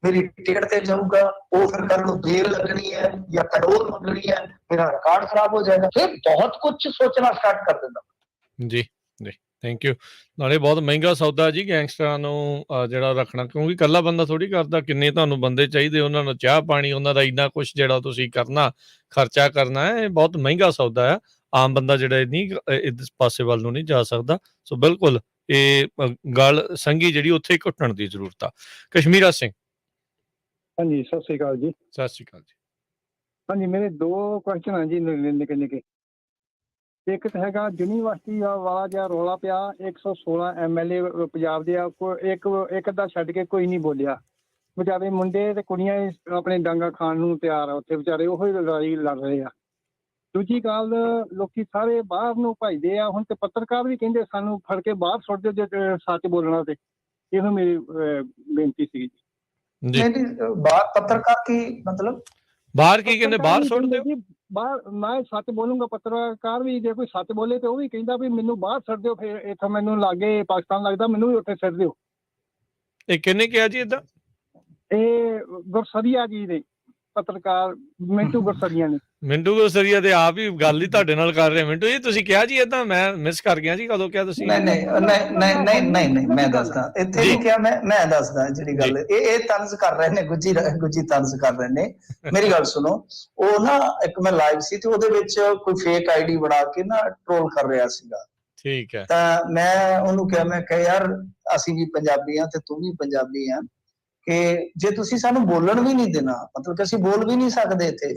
ਮੇਰੀ ਟਿਕਟ ਤੇ ਜਾਊਗਾ, ਉਹ ਫਿਰ ਕਰਨ ਨੂੰ ਦੇਰ ਲੱਗਣੀ ਹੈ ਜਾਂ ਪੈਰੋਲ ਮੰਗਣੀ ਹੈ, ਮੇਰਾ ਰਿਕਾਰਡ ਖਰਾਬ ਹੋ ਜਾਏਗਾ, ਫਿਰ ਬਹੁਤ ਕੁਝ ਸੋਚਣਾ ਸਟਾਰਟ ਕਰ ਦਿੰਦਾ। ਜੀ ਜੀ, ਥੈਂਕ ਯੂ। ਨਾਲੇ ਬਹੁਤ ਮਹਿੰਗਾ ਸੌਦਾ ਜੀ ਗੈਂਗਸਟਰਾਂ ਨੂੰ ਜਿਹੜਾ ਰੱਖਣਾ, ਕਿਉਂਕਿ ਇਕੱਲਾ ਬੰਦਾ ਥੋੜੀ ਕਰਦਾ, ਕਿੰਨੇ ਤੁਹਾਨੂੰ ਬੰਦੇ ਚਾਹੀਦੇ, ਉਹਨਾਂ ਨੂੰ ਚਾਹ ਪਾਣੀ, ਉਹਨਾਂ ਦਾ ਇੰਨਾ ਕੁਛ ਜਿਹੜਾ ਤੁਸੀਂ ਕਰਨਾ, ਖਰਚਾ ਕਰਨਾ ਹੈ, ਇਹ ਬਹੁਤ ਮਹਿੰਗਾ ਸੌਦਾ ਹੈ। ਆਮ ਬੰਦਾ ਜਿਹੜਾ ਨਹੀਂ ਇਸ ਪਾਸੇ ਵੱਲ ਨੂੰ ਨਹੀਂ ਜਾ ਸਕਦਾ। ਸੋ ਬਿਲਕੁਲ ਇਹ ਗੱਲ ਸੰਘੀ ਜਿਹੜੀ ਉੱਥੇ ਘੁੱਟਣ ਦੀ ਜ਼ਰੂਰਤ ਆ। ਕਸ਼ਮੀਰਾ ਸਿੰਘ। ਹਾਂਜੀ, ਸਤਿ ਸ੍ਰੀ ਅਕਾਲ ਜੀ। ਸਤਿ ਸ਼੍ਰੀ ਅਕਾਲ ਜੀ। ਹਾਂਜੀ, ਮੇਰੇ 2 ਕੁਐਸਚਨ ਆ ਜੀ ਨਿੱਕੇ ਨਿੱਕੇ। ਇੱਕ ਤਾਂ ਹੈਗਾ ਯੂਨੀਵਰਸਿਟੀ ਵਾਲਾ ਜਿਹਾ ਰੌਲਾ ਪਿਆ, 116 MLA ਪੰਜਾਬ ਦੇ ਆ, ਇੱਕ ਦਾ ਛੱਡ ਕੇ ਕੋਈ ਨਹੀਂ ਬੋਲਿਆ। ਵਿਚਾਰੇ ਮੁੰਡੇ ਤੇ ਕੁੜੀਆਂ ਆਪਣੇ ਡਾਂਗਾ ਖਾਣ ਨੂੰ ਤਿਆਰ ਆ ਉੱਥੇ, ਵਿਚਾਰੇ ਉਹੀ ਲੜਾਈ ਲੜ ਰਹੇ ਆ। ਦੂਜੀ ਗੱਲ, ਲੋਕੀ ਸਾਰੇ ਬਾਹਰ ਨੂੰ ਭਜਦੇ ਆ ਹੁਣ, ਤੇ ਪੱਤਰਕਾਰ ਵੀ ਕਹਿੰਦੇ ਸਾਨੂੰ ਫੜ ਕੇ ਬਾਹਰ ਸੁੱਟ ਦਿਓ ਜੇ ਸੱਚ ਬੋਲਣਾ ਤੇ। ਇਹੋ ਮੇਰੀ ਬੇਨਤੀ ਸੀਗੀ ਜੀ। ਬਾਹਰ ਪੱਤਰਕਾਰ ਕੀ ਮਤਲਬ? ਬਾਹਰ ਕੀ ਕਹਿੰਦੇ? ਬਾਹਰ ਸੁੱਟ ਦਿਓ? ਬਾਹਰ ਮੈਂ ਸੱਚ ਬੋਲੂੰਗਾ, ਪੱਤਰਕਾਰ ਵੀ ਜੇ ਕੋਈ ਸੱਚ ਬੋਲੇ ਤੇ ਉਹ ਵੀ ਕਹਿੰਦਾ ਵੀ ਮੈਨੂੰ ਬਾਹਰ ਛੱਡ ਦਿਓ, ਫਿਰ ਇੱਥੋਂ ਮੈਨੂੰ ਲਾਗੇ ਪਾਕਿਸਤਾਨ ਲੱਗਦਾ, ਮੈਨੂੰ ਵੀ ਉੱਥੇ ਛੱਡ ਦਿਓ। ਇਹ ਕਿਹਨੇ ਕਿਹਾ ਜੀ ਏਦਾਂ? ਇਹ ਗੁਰਸਰੀਆ ਜੀ ਨੇ, ਪੱਤਰਕਾਰ ਮਿੰਟੂ ਗੁਰਸਰੀਆ ਨੇ। ਮਿੰਟੂ ਗੁਰਸਰੀਆ ਦੇ ਆਪ ਹੀ ਗੱਲ ਹੀ ਤੁਹਾਡੇ ਨਾਲ ਕਰ ਰਹੇ। ਮਿੰਟੂ ਜੀ ਤੁਸੀਂ ਕਿਹਾ ਜੀ ਏਦਾਂ? ਮੈਂ ਮਿਸ ਕਰ ਗਿਆ ਜੀ, ਕਦੋਂ ਕਿਹਾ ਤੁਸੀਂ? ਨਹੀਂ, ਮੈਂ ਦੱਸਦਾ, ਇੱਥੇ ਨਹੀਂ ਕਿਹਾ, ਮੈਂ ਦੱਸਦਾ ਜਿਹੜੀ ਗੱਲ ਇਹ ਤੰਜ਼ ਕਰ ਰਹੇ ਨੇ, ਗੁੱਜੀ ਤੰਜ਼ ਕਰ ਰਹੇ ਨੇ। ਮੇਰੀ ਗੱਲ ਸੁਣੋ, ਉਹ ਨਾ ਇੱਕ ਮੈਂ ਲਾਈਵ ਸੀ ਤੇ ਉਹਦੇ ਵਿੱਚ ਕੋਈ ਫੇਕ ਆਈਡੀ ਬਣਾ ਕੇ ਨਾ ਟ੍ਰੋਲ ਕਰ ਰਿਹਾ ਸੀਗਾ। ਠੀਕ ਹੈ। ਤਾਂ ਮੈਂ ਉਹਨੂੰ ਕਿਹਾ, ਮੈਂ ਕਿਹਾ ਯਾਰ ਅਸੀਂ ਵੀ ਪੰਜਾਬੀ ਆ ਤੇ ਤੂੰ ਵੀ ਪੰਜਾਬੀ ਆ, ਕਿ ਜੇ ਤੁਸੀਂ ਸਾਨੂੰ ਬੋਲਣ ਵੀ ਨਹੀਂ ਦੇਣਾ, ਮਤਲਬ ਕਿ ਅਸੀਂ ਬੋਲ ਵੀ ਨਹੀਂ ਸਕਦੇ ਇੱਥੇ,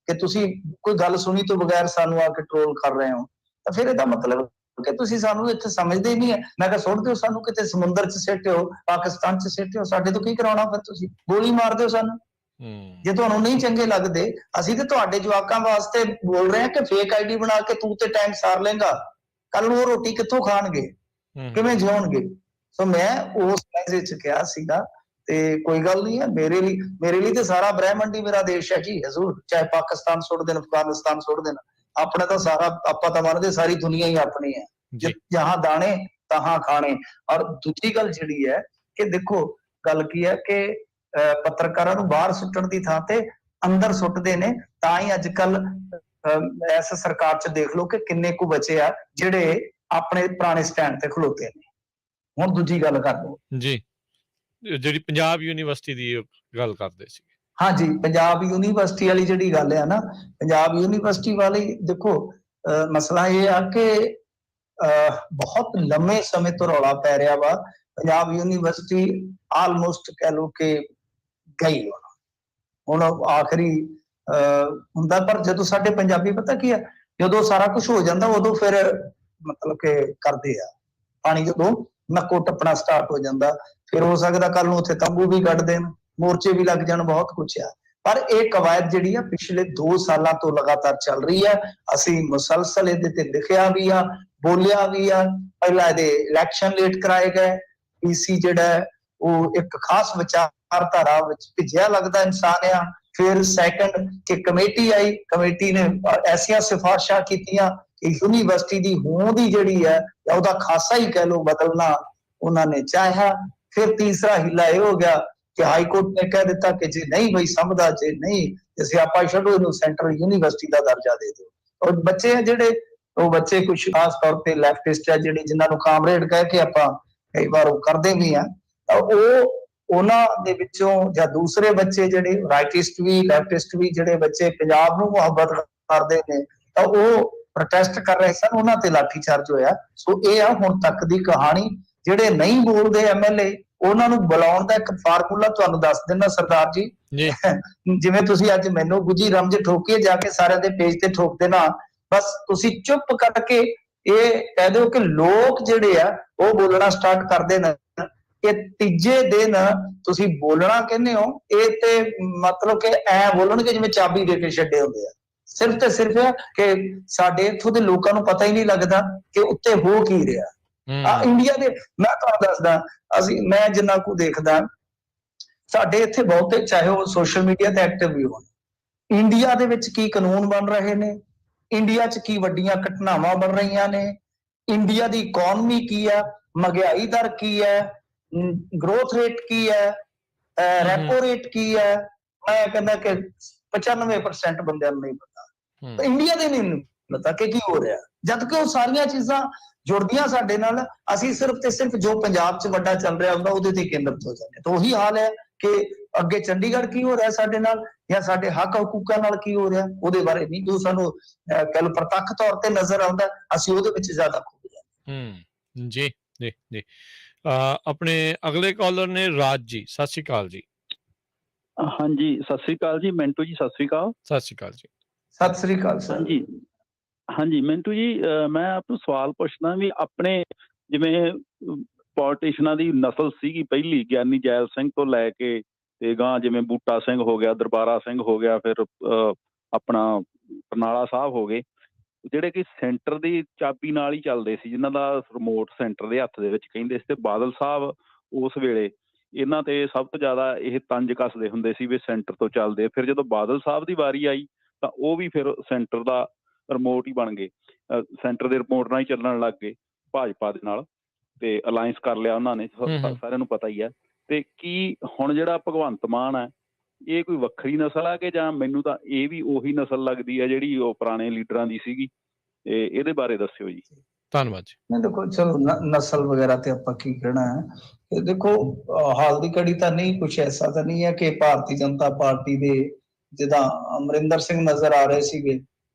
ਕਿ ਤੁਸੀਂ ਕੋਈ ਗੱਲ ਸੁਣੀ ਤੋਂ ਬਗੈਰ ਸਾਨੂੰ ਆ ਕੇ ਟ੍ਰੋਲ ਕਰ ਰਹੇ ਹੋ, ਤਾਂ ਫਿਰ ਇਹਦਾ ਮਤਲਬ ਕਿ ਤੁਸੀਂ ਸਾਨੂੰ ਇੱਥੇ ਸਮਝਦੇ ਹੀ ਨਹੀਂ ਹੈ। ਮੈਂ ਕਿਹਾ ਸੁੱਟ ਦਿਓ ਸਾਨੂੰ, ਕਿਤੇ ਸਮੁੰਦਰ 'ਚ ਸਿੱਟਿਓ, ਪਾਕਿਸਤਾਨ 'ਚ ਸਿੱਟਿਓ, ਸਾਡੇ ਤੋਂ ਕੀ ਕਰਾਉਣਾ, ਫਿਰ ਤੁਸੀਂ ਗੋਲੀ ਮਾਰ ਦਿਓ ਸਾਨੂੰ। ਜੇ ਤੁਹਾਨੂੰ ਨਹੀਂ ਚੰਗੇ ਲੱਗਦੇ, ਅਸੀਂ ਤੇ ਤੁਹਾਡੇ ਜਵਾਕਾਂ ਵਾਸਤੇ ਬੋਲ ਰਹੇ ਹਾਂ ਕਿ ਫੇਕ ਆਈਡੀ ਬਣਾ ਕੇ ਤੂੰ ਤੇ ਟਾਈਮ ਸਾਰ ਲੇਗਾ, ਕੱਲ ਨੂੰ ਉਹ ਰੋਟੀ ਕਿੱਥੋਂ ਖਾਣਗੇ, ਕਿਵੇਂ ਜਿਉਣਗੇ? ਸੋ ਮੈਂ ਉਸ ਵਿੱਚ ਕਿਹਾ ਸੀਗਾ, ਤੇ ਕੋਈ ਗੱਲ ਨਹੀਂ ਹੈ, ਮੇਰੇ ਲਈ ਤੇ ਸਾਰਾ ਬ੍ਰਹਿਮੰਡ ਹੀ ਮੇਰਾ ਦੇਸ਼ ਹੈ ਜੀ ਹਜ਼ੂਰ, ਚਾਹੇ ਪਾਕਿਸਤਾਨ ਸੁੱਟ ਦੇਣ, ਅਫਗਾਨਿਸਤਾਨ ਸੁੱਟ ਦੇਣ, ਆਪਣਾ ਤਾਂ ਸਾਰਾ, ਆਪਾਂ ਤਾਂ ਮੰਨਦੇ ਸਾਰੀ ਦੁਨੀਆ ਹੀ ਆਪਣੀ ਹੈ, ਜਹਾਂ ਦਾਣੇ ਤਹਾਂ ਖਾਣੇ। ਔਰ ਦੂਜੀ ਗੱਲ ਜਿਹੜੀ ਹੈ ਕਿ ਦੇਖੋ ਗੱਲ ਕੀ ਹੈ ਕਿ ਪੱਤਰਕਾਰਾਂ ਨੂੰ ਬਾਹਰ ਸੁੱਟਣ ਦੀ ਥਾਂ ਤੇ ਅੰਦਰ ਸੁੱਟਦੇ ਨੇ, ਤਾਂ ਹੀ ਅੱਜ ਕੱਲ ਇਸ ਸਰਕਾਰ 'ਚ ਦੇਖ ਲਓ ਕਿ ਕਿੰਨੇ ਕੁ ਬੱਚੇ ਆ ਜਿਹੜੇ ਆਪਣੇ ਪੁਰਾਣੇ ਸਟੈਂਡ ਤੇ ਖਲੋਤੇ ਨੇ। ਹੁਣ ਦੂਜੀ ਗੱਲ ਕਰ ਲਓ ਜੀ, ਜਿਹੜੀ ਪੰਜਾਬ ਯੂਨੀਵਰਸਿਟੀ ਦੀ ਗੱਲ ਕਰਦੇ ਸੀ। ਹਾਂਜੀ, ਪੰਜਾਬ ਯੂਨੀਵਰਸਿਟੀ ਵਾਲੀ ਜਿਹੜੀ ਗੱਲ ਹੈ ਨਾ, ਪੰਜਾਬ ਯੂਨੀਵਰਸਿਟੀ ਵਾਲੀ ਦੇਖੋ ਮਸਲਾ ਇਹ ਆ ਕਿ ਬਹੁਤ ਲੰਮੇ ਸਮੇਂ ਤੋਂ ਰੌਲਾ ਪੈ ਰਿਹਾ ਵਾ। ਪੰਜਾਬ ਯੂਨੀਵਰਸਿਟੀ ਆਲਮੋਸਟ ਕਹਿ ਲਓ ਕਿ ਗਈ ਹੁਣ ਆਖਰੀ ਹੁੰਦਾ। ਪਰ ਜਦੋਂ ਸਾਡੇ ਪੰਜਾਬੀ ਪਤਾ ਕੀ ਆ, ਜਦੋਂ ਸਾਰਾ ਕੁਝ ਹੋ ਜਾਂਦਾ ਉਦੋਂ ਫਿਰ ਮਤਲਬ ਕਿ ਕਰਦੇ ਆ ਪਾਣੀ, ਜਦੋਂ ਨੱਕੋ ਟੱਪਣਾ ਸਟਾਰਟ ਹੋ ਜਾਂਦਾ, ਫਿਰ ਹੋ ਸਕਦਾ ਕੱਲ ਨੂੰ ਉੱਥੇ ਤੰਬੂ ਵੀ ਕੱਢ ਦੇਣ, ਮੋਰਚੇ ਵੀ ਲੱਗ ਜਾਣ, ਬਹੁਤ ਕੁਛ ਆ। ਪਰ ਇਹ ਕਵਾਇਦ ਜਿਹੜੀ ਆ ਪਿਛਲੇ 2 ਸਾਲਾਂ ਤੋਂ ਲਗਾਤਾਰ ਚੱਲ ਰਹੀ ਆ। ਅਸੀਂ ਮੁਸਲਸਲ ਇਹਦੇ ਤੇ ਲਿਖਿਆ ਵੀ ਆ, ਬੋਲਿਆ ਵੀ ਆ। ਪਹਿਲਾਂ ਇਹਦੇ ਇਲੈਕਸ਼ਨ ਲੇਟ ਕਰਾਏ ਗਏ, ਪੀਸੀ ਜਿਹੜਾ ਉਹ ਇੱਕ ਖਾਸ ਵਿਚਾਰਧਾਰਾ ਵਿੱਚ ਭਿੱਜਿਆ ਲੱਗਦਾ ਇਨਸਾਨ ਆ। ਫਿਰ ਸੈਕੰਡ ਕਿ ਕਮੇਟੀ ਆਈ, ਕਮੇਟੀ ਨੇ ਐਸੀਆਂ ਸਿਫਾਰਿਸ਼ਾਂ ਕੀਤੀਆਂ ਕਿ ਯੂਨੀਵਰਸਿਟੀ ਦੀ ਹੋਂਦ ਹੀ ਜਿਹੜੀ ਹੈ ਉਹਦਾ ਖਾਸਾ ਹੀ ਕਹਿ ਲਓ ਬਦਲਣਾ ਉਹਨਾਂ ਨੇ ਚਾਹਿਆ। ਫਿਰ ਤੀਸਰਾ ਹਿੱਲਾ ਇਹ ਹੋ ਗਿਆ ਕਿ ਹਾਈ ਕੋਰਟ ਨੇ ਕਹਿ ਦਿੱਤਾ ਕਿ ਜੇ ਨਹੀਂ ਬਈ ਸਮਝਦਾ, ਜੇ ਨਹੀਂ ਤੇ ਸਿਆਪਾ ਛੱਡੋ, ਇਹਨੂੰ ਸੈਂਟਰਲ ਯੂਨੀਵਰਸਿਟੀ ਦਾ ਦਰਜਾ ਦੇ ਦਿਓ। ਔਰ ਬੱਚੇ ਆ ਜਿਹੜੇ, ਉਹ ਬੱਚੇ ਕੁਝ ਖਾਸ ਤੌਰ ਤੇ ਲੈਫਟਿਸਟ ਆ ਜਿਹੜੇ, ਜਿਨ੍ਹਾਂ ਨੂੰ ਕਾਮਰੇਡ ਕਹਿ ਕੇ ਆਪਾਂ ਕਈ ਵਾਰ ਉਹ ਕਰਦੇ ਵੀ ਆ, ਤਾਂ ਉਹ ਉਹਨਾਂ ਦੇ ਵਿੱਚੋਂ ਜਾਂ ਦੂਸਰੇ ਬੱਚੇ ਜਿਹੜੇ ਰਾਈਟਿਸਟ ਵੀ ਲੈਫਟਿਸਟ ਵੀ ਜਿਹੜੇ ਬੱਚੇ ਪੰਜਾਬ ਨੂੰ ਮੁਹੱਬਤ ਕਰਦੇ ਨੇ, ਤਾਂ ਉਹ ਪ੍ਰੋਟੈਸਟ ਕਰ ਰਹੇ ਸਨ, ਉਹਨਾਂ ਤੇ ਲਾਠੀਚਾਰਜ ਹੋਇਆ। ਸੋ ਇਹ ਆ ਹੁਣ ਤੱਕ ਦੀ ਕਹਾਣੀ। ਜਿਹੜੇ ਨਹੀਂ ਬੋਲਦੇ ਐਮਐਲਏ, ਉਹਨਾਂ ਨੂੰ ਬੁਲਾਉਣ ਦਾ ਇੱਕ ਫਾਰਮੂਲਾ ਤੁਹਾਨੂੰ ਦੱਸ ਦਿੰਦਾ ਸਰਦਾਰ ਜੀ। ਜਿਵੇਂ ਤੁਸੀਂ ਅੱਜ ਮੈਨੂੰ ਗੁੱਜੀ ਰਮਜ ਠੋਕੀਏ ਜਾ ਕੇ ਸਾਰਿਆਂ ਦੇ ਪੇਜ ਤੇ ਠੋਕ ਦੇਣਾ, ਬਸ ਤੁਸੀਂ ਚੁੱਪ ਕਰਕੇ ਇਹ ਕਹਿ ਦਿਓ ਕਿ ਲੋਕ ਜਿਹੜੇ ਆ ਉਹ ਬੋਲਣਾ ਸਟਾਰਟ ਕਰਦੇ ਨੇ। ਇਹ ਤੀਜੇ ਦਿਨ ਤੁਸੀਂ ਬੋਲਣਾ ਕਹਿੰਦੇ ਹੋ, ਇਹ ਤੇ ਮਤਲਬ ਕਿ ਐ ਬੋਲਣਗੇ ਜਿਵੇਂ ਚਾਬੀ ਦੇ ਕੇ ਛੱਡੇ ਹੁੰਦੇ ਆ। ਸਿਰਫ ਤੇ ਸਿਰਫ ਕਿ ਸਾਡੇ ਇੱਥੋਂ ਦੇ ਲੋਕਾਂ ਨੂੰ ਪਤਾ ਹੀ ਨਹੀਂ ਲੱਗਦਾ ਕਿ ਉੱਤੇ ਹੋ ਕੀ ਰਿਹਾ। ਇੰਡੀਆ ਦੇ ਮੈਂ ਤੁਹਾਨੂੰ ਦੱਸਦਾ, ਮੈਂ ਜਿੰਨਾ ਕੁ ਦੇਖਦਾ, ਸਾਡੇ ਇੱਥੇ ਬਹੁਤੇ ਚਾਹੇ ਉਹ ਸੋਸ਼ਲ ਮੀਡੀਆ ਤੇ ਐਕਟਿਵ ਵੀ ਹੋਣ, ਇੰਡੀਆ ਦੇ ਵਿੱਚ ਕੀ ਕਾਨੂੰਨ ਬਣ ਰਹੇ ਨੇ, ਇੰਡੀਆ 'ਚ ਕੀ ਵੱਡੀਆਂ ਘਟਨਾਵਾਂ ਬਣ ਰਹੀਆਂ ਨੇ, ਇੰਡੀਆ ਦੀ ਇਕਨੋਮੀ ਕੀ ਹੈ, ਮਹਿੰਗਾਈ ਦਰ ਕੀ ਹੈ, ਗਰੋਥ ਰੇਟ ਕੀ ਹੈ, ਰੈਪੋ ਰੇਟ ਕੀ ਹੈ, ਮੈਂ ਕਹਿੰਦਾ ਕਿ 95% ਬੰਦਿਆਂ ਨੂੰ ਨਹੀਂ ਪਤਾ। ਇੰਡੀਆ ਦੇ ਨਹੀਂ ਪਤਾ ਕਿ ਕੀ ਹੋ ਰਿਹਾ, ਜਦ ਕਿ ਉਹ ਸਾਰੀਆਂ ਚੀਜ਼ਾਂ ਜੁੜਦੀਆਂ ਸਾਡੇ ਨਾਲ। ਅਸੀਂ ਸਿਰਫ ਤੇ ਸਿਰਫ ਜੋ ਪੰਜਾਬ 'ਚ ਵੱਡਾ ਚੱਲ ਰਿਹਾ ਹੁੰਦਾ ਉਹਦੇ ਤੇ ਕੇਂਦਰਿਤ ਹੋ ਜਾਂਦੇ। ਤਾਂ ਉਹੀ ਹਾਲ ਹੈ ਕਿ ਅੱਗੇ ਚੰਡੀਗੜ੍ਹ ਕੀ ਹੋ ਰਿਹਾ ਸਾਡੇ ਨਾਲ, ਜਾਂ ਸਾਡੇ ਹੱਕ ਹਕੂਕਾਂ ਨਾਲ ਕੀ ਹੋ ਰਿਹਾ, ਉਹਦੇ ਬਾਰੇ ਨਹੀਂ। ਜੋ ਸਾਨੂੰ ਕਹਿ ਲਓ ਪ੍ਰਤੱਖ ਤੌਰ ਤੇ ਨਜ਼ਰ ਆਉਂਦਾ, ਅਸੀਂ ਉਹਦੇ ਵਿੱਚ ਜ਼ਿਆਦਾ ਖੁੱਭ ਜਾਂਦੇ। ਜੀ ਜੀ ਜੀ। ਆਪਣੇ ਅਗਲੇ ਕਾਲਰ ਨੇ ਰਾਜ ਜੀ, ਸਤਿ ਸ਼੍ਰੀ ਅਕਾਲ ਜੀ। ਹਾਂਜੀ, ਸਤਿ ਸ੍ਰੀ ਅਕਾਲ ਜੀ। ਮਿੰਟੂ ਜੀ, ਸਤਿ ਸ੍ਰੀ ਅਕਾਲ। ਸਤਿ ਸ਼੍ਰੀ ਅਕਾਲ ਜੀ। ਸਤਿ ਸ੍ਰੀ ਅਕਾਲ ਸਰ। ਹਾਂਜੀ ਹਾਂਜੀ ਮਿੰਟੂ ਜੀ, ਮੈਂ ਆਪ ਨੂੰ ਸਵਾਲ ਪੁੱਛਦਾ ਵੀ ਆਪਣੇ ਜਿਵੇਂ ਪੋਲੀਟੀਸ਼ੀਅਨਾਂ ਦੀ ਨਸਲ ਸੀਗੀ ਪਹਿਲੀ, ਗਿਆਨੀ ਜੈਲ ਸਿੰਘ ਤੋਂ ਲੈ ਕੇ ਤੇ ਗਾਂ ਜਿਵੇਂ ਬੂਟਾ ਸਿੰਘ ਹੋ ਗਿਆ, ਦਰਬਾਰਾ ਸਿੰਘ ਹੋ ਗਿਆ, ਫਿਰ ਆਪਣਾ ਬਰਨਾਲਾ ਸਾਹਿਬ ਹੋ ਗਏ, ਜਿਹੜੇ ਕਿ ਸੈਂਟਰ ਦੀ ਚਾਬੀ ਨਾਲ ਹੀ ਚੱਲਦੇ ਸੀ, ਜਿਨ੍ਹਾਂ ਦਾ ਰਿਮੋਟ ਸੈਂਟਰ ਦੇ ਹੱਥ ਦੇ ਵਿੱਚ ਕਹਿੰਦੇ ਸੀ। ਤੇ ਬਾਦਲ ਸਾਹਿਬ ਉਸ ਵੇਲੇ ਇਹਨਾਂ ਤੇ ਸਭ ਤੋਂ ਜ਼ਿਆਦਾ ਇਹ ਤੰਜ ਕੱਸਦੇ ਹੁੰਦੇ ਸੀ ਵੀ ਸੈਂਟਰ ਤੋਂ ਚੱਲਦੇ। ਫਿਰ ਜਦੋਂ ਬਾਦਲ ਸਾਹਿਬ ਦੀ ਵਾਰੀ ਆਈ ਤਾਂ ਉਹ ਵੀ ਫਿਰ ਸੈਂਟਰ ਦਾ ਰਿਮੋਟ ਹੀ ਬਣ ਗਏ, ਸੈਂਟਰ ਦੇ ਰਿਮੋਟ ਨਾਲ ਹੀ ਚੱਲਣ ਲੱਗ ਗਏ ਭਾਜਪਾ ਦੇ ਨਾਲ, ਤੇ ਅਲਾਇੰਸ ਕਰ ਲਿਆ ਉਹਨਾਂ ਨੇ, ਸਾਰਿਆਂ ਨੂੰ ਪਤਾ ਹੀ ਹੈ। ਤੇ ਕੀ ਹੁਣ ਜਿਹੜਾ ਭਗਵੰਤ ਮਾਨ ਹੈ, ਇਹ ਕੋਈ ਵੱਖਰੀ ਨਸਲ ਆ ਕਿ ਜਾਂ ਮੈਨੂੰ ਤਾਂ ਇਹ ਵੀ ਉਹੀ ਨਸਲ ਲੱਗਦੀ ਹੈ ਜਿਹੜੀ ਉਹ ਪੁਰਾਣੇ ਲੀਡਰਾਂ ਦੀ ਸੀਗੀ? ਇਹਦੇ ਬਾਰੇ ਦੱਸਿਓ ਜੀ। ਧੰਨਵਾਦ ਜੀ। ਨਹੀਂ ਦੇਖੋ, ਚਲੋ ਨਸਲ ਵਗੈਰਾ ਤੇ ਆਪਾਂ ਕੀ ਕਹਿਣਾ ਹੈ, ਇਹ ਦੇਖੋ ਹਾਲ ਦੀ ਘੜੀ ਤਾਂ ਨਹੀਂ, ਕੁਛ ਐਸਾ ਤਾਂ ਨਹੀਂ ਹੈ ਕਿ ਭਾਰਤੀ ਜਨਤਾ ਪਾਰਟੀ ਦੇ ਜਿੱਦਾਂ ਅਮਰਿੰਦਰ ਸਿੰਘ ਨਜ਼ਰ ਆ ਰਹੇ ਸੀਗੇ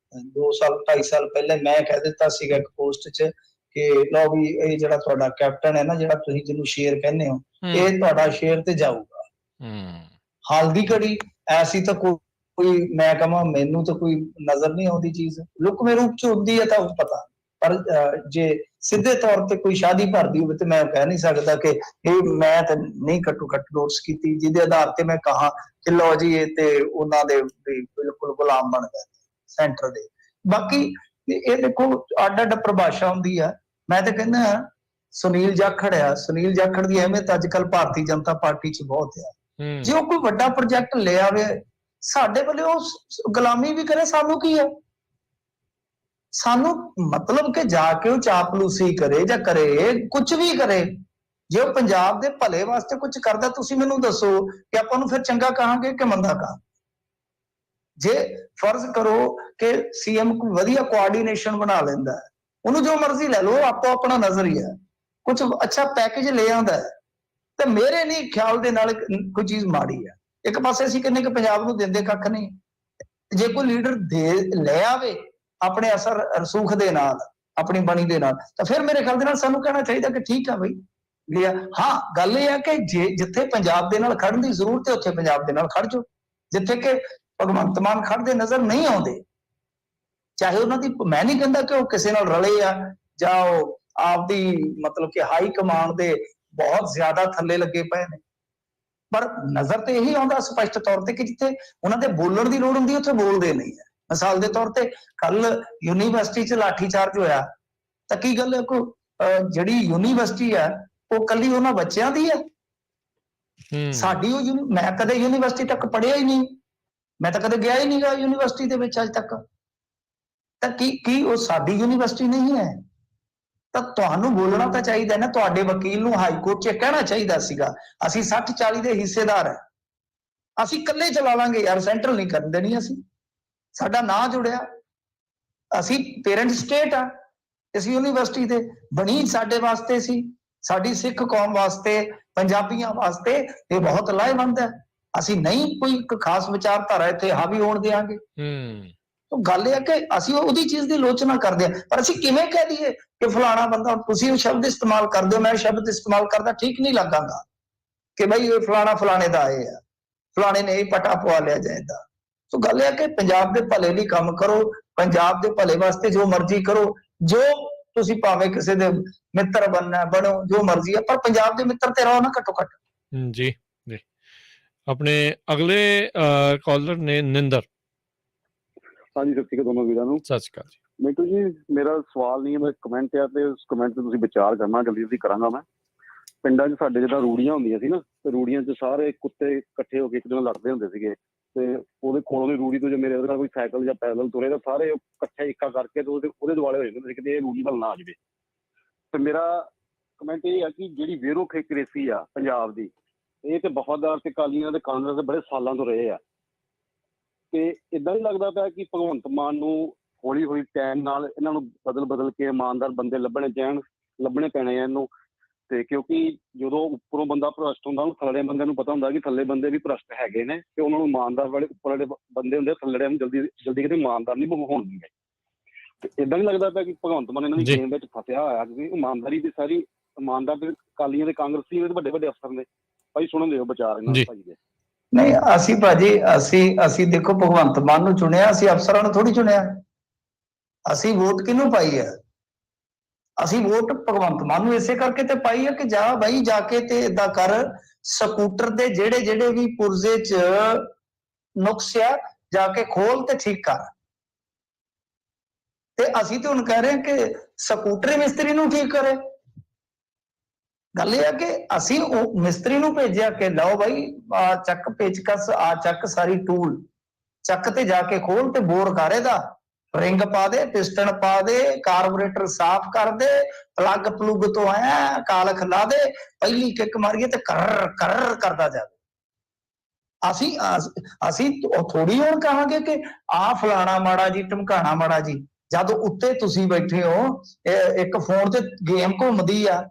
2 ਸਾਲ 2.5 ਸਾਲ ਪਹਿਲੇ, ਮੈਂ ਕਹਿ ਦਿੱਤਾ ਸੀਗਾ ਇੱਕ ਪੋਸਟ 'ਚ ਕਿ ਲਓ ਵੀ ਇਹ ਜਿਹੜਾ ਤੁਹਾਡਾ ਕੈਪਟਨ ਹੈ ਨਾ, ਜਿਹੜਾ ਤੁਸੀਂ ਜਿਹਨੂੰ ਸ਼ੇਰ ਕਹਿੰਦੇ ਹੋ, ਇਹ ਤੁਹਾਡਾ ਸ਼ੇਰ ਤੇ ਜਾਊਗਾ। ਹਾਲ ਦੀ ਘੜੀ ਐਸੀ ਤਾਂ ਕੋਈ ਮੈਂ ਕਹਾਂ ਮੈਨੂੰ ਤਾਂ ਕੋਈ ਨਜ਼ਰ ਨਹੀਂ ਆਉਂਦੀ ਚੀਜ਼, ਲੁਕਵੇਂ ਰੂਪ 'ਚ ਹੁੰਦੀ ਹੈ ਤਾਂ ਉਹ ਪਤਾ, ਪਰ ਜੇ ਸਿੱਧੇ ਤੌਰ ਤੇ ਕੋਈ ਸ਼ਾਦੀ ਭਰਦੀ ਹੋਵੇ ਤੇ ਮੈਂ ਕਹਿ ਨਹੀਂ ਸਕਦਾ ਕਿ ਇਹ ਮੈਂ ਤਾਂ ਨਹੀਂ ਘੱਟੋ ਘੱਟ ਨੋਟਿਸ ਕੀਤੀ ਜਿਹਦੇ ਆਧਾਰ ਤੇ ਮੈਂ ਕਹਾ ਕਿ ਲਓ ਜੀ ਇਹ ਤੇ ਉਹਨਾਂ ਦੇ ਬਿਲਕੁਲ ਗੁਲਾਮ ਬਣ ਗਏ ਸੈਂਟਰ ਦੇ। ਬਾਕੀ ਇਹ ਦੇਖੋ ਅੱਡ ਅੱਡ ਪਰਿਭਾਸ਼ਾ ਹੁੰਦੀ ਆ। ਮੈਂ ਤਾਂ ਕਹਿੰਦਾ ਸੁਨੀਲ ਜਾਖੜ ਆ, ਸੁਨੀਲ ਜਾਖੜ ਦੀ ਅਹਿਮੀਅਤ ਅੱਜ ਕੱਲ੍ਹ ਭਾਰਤੀ ਜਨਤਾ ਪਾਰਟੀ 'ਚ ਬਹੁਤ ਆ। ਜੇ ਉਹ ਕੋਈ ਵੱਡਾ ਪ੍ਰੋਜੈਕਟ ਲੈ ਆਵੇ ਸਾਡੇ ਵੱਲੋਂ, ਉਹ ਗੁਲਾਮੀ ਵੀ ਕਰੇ, ਸਾਨੂੰ ਕੀ ਹੈ? ਸਾਨੂੰ ਮਤਲਬ ਕਿ ਜਾ ਕੇ ਉਹ ਚਾਪਲੂਸੀ ਕਰੇ ਜਾਂ ਕਰੇ, ਕੁਝ ਵੀ ਕਰੇ, ਜੇ ਉਹ ਪੰਜਾਬ ਦੇ ਭਲੇ ਵਾਸਤੇ ਕੁਝ ਕਰਦਾ, ਤੁਸੀਂ ਮੈਨੂੰ ਦੱਸੋ ਕਿ ਆਪਾਂ ਨੂੰ ਫਿਰ ਚੰਗਾ ਕਹਾਂਗੇ ਕਿ ਮੰਦਾ ਕਹਾਂਗੇ? ਜੇ ਫਰਜ਼ ਕਰੋ ਕਿ ਸੀਐਮ ਕੋਈ ਵਧੀਆ ਕੋਆਰਡੀਨੇਸ਼ਨ ਬਣਾ ਲੈਂਦਾ ਹੈ, ਉਹਨੂੰ ਜੋ ਮਰਜ਼ੀ ਲੈ ਲਓ, ਆਪੋ ਆਪਣਾ ਨਜ਼ਰੀਆ, ਕੁਝ ਅੱਛਾ ਪੈਕੇਜ ਲੈ ਆਉਂਦਾ ਹੈ, ਤੇ ਮੇਰੇ ਨਹੀਂ ਖਿਆਲ ਦੇ ਨਾਲ ਕੋਈ ਚੀਜ਼ ਮਾੜੀ ਹੈ। ਇੱਕ ਪਾਸੇ ਅਸੀਂ ਕਹਿੰਦੇ ਕਿ ਪੰਜਾਬ ਨੂੰ ਦਿੰਦੇ ਕੱਖ ਨਹੀਂ, ਜੇ ਕੋਈ ਲੀਡਰ ਦੇ ਲੈ ਆਵੇ ਆਪਣੇ ਅਸਰ ਰਸੂਖ ਦੇ ਨਾਲ, ਆਪਣੀ ਬਣੀ ਦੇ ਨਾਲ, ਤਾਂ ਫਿਰ ਮੇਰੇ ਖਿਆਲ ਦੇ ਨਾਲ ਸਾਨੂੰ ਕਹਿਣਾ ਚਾਹੀਦਾ ਕਿ ਠੀਕ ਆ ਬਈ ਲਿਆ। ਹਾਂ, ਗੱਲ ਇਹ ਹੈ ਕਿ ਜਿੱਥੇ ਪੰਜਾਬ ਦੇ ਨਾਲ ਖੜਨ ਦੀ ਜ਼ਰੂਰਤ ਹੈ ਉੱਥੇ ਪੰਜਾਬ ਦੇ ਨਾਲ ਖੜ ਜਾਓ। ਜਿੱਥੇ ਕਿ ਭਗਵੰਤ ਮਾਨ ਖੜਦੇ ਨਜ਼ਰ ਨਹੀਂ ਆਉਂਦੇ, ਚਾਹੇ ਉਹਨਾਂ ਦੀ, ਮੈਂ ਨਹੀਂ ਕਹਿੰਦਾ ਕਿ ਉਹ ਕਿਸੇ ਨਾਲ ਰਲੇ ਆ ਜਾਂ ਉਹ ਆਪਦੀ ਮਤਲਬ ਕਿ ਹਾਈ ਕਮਾਂਡ ਦੇ ਬਹੁਤ ਜ਼ਿਆਦਾ ਥੱਲੇ ਲੱਗੇ ਪਏ ਨੇ, ਪਰ ਨਜ਼ਰ ਤੇ ਇਹੀ ਆਉਂਦਾ ਸਪਸ਼ਟ ਤੌਰ ਤੇ ਕਿ ਜਿੱਥੇ ਉਹਨਾਂ ਦੇ ਬੋਲਣ ਦੀ ਲੋੜ ਹੁੰਦੀ ਉੱਥੇ ਬੋਲਦੇ ਨਹੀਂ ਹੈ। ਮਿਸਾਲ ਦੇ ਤੌਰ ਤੇ ਕੱਲ ਯੂਨੀਵਰਸਿਟੀ 'ਚ ਲਾਠੀ ਚਾਰਜ ਹੋਇਆ, ਤਾਂ ਕੀ ਗੱਲ ਹੈ, ਜਿਹੜੀ ਯੂਨੀਵਰਸਿਟੀ ਹੈ ਉਹ ਕੱਲੀ ਉਹਨਾਂ ਬੱਚਿਆਂ ਦੀ ਹੈ? ਸਾਡੀ ਉਹ ਮੈਂ ਕਦੇ ਯੂਨੀਵਰਸਿਟੀ ਤੱਕ ਪੜ੍ਹਿਆ ਹੀ ਨਹੀਂ, ਮੈਂ ਤਾਂ ਕਦੇ ਗਿਆ ਹੀ ਨਹੀਂ ਗਾ ਯੂਨੀਵਰਸਿਟੀ ਦੇ ਵਿੱਚ ਅੱਜ ਤੱਕ, ਤਾਂ ਕੀ ਉਹ ਸਾਡੀ ਯੂਨੀਵਰਸਿਟੀ ਨਹੀਂ ਹੈ? ਤਾਂ ਤੁਹਾਨੂੰ ਬੋਲਣਾ ਤਾਂ ਚਾਹੀਦਾ ਨਾ, ਤੁਹਾਡੇ ਵਕੀਲ ਨੂੰ ਹਾਈ ਕੋਰਟ 'ਚ ਕਹਿਣਾ ਚਾਹੀਦਾ ਸੀਗਾ ਅਸੀਂ 60-40 ਦੇ ਹਿੱਸੇਦਾਰ ਹੈ, ਅਸੀਂ ਇਕੱਲੇ ਚਲਾ ਲਾਂਗੇ ਯਾਰ, ਸੈਂਟਰਲ ਨਹੀਂ ਕਰਨ ਦੇਣੀ, ਅਸੀਂ ਸਾਡਾ ਨਾਂ ਜੁੜਿਆ, ਅਸੀਂ ਪੇਰੈਂਟ ਸਟੇਟ ਆ, ਇਸ ਯੂਨੀਵਰਸਿਟੀ ਦੇ ਬਣੀ ਸਾਡੇ ਵਾਸਤੇ ਸੀ, ਸਾਡੀ ਸਿੱਖ ਕੌਮ ਵਾਸਤੇ, ਪੰਜਾਬੀਆਂ ਵਾਸਤੇ ਇਹ ਬਹੁਤ ਲਾਹੇਵੰਦ ਹੈ। ਅਸੀਂ ਨਹੀਂ ਕੋਈ ਇੱਕ ਖਾਸ ਵਿਚਾਰਧਾਰਾ ਇੱਥੇ ਹਾਵੀ ਹੋਣ ਦੇਵਾਂਗੇ। ਤਾਂ ਗੱਲ ਇਹ ਹੈ ਕਿ ਅਸੀਂ ਉਹਦੀ ਚੀਜ਼ ਦੀ ਆਲੋਚਨਾ ਕਰਦੇ ਹਾਂ, ਪਰ ਅਸੀਂ ਕਿਵੇਂ ਕਹਿ ਦਈਏ ਕਿ ਫਲਾਣਾ ਬੰਦਾ, ਤੁਸੀਂ ਉਹ ਸ਼ਬਦ ਇਸਤੇਮਾਲ ਕਰਦੇ ਹੋ, ਮੈਂ ਸ਼ਬਦ ਇਸਤੇਮਾਲ ਕਰਦਾ ਠੀਕ ਨਹੀਂ ਲੱਗਾਂਗਾ ਕਿ ਬਈ ਇਹ ਫਲਾਣਾ ਫਲਾਣੇ ਦਾ ਆਏ ਆ, ਫਲਾਣੇ ਨੇ ਇਹ ਪਟਾ ਪਵਾ ਲਿਆ ਜਾਏਗਾ। ਸੋ ਗੱਲ ਇਹ ਹੈ ਕਿ ਪੰਜਾਬ ਦੇ ਭਲੇ ਲਈ ਕੰਮ ਕਰੋ, ਪੰਜਾਬ ਦੇ ਭਲੇ ਵਾਸਤੇ ਜੋ ਮਰਜ਼ੀ ਕਰੋ, ਜੋ ਤੁਸੀਂ ਭਾਵੇਂ ਕਿਸੇ ਦੇ ਮਿੱਤਰ ਬਣਨਾ ਬਣੋ, ਜੋ ਮਰਜ਼ੀ ਹੈ, ਪਰ ਪੰਜਾਬ ਦੇ ਮਿੱਤਰ ਤੇ ਰਹੋ ਨਾ ਘੱਟੋ ਘੱਟ। ਜੀ ਜੀ। ਆਪਣੇ ਅਗਲੇ ਕਾਲਰ ਨੇ ਨਿੰਦਰ। ਹਾਂਜੀ, ਸਤਿ ਸ਼੍ਰੀ ਅਕਾਲ ਦੋਨੋਂ ਵੀਰਾਂ ਨੂੰ। ਸਤਿ ਸ਼੍ਰੀ ਅਕਾਲ ਜੀ। ਮਿੰਟੂ ਜੀ ਮੇਰਾ ਸਵਾਲ ਨਹੀਂ ਹੈ, ਮੇਰਾ ਕਮੈਂਟ ਹੈ ਤੇ ਉਸ ਕਮੈਂਟ ਤੇ ਤੁਸੀਂ ਵਿਚਾਰ ਕਰਨਾ, ਜਲਦੀ ਜਲਦੀ ਕਰਾਂਗਾ ਮੈਂ। ਪਿੰਡਾਂ 'ਚ ਸਾਡੇ ਜਿੱਦਾਂ ਰੂੜੀਆਂ ਹੁੰਦੀਆਂ ਸੀ ਨਾ, ਤੇ ਰੂੜੀਆਂ 'ਚ ਸਾਰੇ ਕੁੱਤੇ ਇਕੱਠੇ ਹੋ ਕੇ ਇੱਕ ਦੂਜੇ ਨਾਲ ਲੜਦੇ ਹੁੰਦੇ ਸੀਗੇ, ਤੇ ਉਹਦੇ ਕੋਲੋਂ ਦੀ ਰੂੜੀ ਤੋਂ ਜੇ ਮੇਰੇ ਉਹਦੇ ਨਾਲ ਕੋਈ ਸਾਈਕਲ ਜਾਂ ਪੈਦਲ ਤੁਰੇ ਤਾਂ ਸਾਰੇ ਇਕੱਠੇ ਇੱਕਾ ਕਰਕੇ ਤੇ ਉਹਦੇ ਦੁਆਲੇ ਹੋ ਜਾਂਦੇ ਹੁੰਦੇ ਸੀ ਕਿ ਇਹ ਰੂੜੀ ਵੱਲ ਨਾ ਆ ਜਾਵੇ। ਤੇ ਮੇਰਾ ਕਮੈਂਟ ਇਹ ਆ ਕਿ ਜਿਹੜੀ ਬਿਊਰੋਕਰੇਸੀ ਆ ਪੰਜਾਬ ਦੀ, ਇਹ ਤੇ ਵਫ਼ਾਦਾਰ ਤੇ ਅਕਾਲੀਆਂ ਤੇ ਕਾਂਗਰਸ ਦੇ ਬੜੇ ਸਾਲਾਂ ਤੋਂ ਰਹੇ ਆ, ਤੇ ਇਦਾਂ ਨਹੀਂ ਲੱਗਦਾ ਪਿਆ ਕਿ ਭਗਵੰਤ ਮਾਨ ਨੂੰ ਹੌਲੀ ਹੌਲੀ ਟਾਈਮ ਨਾਲ ਇਹਨਾਂ ਨੂੰ ਬਦਲ ਕੇ ਇਮਾਨਦਾਰ ਬੰਦੇ ਲੱਭਣੇ ਪੈਣੇ ਆ ਇਹਨੂੰ। ਤੇ ਕਿਉਂਕਿ ਜਦੋਂ ਉੱਪਰੋਂ ਬੰਦਾ ਭ੍ਰਸ਼ਟ ਹੁੰਦਾ, ਥੱਲੇ ਬੰਦਿਆਂ ਨੂੰ ਪਤਾ ਹੁੰਦਾ ਕਿ ਥੱਲੇ ਬੰਦੇ ਵੀ ਭ੍ਰਸ਼ਟ ਹੈਗੇ ਨੇ, ਤੇ ਉਹਨਾਂ ਨੂੰ ਇਮਾਨਦਾਰ ਵਾਲੇ ਉੱਪਰ ਵਾਲੇ ਬੰਦੇ ਹੁੰਦੇ, ਥੱਲੜਿਆਂ ਨੂੰ ਜਲਦੀ ਕਿਤੇ ਇਮਾਨਦਾਰ ਨਹੀਂ ਹੋਣ ਦਿੰਦੇ। ਤੇ ਇਦਾਂ ਨਹੀਂ ਲੱਗਦਾ ਪਿਆ ਕਿ ਭਗਵੰਤ ਮਾਨ ਇਹਨਾਂ ਦੀ ਗੇਮ ਵਿੱਚ ਫਸਿਆ ਹੋਇਆ, ਕਿਉਂਕਿ ਇਮਾਨਦਾਰੀ ਦੀ ਸਾਰੀ ਇਮਾਨਦਾਰ ਤੇ ਅਕਾਲੀਆਂ ਦੇ ਕਾਂਗਰਸੀ ਦੇ ਵੱਡੇ ਵੱਡੇ ਅਫਸਰ ਨੇ। ਭਾਈ ਸੁਣਨ ਦਿਓ ਵਿਚਾਰ ਇਹਨਾਂ ਭਾਈ ਦੇ। ਨਹੀਂ ਅਸੀਂ ਭਾਜੀ ਅਸੀਂ ਦੇਖੋ ਭਗਵੰਤ ਮਾਨ ਨੂੰ ਚੁਣਿਆ, ਅਸੀਂ ਅਫਸਰਾਂ ਨੂੰ ਥੋੜੀ ਚੁਣਿਆ। ਅਸੀਂ ਵੋਟ ਕਿਹਨੂੰ ਪਾਈ ਹੈ? ਅਸੀਂ ਵੋਟ ਭਗਵੰਤ ਮਾਨ ਨੂੰ ਇਸੇ ਕਰਕੇ ਤੇ ਪਾਈ ਹੈ ਕਿ ਜਾ ਬਾਈ ਜਾ ਕੇ ਤੇ ਏਦਾਂ ਕਰ, ਸਕੂਟਰ ਦੇ ਜਿਹੜੇ ਵੀ ਪੁਰਜ਼ੇ 'ਚ ਨੁਕਸ ਆ ਜਾ ਕੇ ਖੋਲ ਤੇ ਠੀਕ ਕਰ। ਤੇ ਅਸੀਂ ਤੇ ਹੁਣ ਕਹਿ ਰਹੇ ਹਾਂ ਕਿ ਸਕੂਟਰ ਮਿਸਤਰੀ ਨੂੰ ਠੀਕ ਕਰੇ। ਗੱਲ ਇਹ ਹੈ ਕਿ ਅਸੀਂ ਉਹ ਮਿਸਤਰੀ ਨੂੰ ਭੇਜਿਆ ਕਿ ਲਓ ਬਾਈ ਆ ਚੱਕ ਪੇਚਕਸ, ਆ ਚੱਕ ਸਾਰੀ ਟੂਲ, ਚੱਕ ਤੇ ਜਾ ਕੇ ਖੋਲ ਤੇ ਬੋਰ ਕਰ ਇਹਦਾ, ਰਿੰਗ ਪਾ ਦੇ, ਪਿਸਟਨ ਪਾ ਦੇ, ਕਾਰਬੋਰੇਟਰ ਸਾਫ਼ ਕਰ ਦੇ, ਪਲੱਗ ਤੋਂ ਆਇਆ ਕਾਲਖ ਲਾ ਦੇ, ਪਹਿਲੀ ਕਿੱਕ ਮਾਰੀਏ ਤੇ ਕਰ ਕਰਦਾ ਜਾਵੇ। ਅਸੀਂ ਥੋੜੀ ਹੁਣ ਕਹਾਂਗੇ ਕਿ ਆ ਫਲਾਣਾ ਮਾੜਾ ਜੀ, ਢਮਕਾਣਾ ਮਾੜਾ ਜੀ, ਜਦ ਉੱਤੇ ਤੁਸੀਂ ਬੈਠੇ ਹੋ ਇੱਕ ਫੋਨ ਤੇ ਗੇਮ ਘੁੰਮਦੀ ਆ।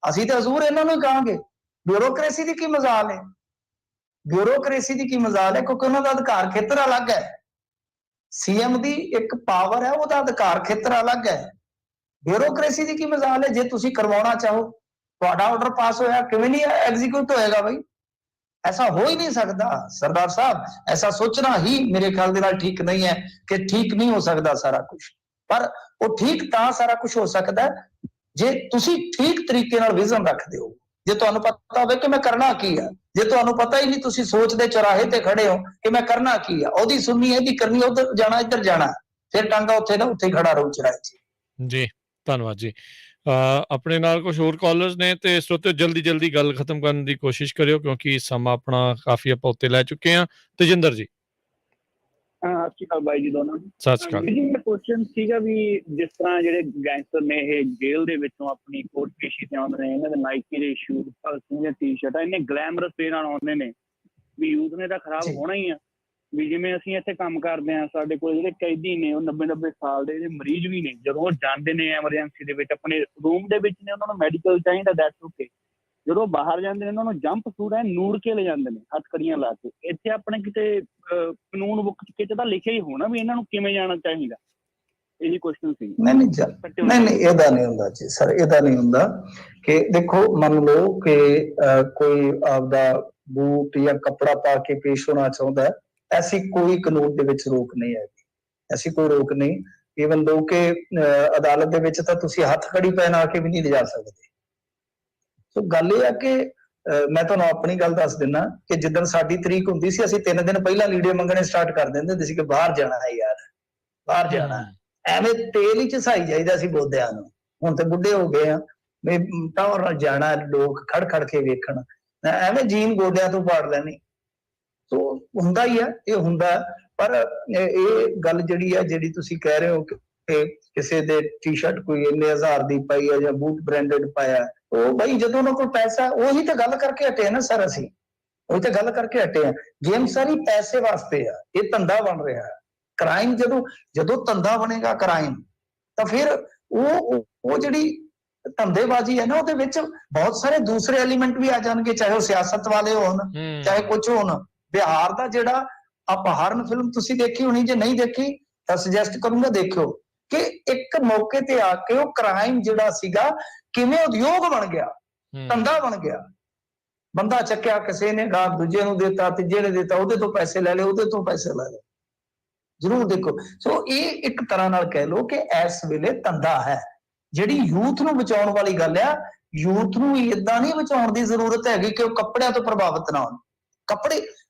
ਅਸੀਂ ਤਾਂ ਜ਼ਰੂਰ ਇਹਨਾਂ ਨੂੰ ਕਹਾਂਗੇ ਬਿਊਰੋਕਰੇਸੀ ਦੀ ਕੀ ਮਜ਼ਾਲ ਹੈ, ਬਿਊਰੋਕਰੇਸੀ ਦੀ ਕੀ ਮਜ਼ਾਲ ਹੈ, ਕਿਉਂਕਿ ਉਹਨਾਂ ਦਾ ਅਧਿਕਾਰ ਖੇਤਰ ਅਲੱਗ ਹੈ। ਸੀਐਮ ਦੀ ਇੱਕ ਪਾਵਰ ਹੈ, ਉਹਦਾ ਅਧਿਕਾਰ ਖੇਤਰ ਅਲੱਗ ਹੈ। ਬਿਊਰੋਕਰੇਸੀ ਦੀ ਕੀ ਮਜ਼ਾਲ ਹੈ? ਜੇ ਤੁਸੀਂ ਕਰਵਾਉਣਾ ਚਾਹੋ, ਤੁਹਾਡਾ ਆਰਡਰ ਪਾਸ ਹੋਇਆ, ਕਿਵੇਂ ਨਹੀਂ ਐਗਜ਼ੀਕਿਊਟ ਹੋਏਗਾ ਬਈ? ऐसा हो ही नहीं सकता सरदार साहब, ऐसा सोचना ही मेरे ख्याल दे नाल ठीक नहीं है कि ठीक नहीं हो सकता सारा कुछ। पर वो ठीक तां सारा कुछ हो सकता है जे तुसी ठीक तरीके नाल विजन रखदे हो। जे तुहानू पता होवे कि मैं करना की है, जे तुहानू पता ही नहीं, तुसी सोचदे चौराहे ते खड़े हो कि मैं करना की है, ओदी सुननी एदी करनी, उधर जाना इधर जाना, फिर टांगा उत्थे ना उत्थे खड़ा रहू चौराहे च। जी धन्यवाद जी। ਆਪਣੇ ਨਾਲ ਕੁਝ ਹੋਰ ਕਾਲਰਸ ਨੇ ਤੇ ਸਰੋਤਿਓ ਜਲਦੀ ਗੱਲ ਖਤਮ ਕਰਨ ਦੀ ਕੋਸ਼ਿਸ਼ ਕਰਿਓ ਕਿਉਂਕਿ ਸਮਾਂ ਆਪਣਾ ਕਾਫੀ ਆਪਾਂ ਉੱਤੇ ਲੈ ਚੁੱਕੇ ਹਾਂ। ਤੇਜਿੰਦਰ ਜੀ। ਸਤਿ ਸ਼੍ਰੀ ਅਕਾਲ ਬਾਈ ਜੀ ਦੋਨਾਂ ਨੂੰ। ਸਤਿ ਸ਼੍ਰੀ ਅਕਾਲ ਜੀ। ਕੁਐਸਚਨ ਸੀਗਾ ਵੀ ਜਿਸ ਤਰ੍ਹਾਂ ਜਿਹੜੇ ਗੈਂਗਸਟਰ ਨੇ ਇਹ ਜੇਲ੍ਹ ਦੇ ਵਿੱਚੋਂ ਆਪਣੀ ਕੋਰਟ ਪੇਸ਼ੀ ਤੇ ਆਉਂਦੇ ਨੇ, ਇਹਨਾਂ ਦੇ ਨਾਈਕੀ ਦੇ ਸ਼ੂਜ਼, ਭਗਤ ਸਿੰਘ ਦੀਆਂ ਟੀ-ਸ਼ਰਟਾਂ ਇੰਨੇ ਗਲੈਮਰਸ ਵੇ ਨਾਲ ਆਉਂਦੇ ਨੇ ਵੀ ਯੂਥ ਨੇ ਤਾਂ ਖਰਾਬ ਹੋਣਾ ਹੀ ਆ। ਵੀ ਜਿਵੇਂ ਅਸੀਂ ਇੱਥੇ ਕੰਮ ਕਰਦੇ ਹਾਂ, ਸਾਡੇ ਕੋਲ ਜਿਹੜੇ ਕੈਦੀ ਨੇ ਉਹ 90 ਸਾਲ ਦੇ ਮਰੀਜ਼ ਵੀ ਨੇ, ਜਦੋਂ ਉਹ ਜਾਂਦੇ ਨੇ ਐਮਰਜੈਂਸੀ ਦੇ ਵਿੱਚ ਆਪਣੇ ਰੂਮ ਦੇ ਵਿੱਚ ਨੇ, ਉਹਨਾਂ ਨੂੰ ਮੈਡੀਕਲ ਚਾਹੀਦਾ, ਦੈਟਸ ਓਕੇ। ਜਦੋਂ ਬਾਹਰ ਜਾਂਦੇ ਨੇ ਉਹਨਾਂ ਨੂੰ ਜੰਪ ਸੂਟ ਐ ਨੂੜ ਕੇ ਲੈ ਜਾਂਦੇ ਨੇ ਹੱਥਕੜੀਆਂ ਲਾ ਕੇ। ਇੱਥੇ ਆਪਣੇ ਕਿਤੇ ਕਾਨੂੰਨ ਬੁੱਕ ਕਿਤੇ ਤਾਂ ਲਿਖਿਆ ਹੀ ਹੋਣਾ ਵੀ ਇਹਨਾਂ ਨੂੰ ਕਿਵੇਂ ਜਾਣਾ ਚਾਹੀਦਾ। ਇਹੀ ਕੁਐਸਚਨ ਸੀ। ਨਹੀਂ ਇਹਦਾ ਨਹੀਂ ਹੁੰਦਾ ਜੀ ਸਰ, ਇਹਦਾ ਨਹੀਂ ਹੁੰਦਾ ਕਿ ਦੇਖੋ ਮੰਨ ਲਓ ਕਿ ਕੋਈ ਆਪਦਾ ਬੂਟ ਜਾਂ ਕੱਪੜਾ ਪਾ ਕੇ ਪੇਸ਼ ਹੋਣਾ ਚਾਹੁੰਦਾ, ਐਸੀ ਕੋਈ ਕਾਨੂੰਨ ਦੇ ਵਿੱਚ ਰੋਕ ਨਹੀਂ ਹੈਗੀ, ਐਸੀ ਕੋਈ ਰੋਕ ਨਹੀਂ। ਈਵਨ ਦੋ ਕਿ ਅਦਾਲਤ ਦੇ ਵਿੱਚ ਤਾਂ ਤੁਸੀਂ ਹੱਥਕੜੀ ਪਹਿਨਾ ਕੇ ਵੀ ਨਹੀਂ ਲਿਜਾ ਸਕਦੇ। ਸੋ ਗੱਲ ਇਹ ਆ ਕਿ ਮੈਂ ਤੁਹਾਨੂੰ ਆਪਣੀ ਗੱਲ ਦੱਸ ਦਿੰਦਾ ਕਿ ਜਿੱਦਣ ਸਾਡੀ ਤਰੀਕ ਹੁੰਦੀ ਸੀ, ਅਸੀਂ 3 ਦਿਨ ਪਹਿਲਾਂ ਲੀੜੇ ਮੰਗਣੇ ਸਟਾਰਟ ਕਰ ਦਿੰਦੇ ਹੁੰਦੇ ਸੀ ਕਿ ਬਾਹਰ ਜਾਣਾ ਹੈ ਯਾਰ, ਬਾਹਰ ਜਾਣਾ। ਐਵੇਂ ਤੇਲ ਹੀ ਝਸਾਈ ਜਾਈਦਾ ਸੀ ਬੋਦਿਆਂ ਨੂੰ। ਹੁਣ ਤੇ ਬੁੱਢੇ ਹੋ ਗਏ ਆ ਵੀ ਟਾਵਰ ਨਾਲ ਜਾਣਾ, ਲੋਕ ਖੜ ਕੇ ਵੇਖਣ, ਐਵੇਂ ਜੀਨ ਗੋਡਿਆਂ ਤੋਂ ਪਾੜ ਲੈਣੀ। ਸੋ ਹੁੰਦਾ ਹੀ ਆ, ਇਹ ਹੁੰਦਾ। ਪਰ ਇਹ ਗੱਲ ਜਿਹੜੀ ਆ, ਜਿਹੜੀ ਤੁਸੀਂ ਕਹਿ ਰਹੇ ਹੋ ਕਿ ਕਿਸੇ ਦੇ ਟੀ-ਸ਼ਰਟ ਕੋਈ ਇੰਨੇ ਹਜ਼ਾਰ ਦੀ ਪਾਈ ਆ ਜਾਂ ਬੂਟ ਬ੍ਰਾਂਡਡ ਪਾਇਆ, ਉਹ ਬਈ ਜਦੋਂ ਉਹਨਾਂ ਕੋਲ ਪੈਸਾ, ਉਹੀ ਤਾਂ ਗੱਲ ਕਰਕੇ ਹਟੇ ਨਾ ਸਰ, ਅਸੀਂ ਉਹੀ ਤਾਂ ਗੱਲ ਕਰਕੇ ਹਟੇ ਆ। ਗੇਮ ਸਾਰੀ ਪੈਸੇ ਵਾਸਤੇ ਆ, ਇਹ ਧੰਦਾ ਬਣ ਰਿਹਾ। ਕ੍ਰਾਈਮ ਜਦੋਂ ਧੰਦਾ ਬਣੇਗਾ ਕ੍ਰਾਈਮ, ਤਾਂ ਫਿਰ ਉਹ ਜਿਹੜੀ ਧੰਦੇਬਾਜ਼ੀ ਹੈ ਨਾ, ਉਹਦੇ ਵਿੱਚ ਬਹੁਤ ਸਾਰੇ ਦੂਸਰੇ ਐਲੀਮੈਂਟ ਵੀ ਆ ਜਾਣਗੇ, ਚਾਹੇ ਉਹ ਸਿਆਸਤ ਵਾਲੇ ਹੋਣ, ਚਾਹੇ ਕੁਝ ਹੋਣ। ਬਿਹਾਰ ਦਾ ਜਿਹੜਾ ਅਪਹਰਨ ਫਿਲਮ ਤੁਸੀਂ ਦੇਖੀ ਹੋਣੀ, ਜੇ ਨਹੀਂ ਦੇਖੀ ਤਾਂ ਸੁਜੈਸਟ ਕਰੂੰਗਾ ਦੇਖਿਓ ਕਿ ਇੱਕ ਮੌਕੇ ਤੇ ਆ ਕੇ ਉਹ ਕ੍ਰਾਈਮ ਜਿਹੜਾ ਸੀਗਾ ਕਿਵੇਂ ਉਦਯੋਗ ਬਣ ਗਿਆ, ਧੰਦਾ ਬਣ ਗਿਆ। ਬੰਦਾ ਚੱਕਿਆ ਕਿਸੇ ਨੇ, ਗਾਹ ਦੂਜੇ ਨੂੰ ਦਿੱਤਾ, ਤੀਜੇ ਨੇ ਦਿੱਤਾ, ਉਹਦੇ ਤੋਂ ਪੈਸੇ ਲੈ ਲਏ, ਉਹਦੇ ਤੋਂ ਪੈਸੇ ਲੈ ਲਏ। ਜ਼ਰੂਰ ਦੇਖੋ। ਸੋ ਇਹ ਇੱਕ ਤਰ੍ਹਾਂ ਨਾਲ ਕਹਿ ਲਓ ਕਿ ਇਸ ਵੇਲੇ ਧੰਦਾ ਹੈ। ਜਿਹੜੀ ਯੂਥ ਨੂੰ ਬਚਾਉਣ ਵਾਲੀ ਗੱਲ ਆ, ਯੂਥ ਨੂੰ ਏਦਾਂ ਨਹੀਂ ਬਚਾਉਣ ਦੀ ਜ਼ਰੂਰਤ ਹੈਗੀ ਕਿ ਉਹ ਕੱਪੜਿਆਂ ਤੋਂ ਪ੍ਰਭਾਵਿਤ ਨਾ ਹੋਣ।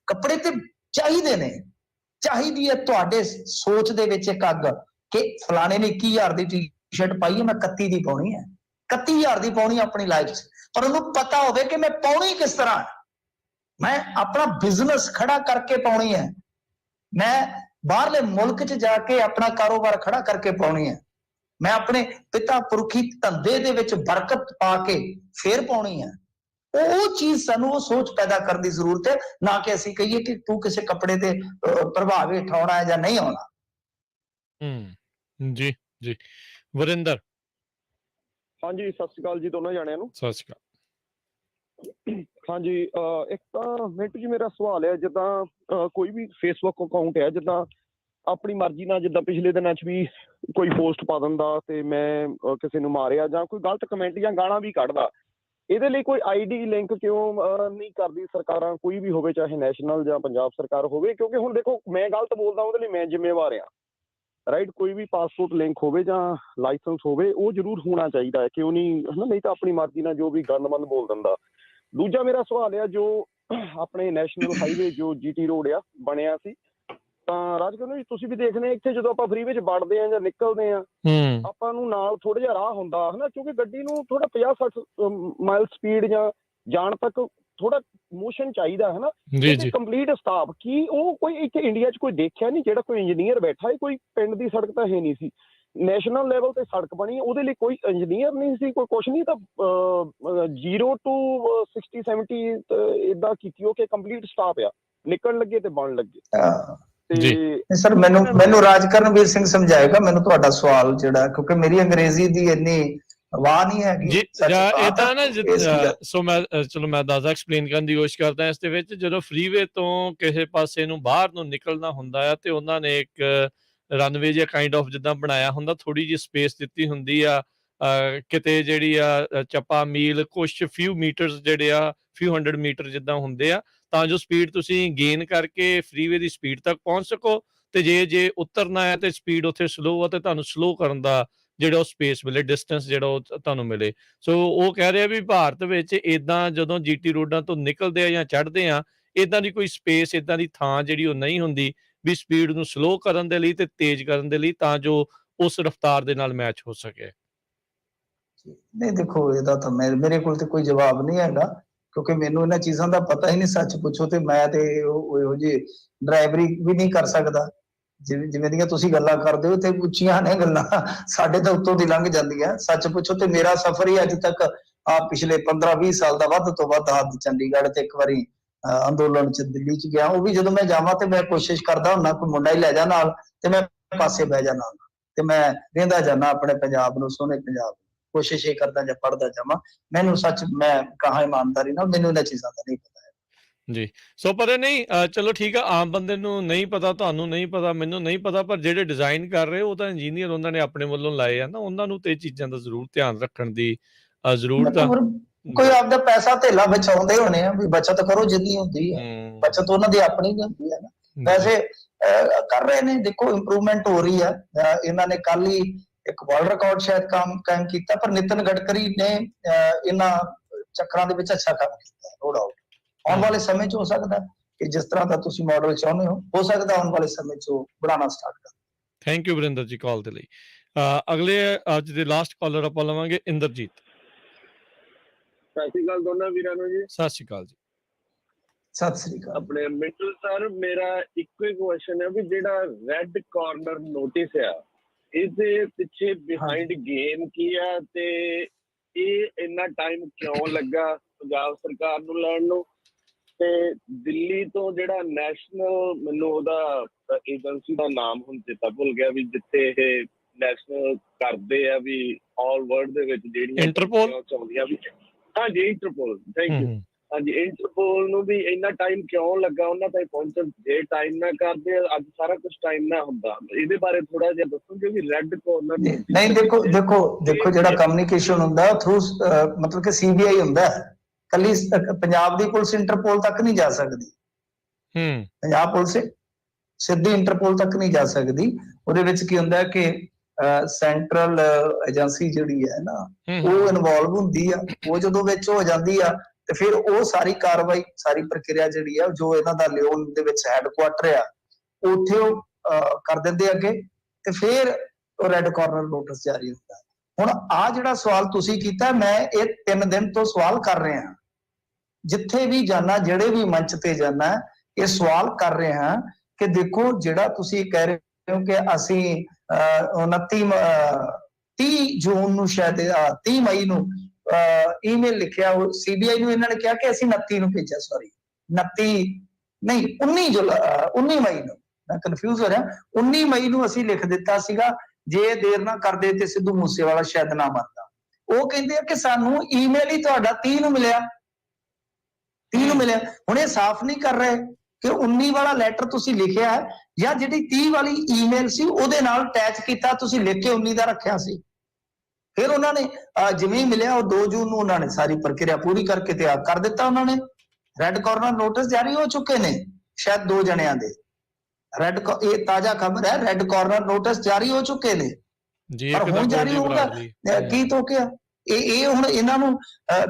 ਕੱਪੜੇ ਤੇ ਚਾਹੀਦੇ ਨੇ, ਚਾਹੀਦੀ ਹੈ ਤੁਹਾਡੇ ਸੋਚ ਦੇ ਵਿੱਚ ਇੱਕ ਅੱਗ, ਕਿ ਫਲਾਣੇ ਨੇ 21,000 ਦੀ ਟੀ-ਸ਼ਰਟ ਪਾਈ ਹੈ, ਮੈਂ 31 ਦੀ ਪਾਉਣੀ ਹੈ, 31,000 ਦੀ ਪਾਉਣੀ ਆਪਣੀ ਲਾਈਫ 'ਚ, ਪਰ ਉਹਨੂੰ ਪਤਾ ਹੋਵੇ ਕਿ ਮੈਂ ਪਾਉਣੀ ਕਿਸ ਤਰ੍ਹਾਂ ਹੈ। ਮੈਂ ਆਪਣਾ ਬਿਜ਼ਨਸ ਖੜਾ ਕਰਕੇ ਪਾਉਣੀ ਹੈ, ਮੈਂ ਬਾਹਰਲੇ ਮੁਲਕ 'ਚ ਜਾ ਕੇ ਆਪਣਾ ਕਾਰੋਬਾਰ ਖੜਾ ਕਰਕੇ ਪਾਉਣੀ ਹੈ, ਮੈਂ ਆਪਣੇ ਪਿਤਾ ਪੁਰਖੀ ਧੰਦੇ ਦੇ ਵਿੱਚ ਬਰਕਤ ਪਾ ਕੇ ਫੇਰ ਪਾਉਣੀ ਹੈ। ਉਹ ਚੀਜ਼ ਸਾਨੂੰ ਉਹ ਸੋਚ ਪੈਦਾ ਕਰਨ ਦੀ ਜ਼ਰੂਰਤ ਹੈ, ਨਾ ਕਿ ਅਸੀਂ ਕਹੀਏ ਕਿ ਤੂੰ ਕਿਸੇ ਕੱਪੜੇ ਤੇ ਪ੍ਰਭਾਵ ਹੇਠ ਆਉਣਾ ਹੈ ਜਾਂ ਨਹੀਂ ਆਉਣਾ। ਜੀ ਜੀ ਵਰਿੰਦਰ। ਹਾਂਜੀ, ਸਤਿ ਸ਼੍ਰੀ ਅਕਾਲ ਜੀ ਦੋਨੋਂ ਜਾਣਿਆਂ ਨੂੰ। ਸਤਿ ਸ਼੍ਰੀ ਅਕਾਲ। ਹਾਂਜੀ, ਇੱਕ ਤਾਂ ਮਿੰਟੂ ਜੀ ਮੇਰਾ ਸਵਾਲ ਹੈ, ਜਿੱਦਾਂ ਕੋਈ ਵੀ ਫੇਸਬੁੱਕ ਅਕਾਊਂਟ ਹੈ, ਜਿੱਦਾਂ ਆਪਣੀ ਮਰਜ਼ੀ ਨਾਲ, ਜਿੱਦਾਂ ਪਿਛਲੇ ਦਿਨਾਂ 'ਚ ਵੀ ਕੋਈ ਪੋਸਟ ਪਾ ਦਿੰਦਾ ਤੇ ਮੈਂ ਕਿਸੇ ਨੂੰ ਮਾਰਿਆ ਜਾਂ ਕੋਈ ਗਲਤ ਕਮੈਂਟ ਜਾਂ ਗਾਲਾਂ ਵੀ ਕੱਢਦਾ, ਇਹਦੇ ਲਈ ਕੋਈ ਆਈਡੀ ਲਿੰਕ ਕਿਉਂ ਨਹੀਂ ਕਰਦੀ ਸਰਕਾਰਾਂ, ਕੋਈ ਵੀ ਹੋਵੇ, ਚਾਹੇ ਨੈਸ਼ਨਲ ਜਾਂ ਪੰਜਾਬ ਸਰਕਾਰ ਹੋਵੇ? ਕਿਉਂਕਿ ਹੁਣ ਦੇਖੋ, ਮੈਂ ਗਲਤ ਬੋਲਦਾ ਉਹਦੇ ਲਈ ਮੈਂ ਜ਼ਿੰਮੇਵਾਰ ਹਾਂ, ਰਾਈਟ? ਕੋਈ ਵੀ ਪਾਸਪੋਰਟ ਲਿੰਕ ਹੋਵੇ ਜਾਂ ਲਾਇਸੈਂਸ ਹੋਵੇ, ਉਹ ਜ਼ਰੂਰ ਹੋਣਾ ਚਾਹੀਦਾ ਹੈ, ਕਿਉਂ ਨਹੀਂ, ਹੈ ਨਾ? ਨਹੀਂ ਤਾਂ ਆਪਣੀ ਮਰਜ਼ੀ ਨਾਲ ਜੋ ਵੀ ਗੰਦਮੰਦ ਬੋਲ ਦਿੰਦਾ। ਦੂਜਾ ਮੇਰਾ ਸਵਾਲ ਆ, ਜੋ ਆਪਣੇ ਨੈਸ਼ਨਲ ਹਾਈਵੇ ਜੋ GT ਰੋਡ ਆ ਬਣਿਆ ਸੀ, ਤਾਂ ਰਾਜਕੁਮਾਰ ਜੀ ਤੁਸੀਂ ਵੀ ਦੇਖਦੇ ਇੱਥੇ ਜਦੋਂ ਆਪਾਂ ਫ੍ਰੀ ਵਿੱਚ ਵੜਦੇ ਆ ਜਾਂ ਨਿਕਲਦੇ ਆ, ਆਪਾਂ ਨੂੰ ਨਾਲ ਥੋੜਾ ਜਿਹਾ ਰਾਹ ਹੁੰਦਾ, ਹਨਾ? ਕਿਉਂਕਿ ਗੱਡੀ ਨੂੰ ਥੋੜਾ 50-60 ਮਾਈਲ ਸਪੀਡ ਜਾਂ ਜਾਣ ਤੱਕ ਥੋੜਾ ਮੋਸ਼ਨ ਚਾਹੀਦਾ, ਹੈ ਨਾ? ਕੰਪਲੀਟ ਸਟਾਪ ਕੀ ਉਹ ਕੋਈ ਇੱਥੇ ਇੰਡੀਆ 'ਚ ਕੋਈ ਦੇਖਿਆ ਨਹੀਂ ਜਿਹੜਾ ਕੋਈ ਇੰਜੀਨੀਅਰ ਬੈਠਾ ਹੈ? ਕੋਈ ਪਿੰਡ ਦੀ ਸੜਕ ਤਾਂ ਹੈ ਨਹੀਂ ਸੀ, ਨੈਸ਼ਨਲ ਲੈਵਲ ਤੇ ਸੜਕ ਬਣੀ, ਉਹਦੇ ਲਈ ਕੋਈ ਇੰਜੀਨੀਅਰ ਨਹੀਂ ਸੀ, ਕੋਈ ਕੁਛ ਨਹੀਂ, ਤਾਂ 0 to 60-70 ਏਦਾਂ ਕੀਤੀ ਉਹ ਕਿ ਕੰਪਲੀਟ ਸਟਾਪ ਆ, ਨਿਕਲਣ ਲੱਗੇ ਤੇ ਬਣ ਲੱਗੇ। ਸਰ ਮੈਨੂੰ ਰਾਜਕਰਨਵੀਰ ਸਿੰਘ ਸਮਝਾਏਗਾ ਮੈਨੂੰ ਤੁਹਾਡਾ ਸਵਾਲ ਜਿਹੜਾ, ਕਿਉਂਕਿ ਮੇਰੀ ਅੰਗਰੇਜ਼ੀ ਦੀ ਇੰਨੀ ਵਾਹ ਨਹੀਂ ਹੈਗੀ। ਇਹ ਤਾਂ ਨਾ ਸੋ ਮੈਂ ਦੱਸਦਾ, ਐਕਸਪਲੇਨ ਕਰਨ ਦੀ ਕੋਸ਼ਿਸ਼ ਕਰਦਾ। ਇਸ ਦੇ ਵਿੱਚ ਜਦੋਂ ਫਰੀਵੇ ਤੋਂ ਕਿਸੇ ਪਾਸੇ ਨੂੰ ਬਾਹਰ ਨੂੰ ਨਿਕਲਣਾ ਹੁੰਦਾ ਆ ਤੇ ਉਹਨਾਂ ਨੇ ਇੱਕ ਰਨਵੇ ਜਿਹਾ ਕਾਈਂਡ ਆਫ ਜਿੱਦਾਂ ਬਣਾਇਆ ਹੁੰਦਾ, ਥੋੜੀ ਜਿਹੀ ਸਪੇਸ ਦਿੱਤੀ ਹੁੰਦੀ ਆ, ਕਿਤੇ ਜਿਹੜੀ ਆ ਚੱਪਾ ਮੀਲ ਕੁਛ ਫਿਊ ਮੀਟਰਸ ਜਿਹੜੇ ਆ, ਫਿਊ 100 ਮੀਟਰ ਜਿੱਦਾਂ ਹੁੰਦੇ ਆ, ਤਾਂ ਜੋ ਸਪੀਡ ਤੁਸੀਂ ਗੇਨ ਕਰਕੇ ਫਰੀਵੇ ਦੀ ਸਪੀਡ ਤੱਕ ਪਹੁੰਚ ਸਕੋ, ਤੇ ਜੇ ਉਤਰਨਾ ਹੈ ਤੇ ਸਪੀਡ ਉੱਥੇ ਸਲੋ ਆ ਤੇ ਤੁਹਾਨੂੰ ਸਲੋ ਕਰਨ ਦਾ ਜਿਹੜਾ ਉਹ ਸਪੇਸ ਮਿਲੇ, ਡਿਸਟੈਂਸ ਜਿਹੜਾ ਉਹ ਤੁਹਾਨੂੰ ਮਿਲੇ। ਸੋ ਉਹ ਕਹਿ ਰਿਹਾ ਵੀ ਭਾਰਤ ਵਿੱਚ ਏਦਾਂ ਜਦੋਂ GT ਰੋਡਾਂ ਤੋਂ ਨਿਕਲਦੇ ਆ ਜਾਂ ਚੜ੍ਹਦੇ ਆ, ਏਦਾਂ ਦੀ ਕੋਈ ਸਪੇਸ, ਏਦਾਂ ਦੀ ਥਾਂ ਜਿਹੜੀ ਉਹ ਨਹੀਂ ਹੁੰਦੀ ਵੀ ਸਪੀਡ ਨੂੰ ਸਲੋ ਕਰਨ ਦੇ ਲਈ ਤੇ ਤੇਜ਼ ਕਰਨ ਦੇ ਲਈ, ਤਾਂ ਜੋ ਉਸ ਰਫ਼ਤਾਰ ਦੇ ਨਾਲ ਮੈਚ ਹੋ ਸਕੇ। ਨਹੀਂ ਦੇਖੋ, ਇਹਦਾ ਤਾਂ ਮੇਰੇ ਕੋਲ ਤੇ ਕੋਈ ਜਵਾਬ ਨਹੀਂ ਹੈਗਾ, ਕਿਉਂਕਿ ਮੈਨੂੰ ਇਹਨਾਂ ਚੀਜ਼ਾਂ ਦਾ ਪਤਾ ਹੀ ਨਹੀਂ। ਸੱਚ ਪੁੱਛੋ ਤੇ ਮੈਂ ਤੇ ਇਹੋ ਜਿਹੀ ਡਰਾਈਵਰੀ ਵੀ ਨਹੀਂ ਕਰ ਸਕਦਾ ਜਿਵੇਂ ਦੀਆਂ ਤੁਸੀਂ ਗੱਲਾਂ ਕਰਦੇ ਹੋ, ਤੇ ਉੱਚੀਆਂ ਨੇ ਗੱਲਾਂ, ਸਾਡੇ ਤਾਂ ਉੱਤੋਂ ਦੀ ਲੰਘ ਜਾਂਦੀਆਂ। ਸੱਚ ਪੁੱਛੋ ਤੇ ਮੇਰਾ ਸਫ਼ਰ ਹੀ ਅੱਜ ਤੱਕ ਪਿਛਲੇ 15-20 ਸਾਲ ਦਾ ਵੱਧ ਤੋਂ ਵੱਧ ਹੱਦ ਚੰਡੀਗੜ੍ਹ ਤੇ ਇੱਕ ਵਾਰੀ ਅੰਦੋਲਨ 'ਚ ਦਿੱਲੀ 'ਚ ਗਿਆ। ਉਹ ਵੀ ਜਦੋਂ ਮੈਂ ਜਾਵਾਂ ਤੇ ਮੈਂ ਕੋਸ਼ਿਸ਼ ਕਰਦਾ ਹੁੰਦਾ ਕੋਈ ਮੁੰਡਾ ਹੀ ਲੈ ਜਾ ਨਾਲ, ਤੇ ਮੈਂ ਪਾਸੇ ਬਹਿ ਜਾਣਾ, ਤੇ ਮੈਂ ਵੇਂਦਾ ਜਾਣਾ ਆਪਣੇ ਪੰਜਾਬ ਨੂੰ, ਸੋਹਣੇ ਪੰਜਾਬ। ਕੋਸ਼ਿਸ਼ ਇਹ ਕਰਦਾ ਜਾਂ ਪੜ੍ਹਦਾ ਜਾਵਾਂ। ਮੈਨੂੰ ਸੱਚ ਮੈਂ ਕਹਾਂ ਇਮਾਨਦਾਰੀ ਨਾਲ, ਮੈਨੂੰ ਇਹਨਾਂ ਚੀਜ਼ਾਂ ਦਾ ਨਹੀਂ ਪਤਾ ਜੀ। ਸੋ ਪਰ ਨਹੀਂ, ਚਲੋ ਠੀਕ ਆ, ਆਮ ਬੰਦੇ ਨੂੰ ਨਹੀਂ ਪਤਾ, ਤੁਹਾਨੂੰ ਨਹੀਂ ਪਤਾ, ਮੈਨੂੰ ਨਹੀਂ ਪਤਾ, ਪਰ ਜਿਹੜੇ ਡਿਜ਼ਾਈਨ ਕਰ ਰਹੇ ਉਹ ਤਾਂ ਇੰਜੀਨੀਅਰ ਉਹਨਾਂ ਨੇ ਆਪਣੇ ਵੱਲੋਂ ਲਾਏ ਆ ਨਾ, ਉਹਨਾਂ ਨੂੰ ਤੇ ਚੀਜ਼ਾਂ ਦਾ ਜ਼ਰੂਰ ਧਿਆਨ ਰੱਖਣ ਦੀ ਜ਼ਰੂਰਤ ਆ। ਕੋਈ ਆਪਦਾ ਪੈਸਾ ਧੇਲਾ ਬਚਾਉਂਦੇ ਹੋਣੇ ਆ, ਵੀ ਬੱਚਤ ਕਰੋ ਜਿੰਨੀ ਹੁੰਦੀ ਹੈ, ਬੱਚਤ ਉਹਨਾਂ ਦੀ ਆਪਣੀ ਵੀ ਹੁੰਦੀ ਹੈ ਨਾ। ਵੈਸੇ ਕਰ ਰਹੇ ਨੇ, ਦੇਖੋ ਇੰਪਰੂਵਮੈਂਟ ਹੋ ਰਹੀ ਆ। ਇਹਨਾਂ ਨੇ ਕੱਲ ਹੀ ਇੱਕ ਵਰਲਡ ਰਿਕਾਰਡ ਸ਼ਾਇਦ ਕਾਇਮ ਕੀਤਾ, ਪਰ ਨਿਤਨ ਗਡਕਰੀ ਨੇ ਇਹਨਾਂ ਚੱਕਰਾਂ ਦੇ ਵਿੱਚ ਅੱਛਾ ਕੰਮ ਕੀਤਾ, ਨੋ ਡਾਊਟ। ਆਉਣ ਵਾਲੇ ਸਮੇਂ 'ਚ ਹੋ ਸਕਦਾ ਕਿ ਜਿਸ ਤਰ੍ਹਾਂ ਦਾ ਤੁਸੀਂ ਮਾਡਲ ਚਾਹੁੰਦੇ ਹੋ ਸਕਦਾ ਆਉਣ ਵਾਲੇ ਸਮੇਂ 'ਚ ਉਹ ਬਣਾਉਣਾ ਸਟਾਰਟ ਕਰ। ਥੈਂਕ ਯੂ ਵਰਿੰਦਰ ਜੀ ਕਾਲ ਦੇ ਲਈ। ਅਗਲੇ ਅੱਜ ਦੇ ਲਾਸਟ ਕਾਲਰ ਆਪਾਂ ਲਵਾਂਗੇ ਇੰਦਰਜੀਤ। ਸਤਿ ਸ਼੍ਰੀ ਅਕਾਲ ਦੋਨਾਂ ਵੀਰਾਂ ਨੂੰ ਜੀ। ਸਤਿ ਸ਼੍ਰੀ ਅਕਾਲ ਜੀ। ਸਤਿ ਸ਼੍ਰੀ ਅਕਾਲ। ਆਪਣੇ ਮਿੰਟੂ ਸਰ, ਮੇਰਾ ਇੱਕੋ ਹੀ ਕੁਐਸਚਨ ਹੈ ਵੀ ਜਿਹੜਾ ਰੈੱਡ ਕਾਰਨਰ ਨੋਟਿਸ ਆ, ਇਹਦੇ ਪਿੱਛੇ ਬਿਹਾਈਂਡ ਗੇਮ ਕੀ ਆ, ਤੇ ਇਹ ਇੰਨਾ ਟਾਈਮ ਕਿਉਂ ਲੱਗਾ ਪੰਜਾਬ ਸਰਕਾਰ ਨੂੰ ਲੈਣ ਨੂੰ? ਤੇ ਦਿੱਲੀ ਤੋਂ ਜਿਹੜਾ ਨੈਸ਼ਨਲ, ਮੈਨੂੰ ਉਹਦਾ ਏਜੰਸੀ ਦਾ ਨਾਮ ਹੁਣ ਚੇਤਾ ਭੁੱਲ ਗਿਆ, ਵੀ ਜਿੱਥੇ ਇਹ ਨੈਸ਼ਨਲ ਕਰਦੇ ਆ ਵੀ ਆਲ ਵਰਲਡ ਦੇ ਵਿੱਚ ਜਿਹੜੀਆਂ ਇੰਟਰਪੋਲ ਚਾਹੁੰਦੀਆਂ ਵੀ, ਹਾਂਜੀ ਇੰਟਰਪੋਲ, ਥੈਂਕ ਯੂ। ਹਾਂਜੀ, ਇੰਟਰਪੋਲ ਨੂੰ ਵੀ ਇੰਨਾ ਟਾਈਮ ਕਿਉਂ ਲੱਗਾ ਉਹਨਾਂ ਤਾਈਂ ਪਹੁੰਚਣ? ਜੇ ਟਾਈਮ ਨਾ ਕਰਦੇ ਅੱਜ ਸਾਰਾ ਕੁਝ ਟਾਈਮ ਨਾ ਹੁੰਦਾ। ਇਹਦੇ ਬਾਰੇ ਥੋੜਾ ਜਿਹਾ ਦੱਸੋਗੇ ਵੀ ਰੈੱਡ ਕਾਰਨਰ? ਨਹੀਂ, ਦੇਖੋ ਜਿਹੜਾ ਕਮਿਊਨੀਕੇਸ਼ਨ ਹੁੰਦਾ ਥਰੂ ਮਤਲਬ ਕਿ CBI ਹੁੰਦਾ, ਕੱਲੀ ਪੰਜਾਬ ਦੀ ਪੁਲਿਸ ਇੰਟਰਪੋਲ ਤੱਕ ਨਹੀਂ ਜਾ ਸਕਦੀ। ਪੰਜਾਬ ਪੁਲਿਸ ਸਿੱਧੀ ਇੰਟਰਪੋਲ ਤੱਕ ਨਹੀਂ ਜਾ ਸਕਦੀ। ਉਹਦੇ ਵਿੱਚ ਕੀ ਹੁੰਦਾ ਕਿ ਸੈਂਟਰਲ ਏਜੰਸੀ ਜਿਹੜੀ ਹੈ ਨਾ, ਉਹ ਇਨਵੋਲਵ ਹੁੰਦੀ ਆ। ਉਹ ਜਦੋਂ ਵਿੱਚ ਹੋ ਜਾਂਦੀ ਆ ਤੇ ਫਿਰ ਉਹ ਸਾਰੀ ਕਾਰਵਾਈ, ਸਾਰੀ ਪ੍ਰਕਿਰਿਆ ਜਿਹੜੀ ਆ, ਜੋ ਇਹਨਾਂ ਦਾ ਲਿਓਨ ਦੇ ਵਿੱਚ ਹੈਡਕੁਆਟਰ ਆ, ਉੱਥੇ ਉਹ ਕਰ ਦਿੰਦੇ ਅੱਗੇ, ਤੇ ਫਿਰ ਉਹ ਰੈੱਡ ਕਾਰਨਰ ਨੋਟਿਸ ਜਾਰੀ ਹੁੰਦਾ। ਹੁਣ ਆ ਜਿਹੜਾ ਸਵਾਲ ਤੁਸੀਂ ਕੀਤਾ, ਮੈਂ ਇਹ 3 ਦਿਨ ਤੋਂ ਸਵਾਲ ਕਰ ਰਿਹਾ, ਜਿੱਥੇ ਵੀ ਜਾਣਾ, ਜਿਹੜੇ ਵੀ ਮੰਚ ਤੇ ਜਾਣਾ, ਇਹ ਸਵਾਲ ਕਰ ਰਹੇ ਹਾਂ ਕਿ ਦੇਖੋ ਜਿਹੜਾ ਤੁਸੀਂ ਕਹਿ ਰਹੇ ਹੋ ਕਿ ਅਸੀਂ 30 ਜੂਨ ਨੂੰ ਸ਼ਾਇਦ 30 ਮਈ ਨੂੰ ਈਮੇਲ ਲਿਖਿਆ, ਉਹ ਸੀਬੀਆਈ ਨੂੰ ਇਹਨਾਂ ਨੇ ਕਿਹਾ ਕਿ ਅਸੀਂ 29 ਨੂੰ ਭੇਜਿਆ, ਸੌਰੀ 29 ਨਹੀਂ 19 ਮਈ ਨੂੰ, ਮੈਂ ਕਨਫਿਊਜ਼ ਹੋ ਰਿਹਾ, 19 ਮਈ ਨੂੰ ਅਸੀਂ ਲਿਖ ਦਿੱਤਾ ਸੀਗਾ, ਜੇ ਦੇਰ ਨਾ ਕਰਦੇ ਤੇ ਸਿੱਧੂ ਮੂਸੇਵਾਲਾ ਸ਼ਾਇਦ ਨਾ ਮਰਦਾ। ਉਹ ਕਹਿੰਦੇ ਆ ਕਿ ਸਾਨੂੰ ਈਮੇਲ ਹੀ ਤੁਹਾਡਾ 30 ਨੂੰ ਮਿਲਿਆ, 30 ਨੂੰ ਮਿਲਿਆ। ਹੁਣ ਇਹ ਸਾਫ਼ ਨਹੀਂ ਕਰ ਰਹੇ ਕਿ 19 ਵਾਲਾ ਲੈਟਰ ਤੁਸੀਂ ਲਿਖਿਆ ਹੈ ਜਾਂ ਜਿਹੜੀ 30 ਵਾਲੀ ਈਮੇਲ ਸੀ ਉਹਦੇ ਨਾਲ ਅਟੈਚ ਕੀਤਾ, ਤੁਸੀਂ ਲਿਖ ਕੇ 19 ਦਾ ਰੱਖਿਆ ਸੀ। ਫਿਰ ਉਹਨਾਂ ਨੇ ਜਿਵੇਂ ਹੀ ਮਿਲਿਆ, ਉਹ 2 ਜੂਨ ਨੂੰ ਉਹਨਾਂ ਨੇ ਸਾਰੀ ਪ੍ਰਕਿਰਿਆ ਪੂਰੀ ਕਰਕੇ ਤਿਆਰ ਕਰ ਦਿੱਤਾ। ਉਹਨਾਂ ਨੇ ਰੈੱਡ ਕਾਰਨਰ ਨੋਟਿਸ ਜਾਰੀ ਹੋ ਚੁੱਕੇ ਨੇ, ਸ਼ਾਇਦ 2 ਜਣਿਆਂ ਦੇ ਇਹ ਤਾਜ਼ਾ ਖਬਰ ਹੈ, ਰੈੱਡ ਕਾਰਨਰ ਨੋਟਿਸ ਜਾਰੀ ਹੋ ਚੁੱਕੇ ਨੇ, ਪਰ ਹੁਣ ਜਾਰੀ ਹੋਊਗਾ ਕੀ ਤੋਕਿਆ ਇਹ ਹੁਣ ਇਹਨਾਂ ਨੂੰ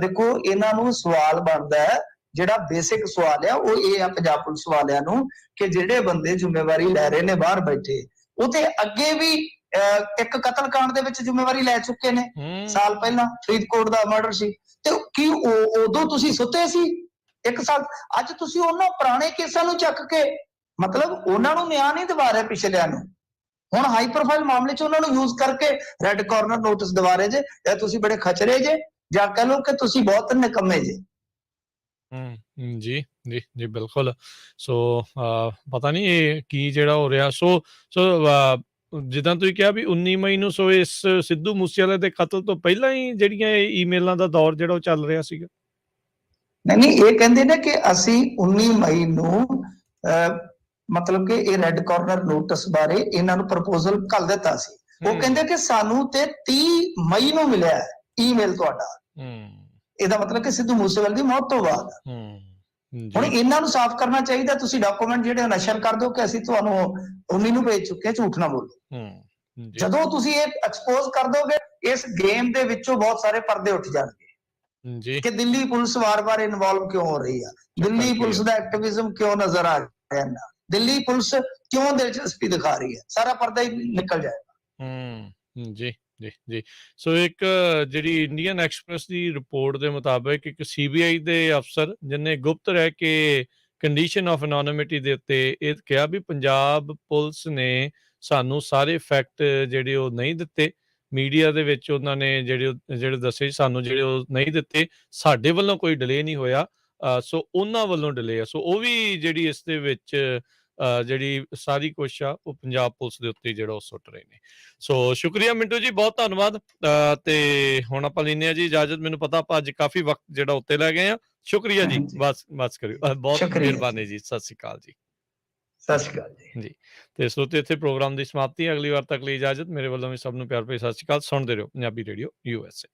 ਦੇਖੋ, ਇਹਨਾਂ ਨੂੰ ਸਵਾਲ ਬਣਦਾ ਹੈ, ਜਿਹੜਾ ਬੇਸਿਕ ਸਵਾਲ ਆ ਉਹ ਇਹ ਆ ਪੰਜਾਬ ਪੁਲਿਸ ਵਾਲਿਆਂ ਨੂੰ ਕਿ ਜਿਹੜੇ ਬੰਦੇ ਜ਼ਿੰਮੇਵਾਰੀ ਲੈ ਰਹੇ ਨੇ ਬਾਹਰ ਬੈਠੇ, ਉਹ ਤੇ ਅੱਗੇ ਵੀ ਇੱਕ ਕਤਲकांड ਦੇ ਵਿੱਚ ਜ਼ਿੰਮੇਵਾਰੀ ਲੈ ਚੁੱਕੇ ਨੇ, ਸਾਲ ਪਹਿਲਾਂ ਫਰੀਦਕੋਟ ਦਾ ਮਰਡਰ ਸੀ, ਤੇ ਕੀ ਉਦੋਂ ਤੁਸੀਂ ਸੁੱਤੇ ਸੀ 1 ਸਾਲ? ਅੱਜ ਤੁਸੀਂ ਉਹਨਾਂ ਪੁਰਾਣੇ ਕੇਸਾਂ ਨੂੰ ਚੱਕ ਕੇ, ਮਤਲਬ ਉਹਨਾਂ ਨੂੰ ਨਿਆਂ ਨਹੀਂ ਦਿਵਾ ਰਹੇ ਪਿਛਲਿਆਂ ਨੂੰ, ਹੁਣ ਹਾਈ ਪ੍ਰੋਫਾਈਲ ਮਾਮਲੇ 'ਚ ਉਹਨਾਂ ਨੂੰ ਯੂਜ਼ ਕਰਕੇ ਰੈੱਡ ਕਾਰਨਰ ਨੋਟਿਸ ਦਿਵਾ ਰਹੇ ਜੇ, ਜਾਂ ਤੁਸੀਂ ਬੜੇ ਖਚਰੇ ਜੇ, ਜਾਂ ਕਹਿ ਲਓ ਕਿ ਤੁਸੀਂ ਬਹੁਤ ਨਿਕੰਮੇ ਜੇ। ਜੀ ਜੀ ਜੀ ਬਿਲਕੁਲ। ਸੋ ਪਤਾ ਨਹੀਂ ਇਹ ਕੀ ਜਿਹੜਾ ਹੋ ਰਿਹਾ। ਸੋ ਜਿੱਦਾਂ ਤੁਸੀਂ ਕਿਹਾ ਵੀ 19 ਮਈ ਨੂੰ, ਸੋ ਇਸ ਸਿੱਧੂ ਮੂਸੇਵਾਲੇ ਦੇ ਕਤਲ ਤੋਂ ਪਹਿਲਾਂ ਹੀ ਜਿਹੜੀਆਂ ਇਹ ਈਮੇਲਾਂ ਦਾ ਦੌਰ ਜਿਹੜਾ ਉਹ ਚੱਲ ਰਿਹਾ ਸੀਗਾ। ਨਹੀਂ, ਇਹ ਕਹਿੰਦੇ ਨੇ ਕਿ ਅਸੀਂ 19 ਮਈ ਨੂੰ ਮਤਲਬ ਕਿ ਇਹ ਰੈੱਡ ਕਾਰਨਰ ਨੋਟਿਸ ਬਾਰੇ ਇਹਨਾਂ ਨੂੰ ਪ੍ਰਪੋਜ਼ਲ ਘੱਲ ਦਿੱਤਾ ਸੀ। ਉਹ ਕਹਿੰਦੇ ਕਿ ਸਾਨੂੰ ਤੇ 30 ਮਈ ਨੂੰ ਮਿਲਿਆ ਈਮੇਲ ਤੁਹਾਡਾ, ਇਹਦਾ ਮਤਲਬ ਕਿ ਸਿੱਧੂ ਮੂਸੇਵਾਲੇ ਦੀ ਮੌਤ ਤੋਂ ਬਾਅਦ। ਹੁਣ ਇਹਨਾਂ ਨੂੰ ਸਾਫ਼ ਕਰਨਾ ਚਾਹੀਦਾ, ਤੁਸੀਂ ਡਾਕੂਮੈਂਟ ਜਿਹੜੇ ਨਸ਼ਰ ਕਰ ਦਿਓ ਕਿ ਅਸੀਂ ਤੁਹਾਨੂੰ 19 ਨੂੰ ਭੇਜ ਚੁੱਕੇ, ਝੂਠ ਨਾ ਬੋਲੋ। ਜਦੋਂ ਤੁਸੀਂ ਇਹ ਐਕਸਪੋਜ਼ ਕਰ ਦੋਗੇ, ਇਸ ਗੇਮ ਦੇ ਵਿੱਚੋਂ ਬਹੁਤ ਸਾਰੇ ਪਰਦੇ ਉੱਠ ਜਾਣਗੇ ਕਿ ਦਿੱਲੀ ਪੁਲਿਸ ਵਾਰ-ਵਾਰ ਇਨਵੋਲਵ ਕਿਉਂ ਹੋ ਰਹੀ ਆ, ਦਿੱਲੀ ਪੁਲਿਸ ਦਾ ਐਕਟਿਵਿਜ਼ਮ ਕਿਉਂ ਨਜ਼ਰ ਆ ਰਿਹਾ, ਦਿੱਲੀ ਪੁਲਿਸ ਕਿਉਂ ਦਿਲਚਸਪੀ ਦਿਖਾ ਰਹੀ ਹੈ, ਸਾਰਾ ਪਰਦਾ ਹੀ ਨਿਕਲ ਜਾਏਗਾ। ਜੀ ਜੀ ਜੀ। ਸੋ ਇੱਕ ਜਿਹੜੀ ਇੰਡੀਅਨ ਐਕਸਪ੍ਰੈਸ ਦੀ ਰਿਪੋਰਟ ਦੇ ਮੁਤਾਬਕ ਇੱਕ ਸੀਬੀਆਈ ਦੇ ਅਫਸਰ ਜਿਹਨੇ ਗੁਪਤ ਰਹਿ ਕੇ ਕੰਡੀਸ਼ਨ ਆਫ ਐਨੋਨਿਮਿਟੀ ਦੇ ਉੱਤੇ ਇਹ ਕਿਹਾ ਵੀ ਪੰਜਾਬ ਪੁਲਿਸ ਨੇ ਸਾਨੂੰ ਸਾਰੇ ਫੈਕਟ ਜਿਹੜੇ ਉਹ ਨਹੀਂ ਦਿੱਤੇ, ਮੀਡੀਆ ਦੇ ਵਿੱਚ ਉਹਨਾਂ ਨੇ ਜਿਹੜੇ ਦੱਸੇ ਸਾਨੂੰ ਜਿਹੜੇ ਉਹ ਨਹੀਂ ਦਿੱਤੇ, ਸਾਡੇ ਵੱਲੋਂ ਕੋਈ ਡਿਲੇ ਨਹੀਂ ਹੋਇਆ, ਸੋ ਉਹਨਾਂ ਵੱਲੋਂ ਡਿਲੇ ਆ। ਸੋ ਉਹ ਵੀ ਜਿਹੜੀ ਇਸ ਦੇ ਵਿੱਚ ਜਿਹੜੀ ਸਾਰੀ ਕੋਸ਼ਿਸ਼ ਆ ਉਹ ਪੰਜਾਬ ਪੁਲਿਸ ਦੇ ਉੱਤੇ ਜਿਹੜਾ ਉਹ ਸੁੱਟ ਰਹੇ ਨੇ। ਸੋ ਸ਼ੁਕਰੀਆ ਮਿੰਟੂ ਜੀ, ਬਹੁਤ ਧੰਨਵਾਦ। ਤੇ ਹੁਣ ਆਪਾਂ ਲੈਂਦੇ ਹਾਂ ਜੀ ਇਜਾਜ਼ਤ। ਮੈਨੂੰ ਪਤਾ ਆਪਾਂ ਅੱਜ ਕਾਫੀ ਵਕਤ ਜਿਹੜਾ ਉੱਤੇ ਲੈ ਗਏ ਆ। ਸ਼ੁਕਰੀਆ ਜੀ, ਬਸ ਕਰਿਓ, ਬਹੁਤ ਮਿਹਰਬਾਨੀ ਜੀ। ਸਤਿ ਸ਼੍ਰੀ ਅਕਾਲ ਜੀ। ਸਤਿ ਸ਼੍ਰੀ ਅਕਾਲ ਜੀ। ਤੇ ਸਰੋਤੇ ਇੱਥੇ ਪ੍ਰੋਗਰਾਮ ਦੀ ਸਮਾਪਤੀ। ਅਗਲੀ ਵਾਰ ਤੱਕ ਲਈ ਇਜਾਜ਼ਤ। ਮੇਰੇ ਵੱਲੋਂ ਵੀ ਸਭ ਨੂੰ ਪਿਆਰ ਭਰੀ ਸਤਿ ਸ਼੍ਰੀ ਅਕਾਲ। ਸੁਣਦੇ ਰਹੋ ਪੰਜਾਬੀ ਰੇਡੀਓ USA।